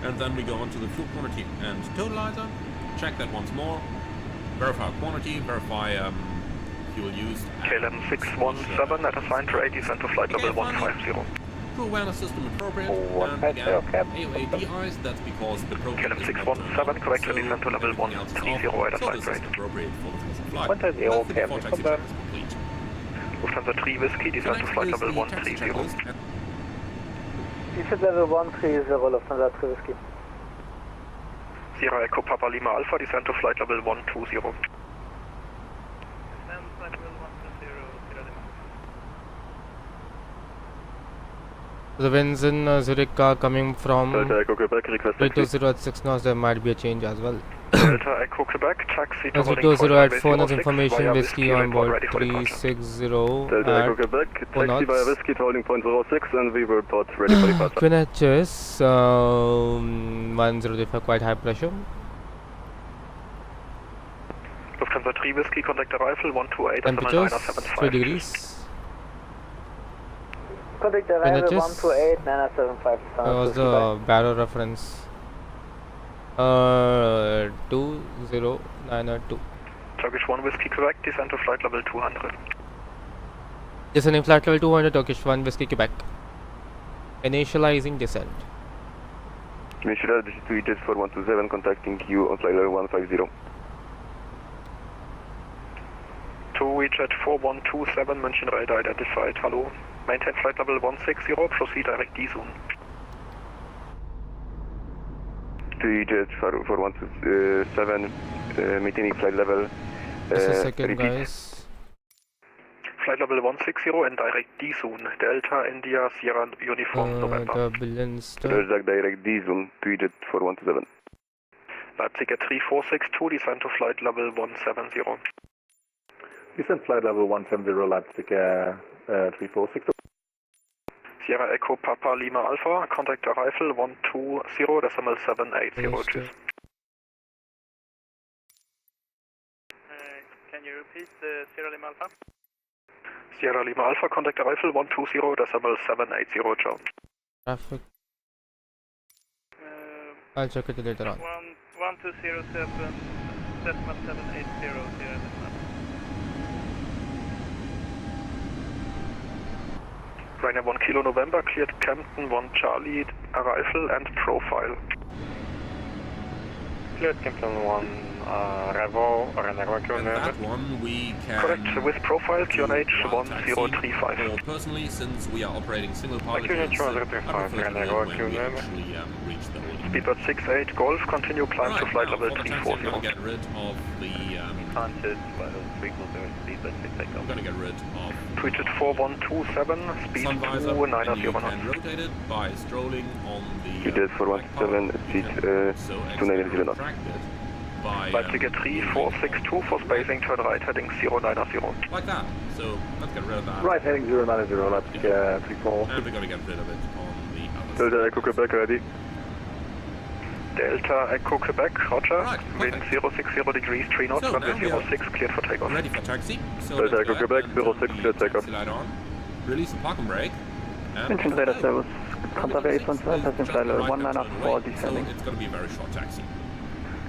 And then we go on to the fuel quantity and totalizer. Check that once more. Verify quantity, verify fuel used. KLM 617 at assigned to 80 descend to flight level 150. Crew awareness system appropriate. And again, AOA de-eyes, that's because the probe KLM 617 correctly descend to level 130 at assigned rate. Appropriate for the phase of flight. Lufthansa 3 Whiskey descend to flight level 130. Descent level 130, Lufthansa 3 Whiskey. Sierra Echo Papa Lima Alpha, descend to flight level 120. The winds in Zurich are coming from 320 at 6 knots, there might be a change as well. Delta Echo Quebec, taxi to 320 at 4 knots, information whiskey on board 360 Delta Echo Quebec, taxi via whiskey to holding point 06 and we will report ready for departure. Twin Hatches, 1035, quite high pressure. Lufthansa 3 Whiskey, contact arrival 128 temperatures 3 degrees. Contact arrival 128 975. That was the barrel reference. 2092. Turkish 1 Whiskey Quebec, descend to flight level 200. Descending flight level 200, Turkish 1 Whiskey Quebec. Initializing descent. Initialize this is 2 Jet 4127, contacting you on flight level 150. 2 Jet 4127, München Radar identified. Hello. Maintain flight level 160, proceed direct D-zone. Jet for 127, maintaining flight level. Just a second, guys. Flight level 160 and direct D zone. Delta India Sierra Uniform November. The billions. Direct D zone, Jet for 127. Leipzig at 3462, descend to flight level 170. Descent flight level 170, Leipzig 3462. Sierra Echo Papa Lima Alpha, contact arrival 120.780, cheers. Can you repeat the Sierra Lima Alpha? Sierra Lima Alpha, contact arrival 120.780, ciao. Traffic. I'll check it later on. 1207.780, Sierra Lima. Ryanair 1 Kilo November, cleared Campton 1 Charlie, arrival and profile. Cleared Campton 1, Revo, Ryanair 1 Kilo November. That one we can... Correct, with profile, QNH 1035. Or personally, since we are operating single pilot QNH 1035, Ryanair 1 Kilo November. Speedbird 68 Golf, continue climb to flight level 340. I'm going to get rid of the... Haunted, Speedbird 68 Golf. I'm going to get rid of... Tweeted 4127, speed 290 knots. And rotated by strolling on the... Jet for 127, speed 290 knots. Leipzig at 3462 for spacing, turn right heading 090. Like that, so let's get rid of that. Right heading 090, Leipzig 34. And we're going to get rid of it on the other Delta Echo Quebec ready. Delta Echo Quebec, roger. Wind 060 degrees, 3 knots, runway 06, cleared for takeoff. Ready for taxi. So Delta Echo Quebec, 06, cleared takeoff. Light on. Release the park and brake. Mention radar service. Transavia 817, passing flight level 194, descending. It's going to be a very short taxi.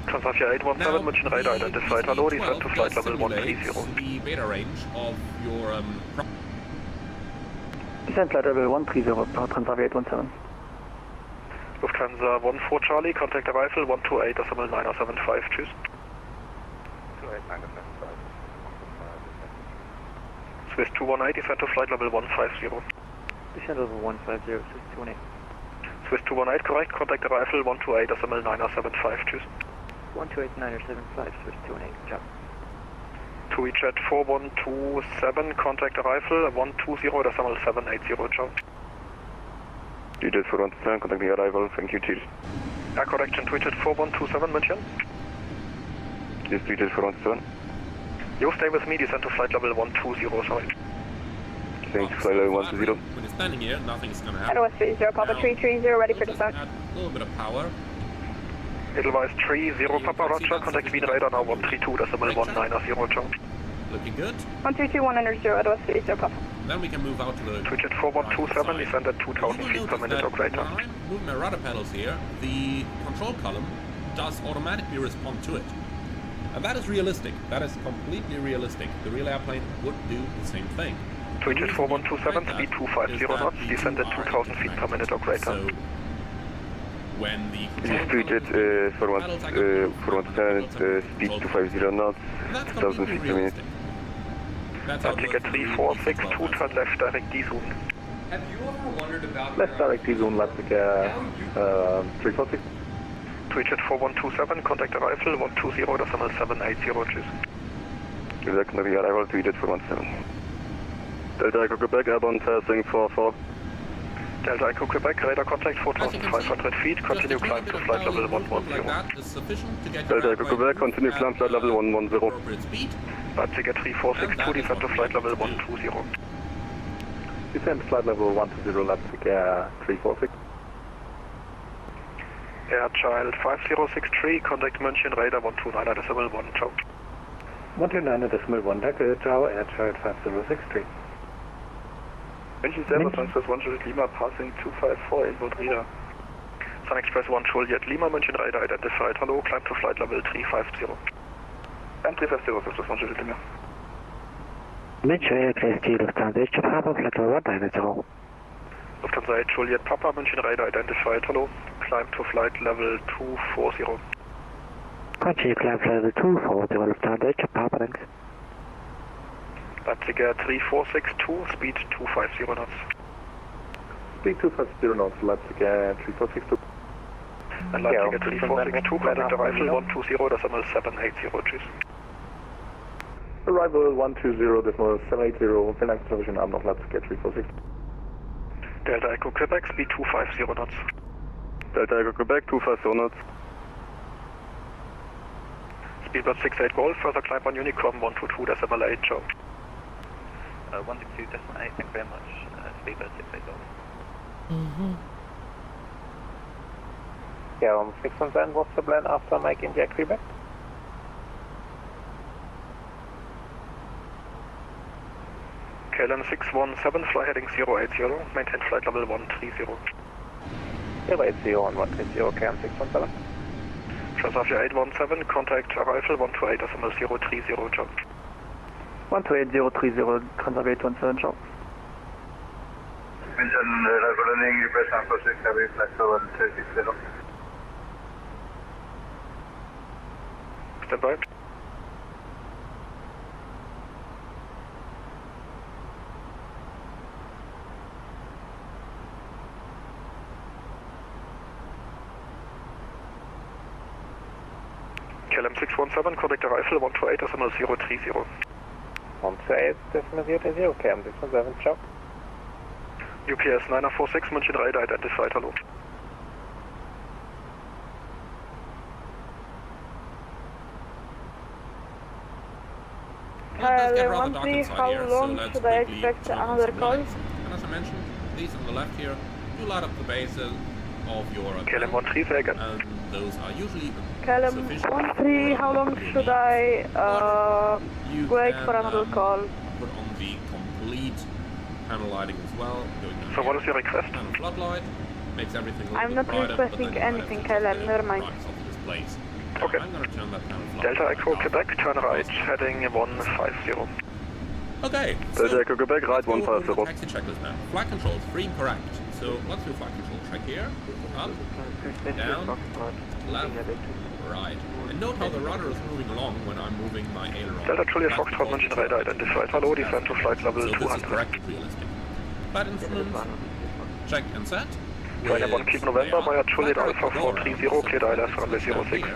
Transavia 817, München radar identified. Hello, descend to flight level 130. The beta range of your... Descent flight level 130, Transavia 817. Lufthansa 14 Charlie, contact arrival 128.975, tschüss. 28975. Swiss 218, descend to flight level 150. Descent level 150, Swiss 218. Swiss 218, correct, contact arrival 128.975, tschüss. 128.975, Swiss 218, ciao. TUI Jet 4127, contact arrival 120.780, ciao. Jet for 127, contacting arrival, thank you, cheers. Correction, TUI Jet 4127, München. Yes, Jet for 127. You stay with me, descend to flight level 120, sorry. Thanks, flight level 120. When you're standing here, nothing's going to happen. Addons 30, Papa 330, ready for descent. Add a little bit of power. Edelweiss 30, Papa Roger, contact Wien radar now 132.190, ciao. Looking good. 132.100, Addons 30, Papa. Then we can move out to the... TUI Jet 4127, descend at 2,000 feet per minute or greater. When I'm moving my rudder pedals here, the control column does automatically respond to it. And that is realistic. That is completely realistic. The real airplane would do the same thing. TUI Jet 4127, speed 250 knots, descend at 2,000 feet per minute or greater. So, when the TUI Jet for 127, speed 250 knots, 2,000 feet per minute. Leipzig at 3462, turn left, direct D zone. Have you ever wondered about... Left direct D zone, Leipzig 346. TUI Jet 4127, contact arrival 120.780, cheers. Direct arrival, TUI Jet 417. Delta Echo Quebec, airborne passing 44. Delta Echo Quebec, radar contact 4,500 feet, continue climb to flight level 110. Delta Echo Quebec, continue climb flight level 110. Leipzig at 3462, descend to flight level 120. Descend to flight level 120, Leipzig 346. Air Child 5063, contact München radar 129.1, ciao. 129.1, Deckel, ciao, Air Child 5063. München selber, Transverse 1 Juliet Lima, passing 254, inbound radar. Sun Express 1 Juliet Lima, München radar identified, hello, climb to flight level 350. And 350, Transverse 1 Juliet Lima. München Aircraft Lufthansa H Papa, flight level 190. Lufthansa 8 Juliet Papa, München radar identified, hello, climb to flight level 240. Continue climb flight level 240, Lufthansa H Papa, thanks. Leipzig Air 3462, speed 250 knots. Speed 250 knots, Leipzig Air 3462. And line ticket 3462, contact arrival 120.780, tschüss. Arrival 120.780, vielen Dank für den schönen Abend noch, Lattice 346. Delta Echo Quebec, speed 250 knots. Delta Echo Quebec, 250 knots. Speedbird 68 Golf, further climb on Unicorn 122.8, Joe. 122.8, thank you very much. Speedbird 68 Golf. Yeah, 617, what's the plan after making Jack Quebec? KLM 617, fly heading 080, maintain flight level 130. 080 and 130, KLM 617. Transavia 817, contact arrival 128.030, Joe. 128.030, Transavia 817, Joe. Mention landing, request Alpha 6, heavy flight 7360. Stand by. KLM 617, contact arrival 128.030. 128.030, KLM 617, ciao. UPS 9046, München Radar identified, hello. KLM 13, how long should I expect another call? And as I mentioned, these on the left here do light up the bases of your KLM 13, say again. And those are usually KLM 13, how long should I wait for another call? Put on the complete panel lighting as well. So what is your request? Panel floodlight makes everything a I'm not requesting anything, KLM, never mind. Okay. I'm going to turn that panel floodlight. Delta Echo Quebec, turn right, heading 150. Okay. Delta Echo Quebec, right 150. Taxi checklist now. Flight controls, free and correct. So let's do flight control check here. Up, down, left, right. And note how the rudder is moving along when I'm moving my aileron. Delta Juliet Foxtrot, München Radar identified. Hello, descend to flight level 200. This is correct and realistic. Flight instruments, check and set. China 1 Keep November, Maya Juliet Alpha 430, cleared ILS runway 06.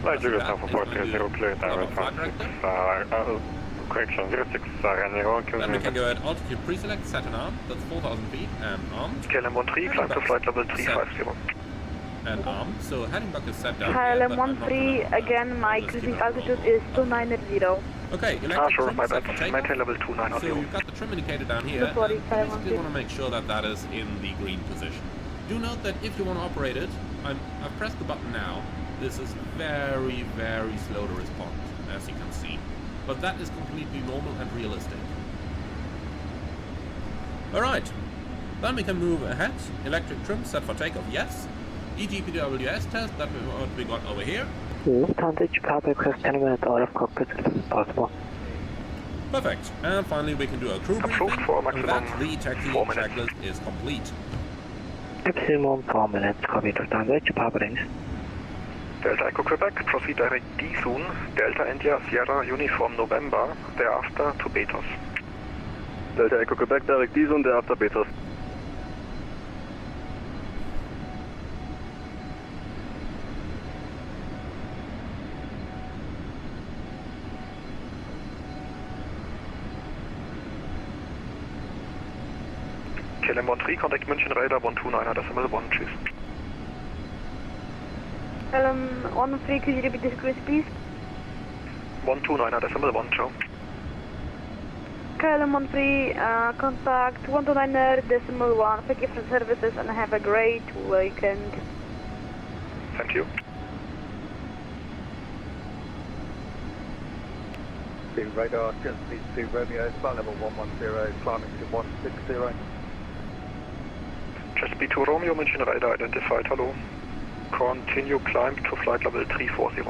Right, Juliet Alpha 430, cleared ILS runway 06. Correction, 06, Then we can go at altitude pre-select, set and arm, that's 4,000 feet, and armed. KLM 13, climb to flight level 350. And armed, so heading back is set down KLM 13, again, my cruising altitude is 290. Okay, electric sure, trim my set bad. for takeoff. Maintain level 290. So you've got the trim indicator down here, and you basically want to make sure that that is in the green position. Do note that if you want to operate it, I've pressed the button now, this is very, very slow to respond, as you can see. But that is completely normal and realistic. Alright, then we can move ahead. Electric trim set for takeoff, yes. EGPWS test, that is what we got over here. Lufthansa Chicago request 10 minutes out of cockpit if possible. Perfect. And finally we can do a crew briefing, and that the taxi checklist is complete. Maximum 4 minutes, copy Lufthansa Chicago rings. Delta Echo Quebec, proceed direct D soon. Delta India Sierra Uniform November, thereafter to Betos. Delta Echo Quebec, direct D soon, thereafter Betos. KLM 13, contact München Radar 129.1, tschüss. KLM 13, could you repeat this cruise, please? 129.1, Joe. KLM 13, contact 129.1, thank you for services and have a great weekend. Thank you. Speed radar, just speed 2 Romeo, flight level 110, climbing to 160. Just B2 Romeo, München Radar identified, hello. Continue climb to flight level 340.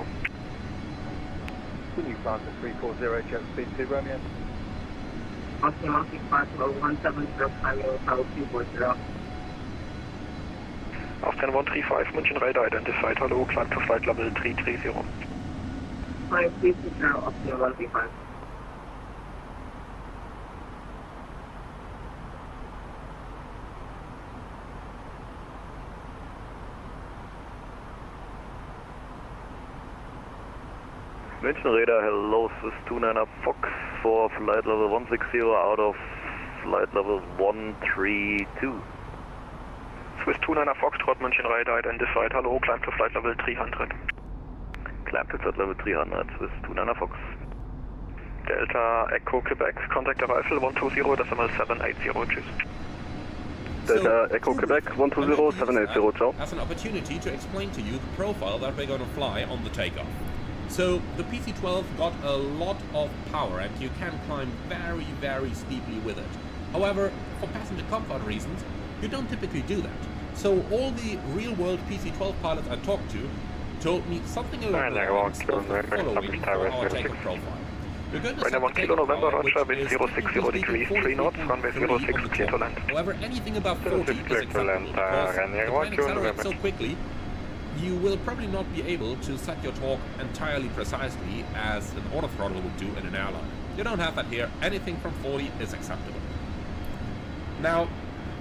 Continue climb to 340, just speed 2 Romeo. Austin 135, Austin 135, München Radar identified, hello. Climb to flight level 330. 530, Austin 135. München radar, hello, Swiss 29er Fox for flight level 160 out of flight level 132. Swiss 29er Foxtrot, München radar identified, hello, climb to flight level 300. Climb to flight level 300, Swiss 29er Fox. Delta Echo Quebec, contact arrival 120.780, cheers. Delta Echo Quebec 120.780, ciao. As an opportunity to explain to you the profile that we're going to fly on the takeoff. So the PC-12 got a lot of power and you can climb very, very steeply with it. However, for passenger comfort reasons, you don't typically do that. So all the real-world PC-12 pilots I talked to told me something along the lines of the following for our takeoff profile. We're going to Runway 1 Kilo November, Roger, wind 060 degrees, 3 knots, runway 06, clear to land. However, anything above 40 is acceptable because the plane accelerates so quickly, you will probably not be able to set your torque entirely precisely as an autothrottle would do in an airline. You don't have that here. Anything from 40 is acceptable. Now,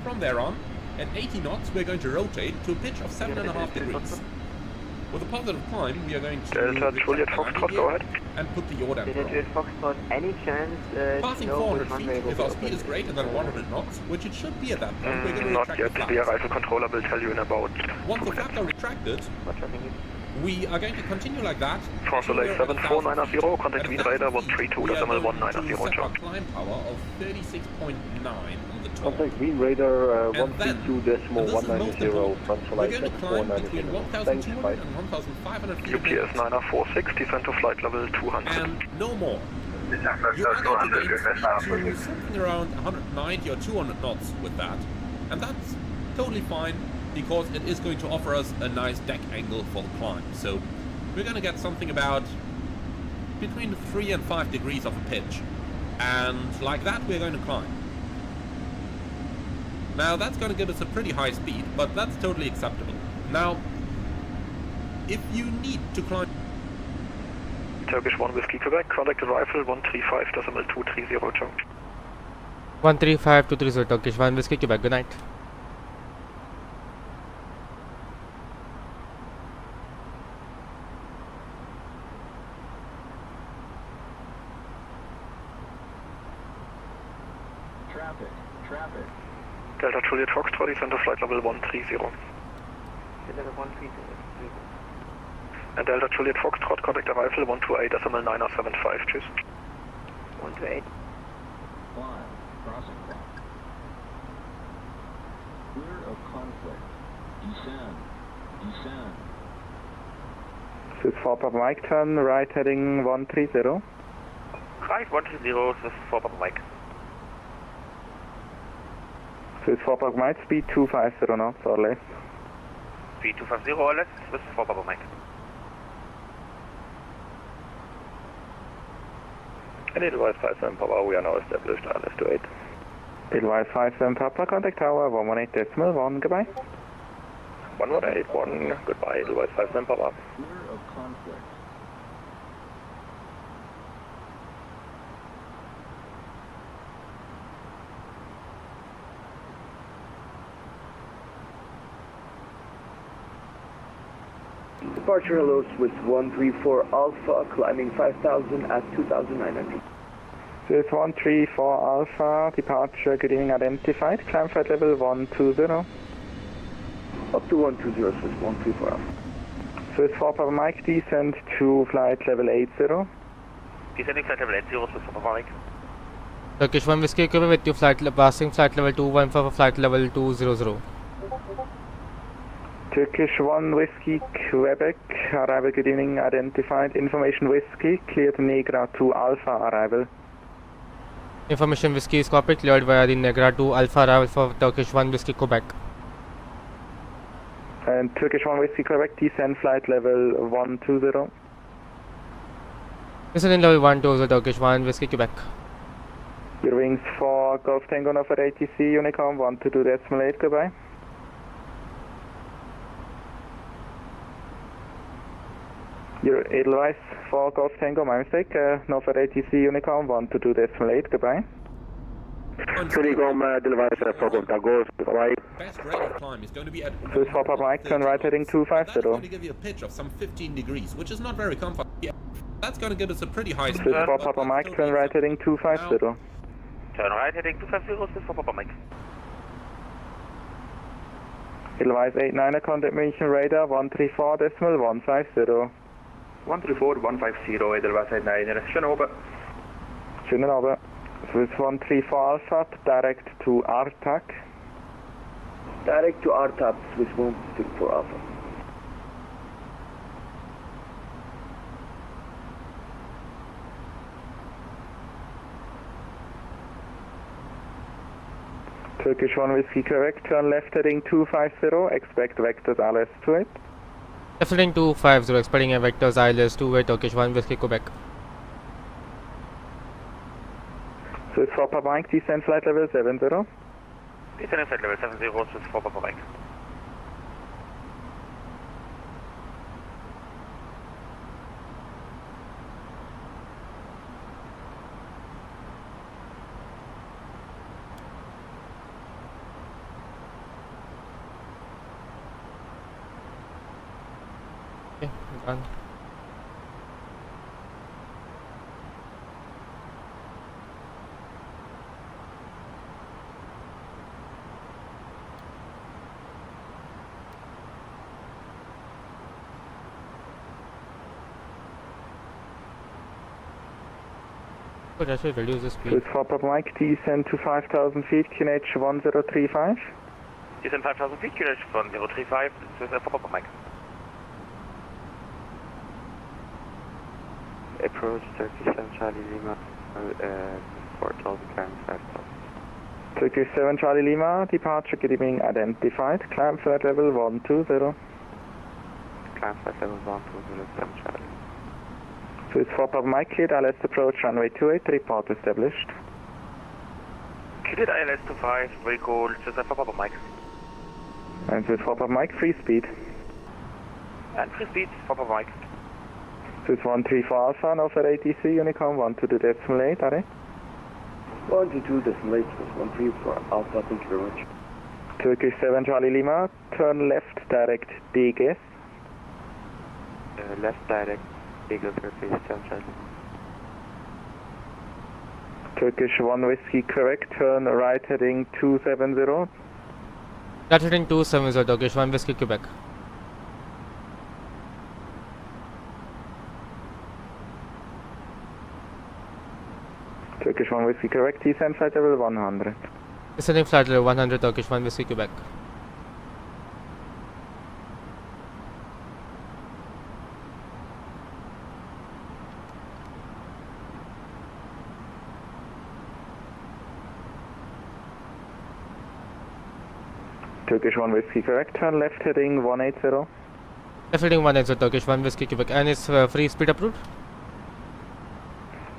from there on, at 80 knots, we're going to rotate to a pitch of 7.5 degrees. With a positive climb, we are going to Delta Juliet Foxtrot, go ahead. And put the yaw damper on. Juliet Foxtrot, any chance Passing 400 feet, if our speed is greater than 100 knots, which it should be at that point, we're going to Not retract yet, the the arrival controller will tell you in about... Once the flaps are retracted, we are going to continue like that. France Soleil 7490, contact Wien radar 132.190, ciao. Climb power of 36.9 on the top. Contact Wien radar And then, 132.190, France we're Soleil going to climb between 7490. 1,200 and 1,500 feet. UPS 946, descend to flight level 200. And no more. You are going to get to something around 190 or 200 knots with that. And that's totally fine because it is going to offer us a nice deck angle for the climb. So we're going to get something about between 3 and 5 degrees of a pitch. And like that we're going to climb. Now that's going to give us a pretty high speed, but that's totally acceptable. Now, if you need to climb... Turkish 1 Whiskey Quebec, contact arrival 135.230, ciao. 135.230, Turkish 1 Whiskey Quebec, good night. Traffic. Delta Juliet Foxtrot, descend to flight level 130. And Delta Juliet Foxtrot, contact arrival 128.975, cheers. 128. Crossing clock. Clear of conflict. Descend. Swiss 4 Papa Mike, turn right heading 130. Right 130, Swiss 4 Papa Mike. Swiss 4 Papa Mike, speed 250 knots or less. Speed 250 or less, Swiss 4 Papa Mike. And Edelweiss 57 Papa, we are now established, RLS 28. Edelweiss 57 Papa, contact tower 118.1, goodbye. 118.1, goodbye, Edelweiss 57 Papa. Clear of conflict. Departure hello, Swiss 134 Alpha, climbing 5000 at 2900. Swiss 134 Alpha, departure, good evening, identified, climb flight level 120. Up to 120, Swiss 134 Alpha. Swiss 4 Papa Mike, descend to flight level 80. Descending flight level 80, Swiss 4 Papa Mike. Turkish 1 Whiskey Quebec with you passing flight level 215 for flight level 200. Turkish 1 Whiskey Quebec, arrival good evening, identified, information Whiskey, cleared Negra to Alpha arrival. Information Whiskey is copied, cleared via the Negra to Alpha arrival for Turkish 1 Whiskey Quebec. And Turkish 1 Whiskey Quebec, descend flight level 120. Descending level 120, Turkish 1 Whiskey Quebec. Your wings for Golf Tango Nova ATC, Unicom 122.8, goodbye. Your Edelweiss for Golf Tango, my mistake, Nova ATC Unicom 122.8, goodbye. Unicom Edelweiss for Golf Tango, goodbye. Best rate of climb is going to be at Swiss 4 Papa Mike, turn right heading 250. That's going to give you a pitch of some 15 degrees, which is not very comfortable. That's going to give us a pretty high Swiss speed. 4 Papa Mike, turn right heading 250. Turn right heading 250, Swiss 4 Papa Mike. Edelweiss 89er, contact München radar 134.150. 134.150, Edelweiss 89er, schönen Abend. Schönen Abend. Swiss 134 Alpha, direct to RTAC. Direct to RTAP, Swiss 134 Alpha. Turkish 1 Whiskey correct, turn left heading 250, expect vectors ILS 28. Left heading 250, expecting a vectors ILS 28, Turkish 1 Whiskey Quebec. Swiss 4 Papa Mike, descend flight level 70. Descending flight level 70, Swiss 4 Papa Mike. Okay, done. But I should reduce the speed. Swiss 4 Papa Mike, descend to 5,000 feet, QNH 1035. Descend 5,000 feet, QNH 1035, Swiss 4 Papa Mike. Approach Turkish 7 Charlie Lima, 4,000 climb 5,000. Turkish 7 Charlie Lima, departure getting identified, climb flight level 120. Climb flight level 120, 7 Charlie. Swiss 4 Papa Mike, cleared ILS approach runway 28, report established. Cleared ILS 25, very cool, Swiss 4 Papa Mike. And Swiss 4 Papa Mike, free speed. And free speed, 4 Papa Mike. Swiss 134 Alpha, now for ATC, Unicom 122.8, are 122.8, Swiss 134 Alpha, thank you very much. Turkish 7 Charlie Lima, turn left direct DGS. Left direct, Eagle Turkish 7 Charlie. Turkish 1 Whiskey correct, turn right heading 270. Right heading 270, Turkish 1 Whiskey Quebec. Turkish 1 Whiskey correct, descend flight level 100. Descending flight level 100, Turkish 1 Whiskey Quebec. Turkish 1 Whiskey correct, turn left heading 180. Left heading 180, Turkish 1 Whiskey Quebec. And is free speed approved?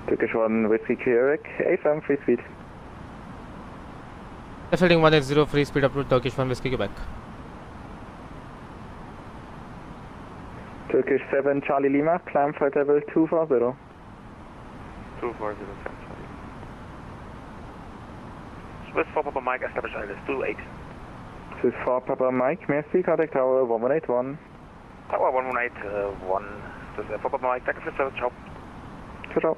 Turkish 1 Whiskey Quebec, AFM free speed. Left heading 180, free speed approved, Turkish 1 Whiskey Quebec. Turkish 7 Charlie Lima, climb flight level 240. 240, Charlie. Swiss 4 Papa Mike, establish ILS 28. Swiss 4 Papa Mike, merci, contact tower 1181. Tower 1181, Swiss 4 Papa Mike, thank you for the service, ciao. Ciao.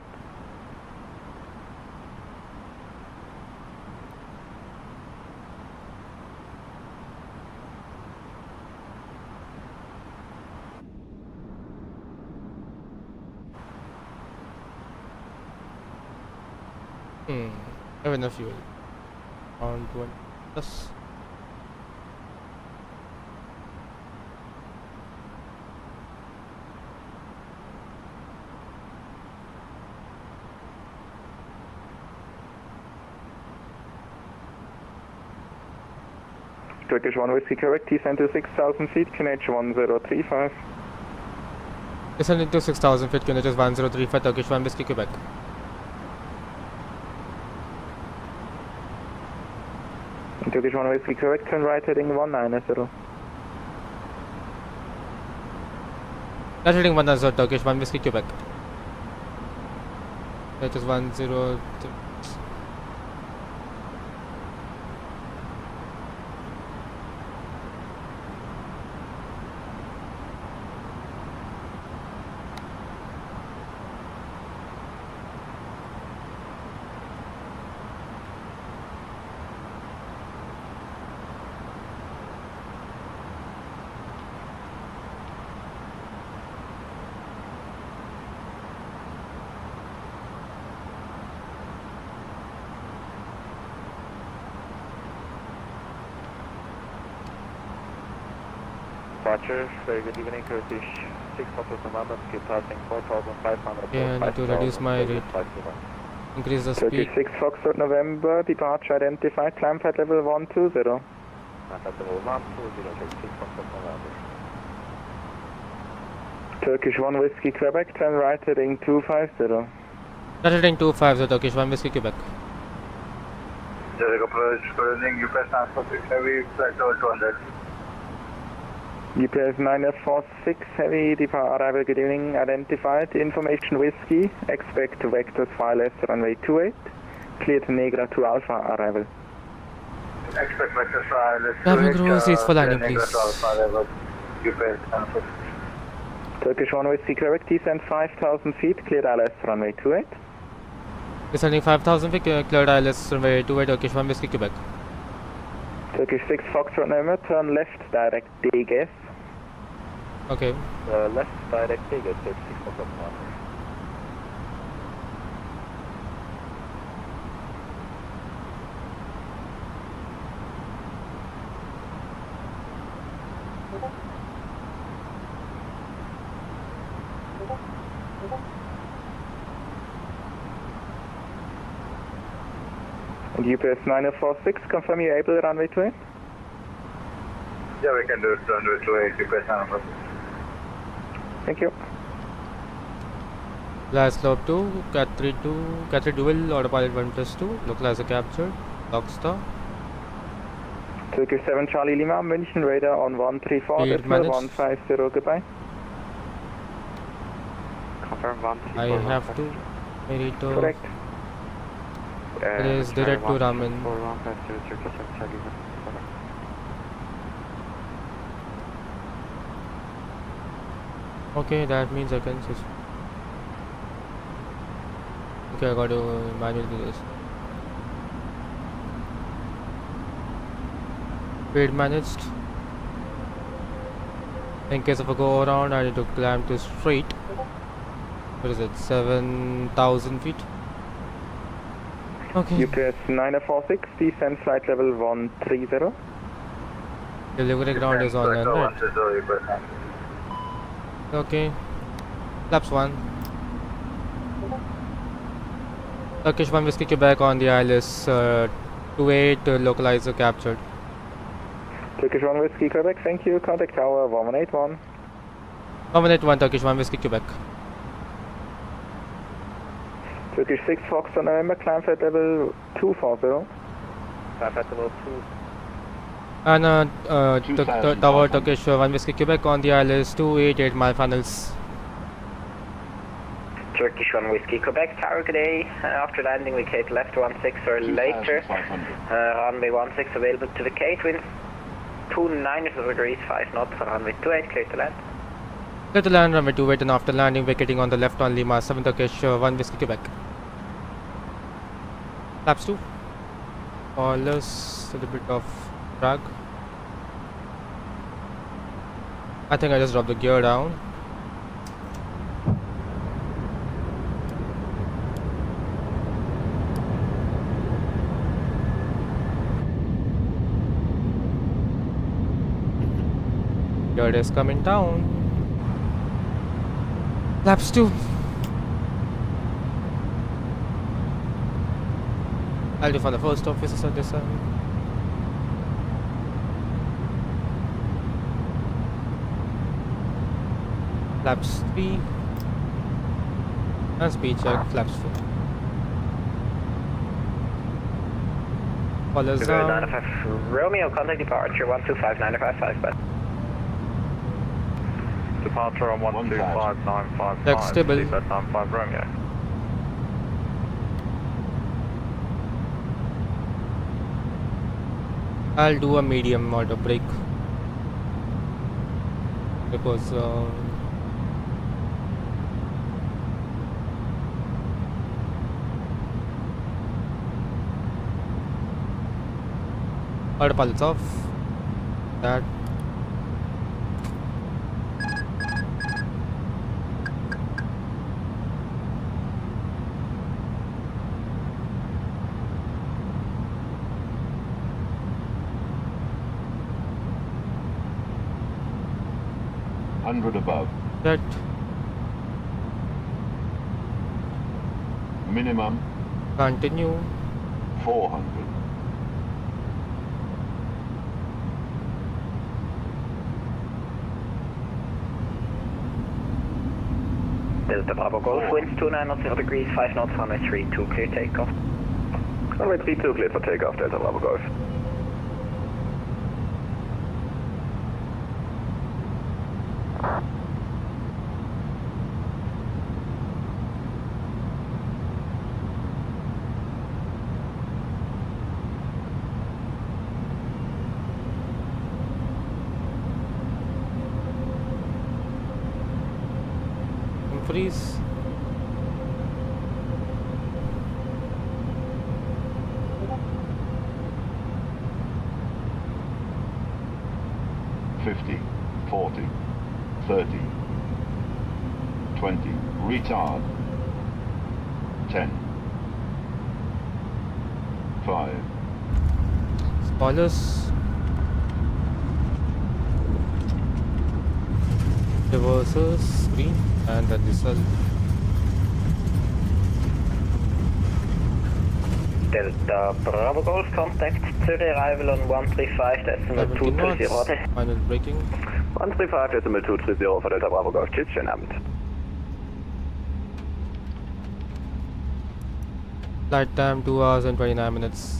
I have enough fuel. On 20 plus. Turkish 1 Whiskey correct, descend to 6,000 feet, QNH 1035. Descending to 6,000 feet, QNH 1035, Turkish 1 Whiskey Quebec. Turkish 1 Whiskey correct, turn right heading 190. Right heading 190, Turkish 1 Whiskey Quebec. That is 10. departure. Very good evening, Turkish 6 November, keep passing 4,500. Yeah, I need to reduce my rate. Increase the Turkish speed. 6 Foxtrot November, departure identified, climb flight level 120. Climb flight level 120, Turkish 6 Foxtrot November. Turkish 1 Whiskey Quebec, turn right heading 250. That heading 250, Turkish 1 Whiskey Quebec. Zurich approach, currently UPS transport 6 heavy, flight level 200. UPS 946 heavy, depart arrival, good evening, identified, information Whiskey, expect vectors file left runway 28, clear to Negra to Alpha arrival. Expect vectors file left Cabin crew, seats for landing, please. UPS transport. Turkish 1 Whiskey Quebec, descent 5,000 feet, cleared ILS runway 28. Descending 5,000 feet, cleared ILS runway 28, Turkish 1 Whiskey Quebec. Turkish 6 Foxtrot November, turn left direct DGS. Okay. Left direct Vegas, Turkish 6 Foxtrot November. And UPS 9046, confirm you're able to runway 28? Yeah, we can do it runway 28, UPS 946. Thank you. Last slope 2, Cat 3 dual, autopilot 1+2, localizer captured, Lockstar. Turkish 7 Charlie Lima, München radar on 134, Speed managed. 150, goodbye. Confirm 134. I have to. I need to. Correct. It is direct to Ramen. Okay, that means I can switch. Okay, I got to manually do this. Speed managed. In case of a go around, I need to climb to straight. What is it? 7,000 feet. Okay. UPS 9046, descent flight level 130. Delivery ground is on land, right? Okay. Flaps 1. Turkish 1 Whiskey Quebec on the ILS 28, localizer captured. Turkish 1 Whiskey Quebec, thank you. Contact tower 1181. 1181, Turkish 1 Whiskey Quebec. Turkish 6 Foxtrot November, climb flight level 240. Climb flight level 2. And tower Turkish 1 Whiskey Quebec on the ILS 288 mile finals. Turkish 1 Whiskey Quebec, tower good day. After landing vacate left 16 or later. Runway 16 available to vacate, wind 29 degrees 5 knots, runway 28 clear to land. Clear to land, runway 28, and after landing vacating on the left on Lima 7 Turkish 1 Whiskey Quebec. Flaps 2. Spoilers, a little bit of drag. I think I just dropped the gear down. Gear is coming down. Flaps 2. I'll do for the first officers on this side. Flaps 3. And speed check, flaps 4. Follows down. 905 Romeo, contact departure 125955, but Departure on 125955. Check stable. 95 Romeo. I'll do a medium auto brake because autopilot's off. That 400 above. That Minimum continue. 400. Delta Bravo Golf, winds 290 degrees, 5 knots, runway 32, clear takeoff. Runway 32, clear for takeoff, Delta Bravo Golf. Freeze. $50, $40, $30, $20, retard, 10, 5, Spoilers. Reverses, green, and then this one. Delta Bravo Golf, contact to the arrival on 135.230. Final braking. 135.230 for Delta Bravo Golf. Tschüss, schönen Abend. Flight time 2 hours and 29 minutes.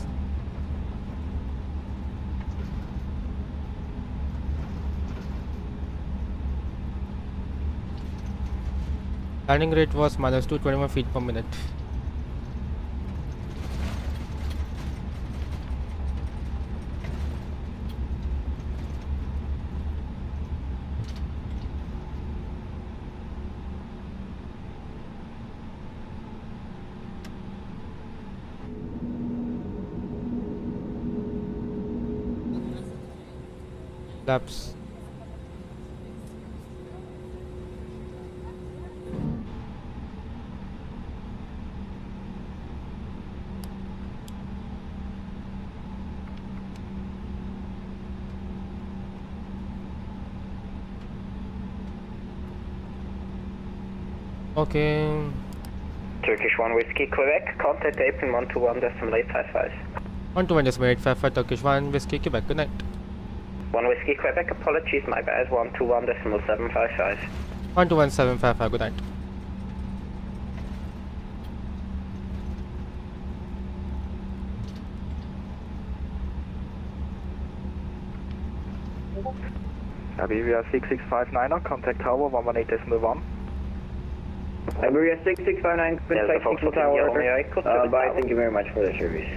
Landing rate was minus 221 feet per minute. Laps. Okay. Turkish 1 Whiskey Quebec, contact apron 121.855. 121.855 Turkish 1 Whiskey Quebec, good night. 1 Whiskey Quebec, apologies, my bad, 121.755. 121.755, good night. Iberia 6659, contact tower 118.1. Iberia 6659, Delta Fox tower. Bye, thank you very much for the service.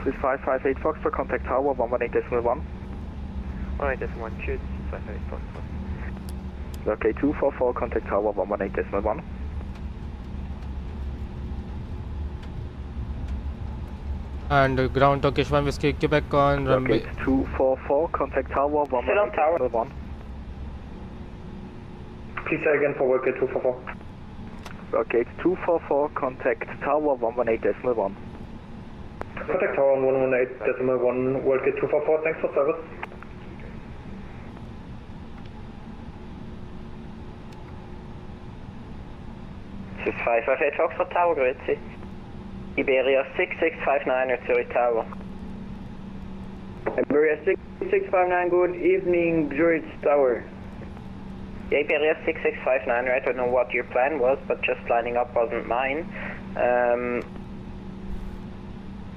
6558 Fox for contact tower 118.1. 118.1, choose 558 Fox. Okay, 244, contact tower 118.1. And ground Turkish 1 Whiskey Quebec on runway. 244, contact tower 118.1. Please say again for work 244. Okay, 244, contact tower 118.1. Contact tower on 118.1, work 244, thanks for service. This is 558 Fox for Tower, Grüezi. Iberia 6659 or Zurich Tower. Iberia 6659, good evening, Zurich Tower. Yeah, Iberia 6659, I don't know what your plan was, but just lining up wasn't mine.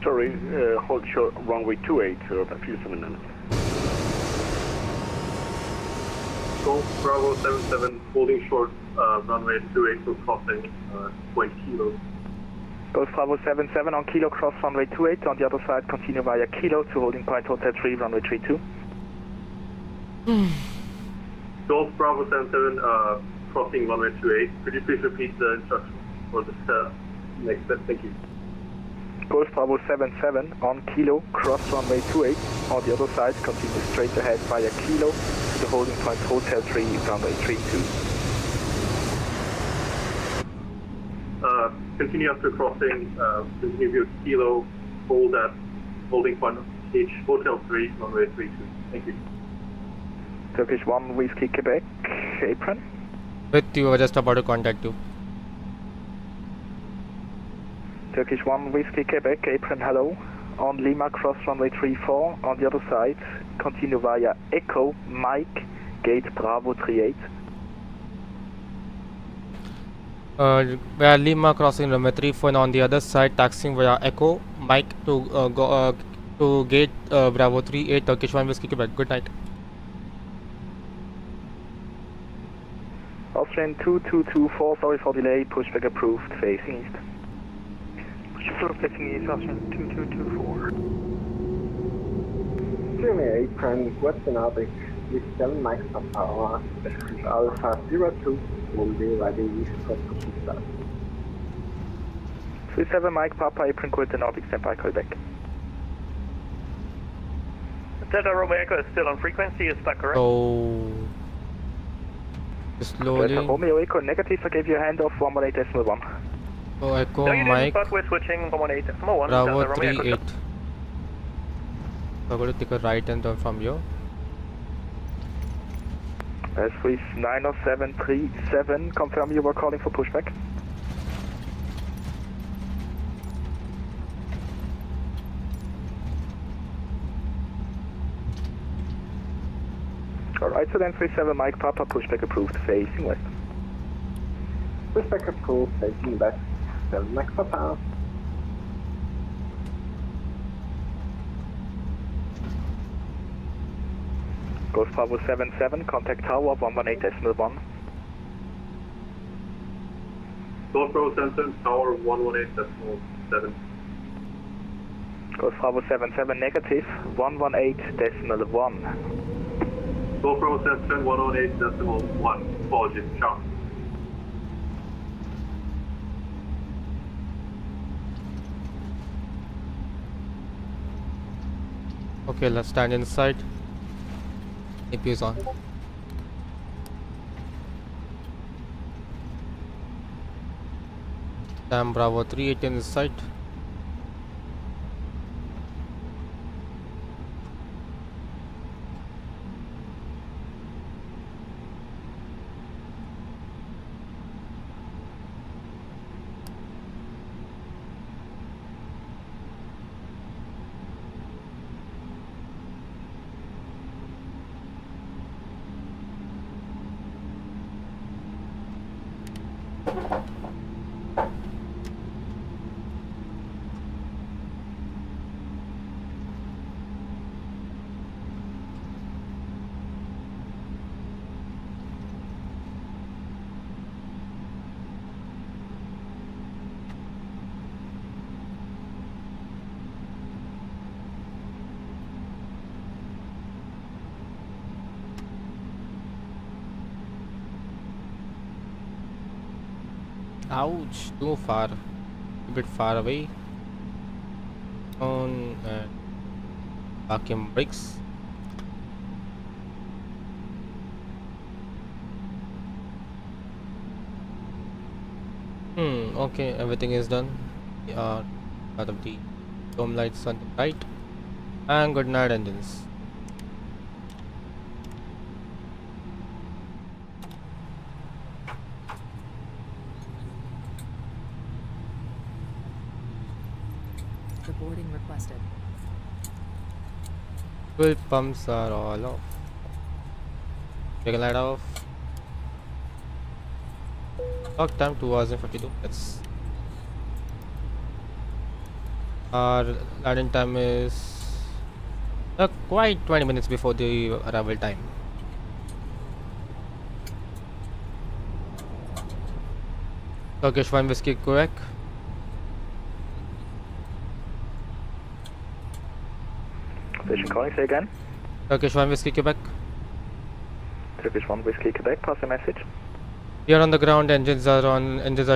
Sorry, hold short, runway 28, a few minutes. Golf Bravo 77, holding short, runway 28 for crossing, 20 kilos. Golf Bravo 77 on Kilo, cross runway 28, on the other side continue via Kilo to holding point Hotel 3, runway 32. Golf Bravo 77, crossing runway 28. Could you please repeat the instructions for the next step? Thank you. Golf Bravo 77 on Kilo, cross runway 28, on the other side continue straight ahead via Kilo to the holding point Hotel 3, runway 32. Continue after crossing, continue via Kilo, hold at holding point H Hotel 3, runway 32. Thank you. Turkish 1 Whiskey Quebec, apron. With you, we're just about to contact you. Turkish 1 Whiskey Quebec, apron, hello. On Lima, cross runway 34, on the other side, continue via Echo, Mike, gate Bravo 38. Via Lima, crossing runway 34, and on the other side, taxiing via Echo, Mike to go to gate Bravo 38, Turkish 1 Whiskey Quebec. Good night. Austrian 2224, sorry for delay, pushback approved, facing east. Pushback facing east, Austrian 2224. Germany apron, Western Nordic, with 7 mics per hour, Alpha 02 will be ready for start. 37 Mike Papa, apron, Western Nordic, stand by, call back. Delta Romeo Echo is still on frequency, is that correct? So slowly. Delta Romeo Echo negative, I gave you a handoff 118.1. So Echo no, you Mike didn't, but we're switching 118.1. Bravo Delta Romeo 38. Echo. So I'm going to take a right hand turn from you. Swiss 90737, confirm you were calling for pushback. Alright, so then 37 Mike Papa, pushback approved, facing west. Pushback approved, facing west, 7 mics per hour. Golf Bravo 77, contact tower 118.1. Golf Bravo 77, tower 118.7. Golf Bravo 77, negative 118.1. Golf Bravo 77, 118.1. Apologies, ciao. Okay, let's stand inside. AP is on. Sam Bravo 38 in sight. Ouch, too far. A bit far away. On vacuum brakes. Okay, everything is done. Out of the dome lights on the right. And good night, engines. Boarding requested. Fuel pumps are all off. Take a light off. Clock time 2 hours and 52 minutes. Our landing time is quite 20 minutes before the arrival time. Turkish 1 Whiskey Quebec. Station calling, say again. Turkish 1 Whiskey Quebec. Turkish 1 Whiskey Quebec, pass a message. We are on the ground, engines are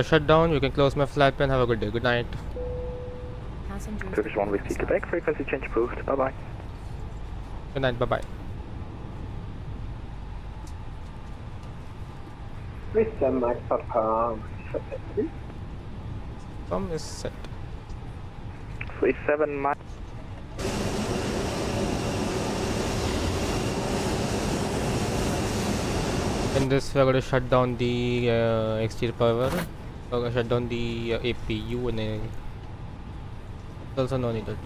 shut down. You can close my flight plan. Have a good day. Good night. Turkish 1 Whiskey Quebec, frequency change approved. Bye bye. Good night, bye bye. Please stand by for Some is set. 37 Mike. In this, we're going to shut down the exterior power. We're going to shut down the APU and also no needed.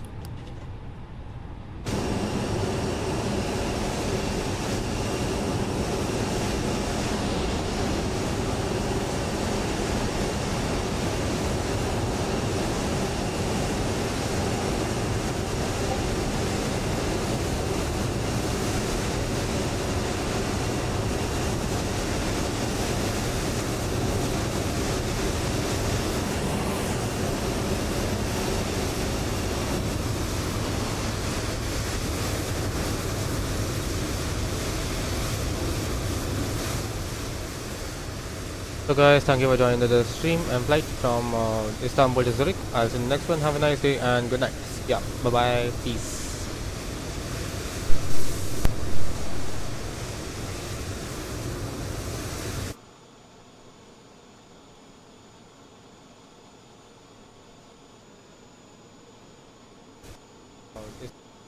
So guys, thank you for joining the stream and flight from Istanbul to Zurich. I'll see you in the next one. Have a nice day and good night. Yeah, bye bye. Peace.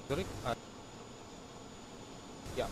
Zurich. Yeah.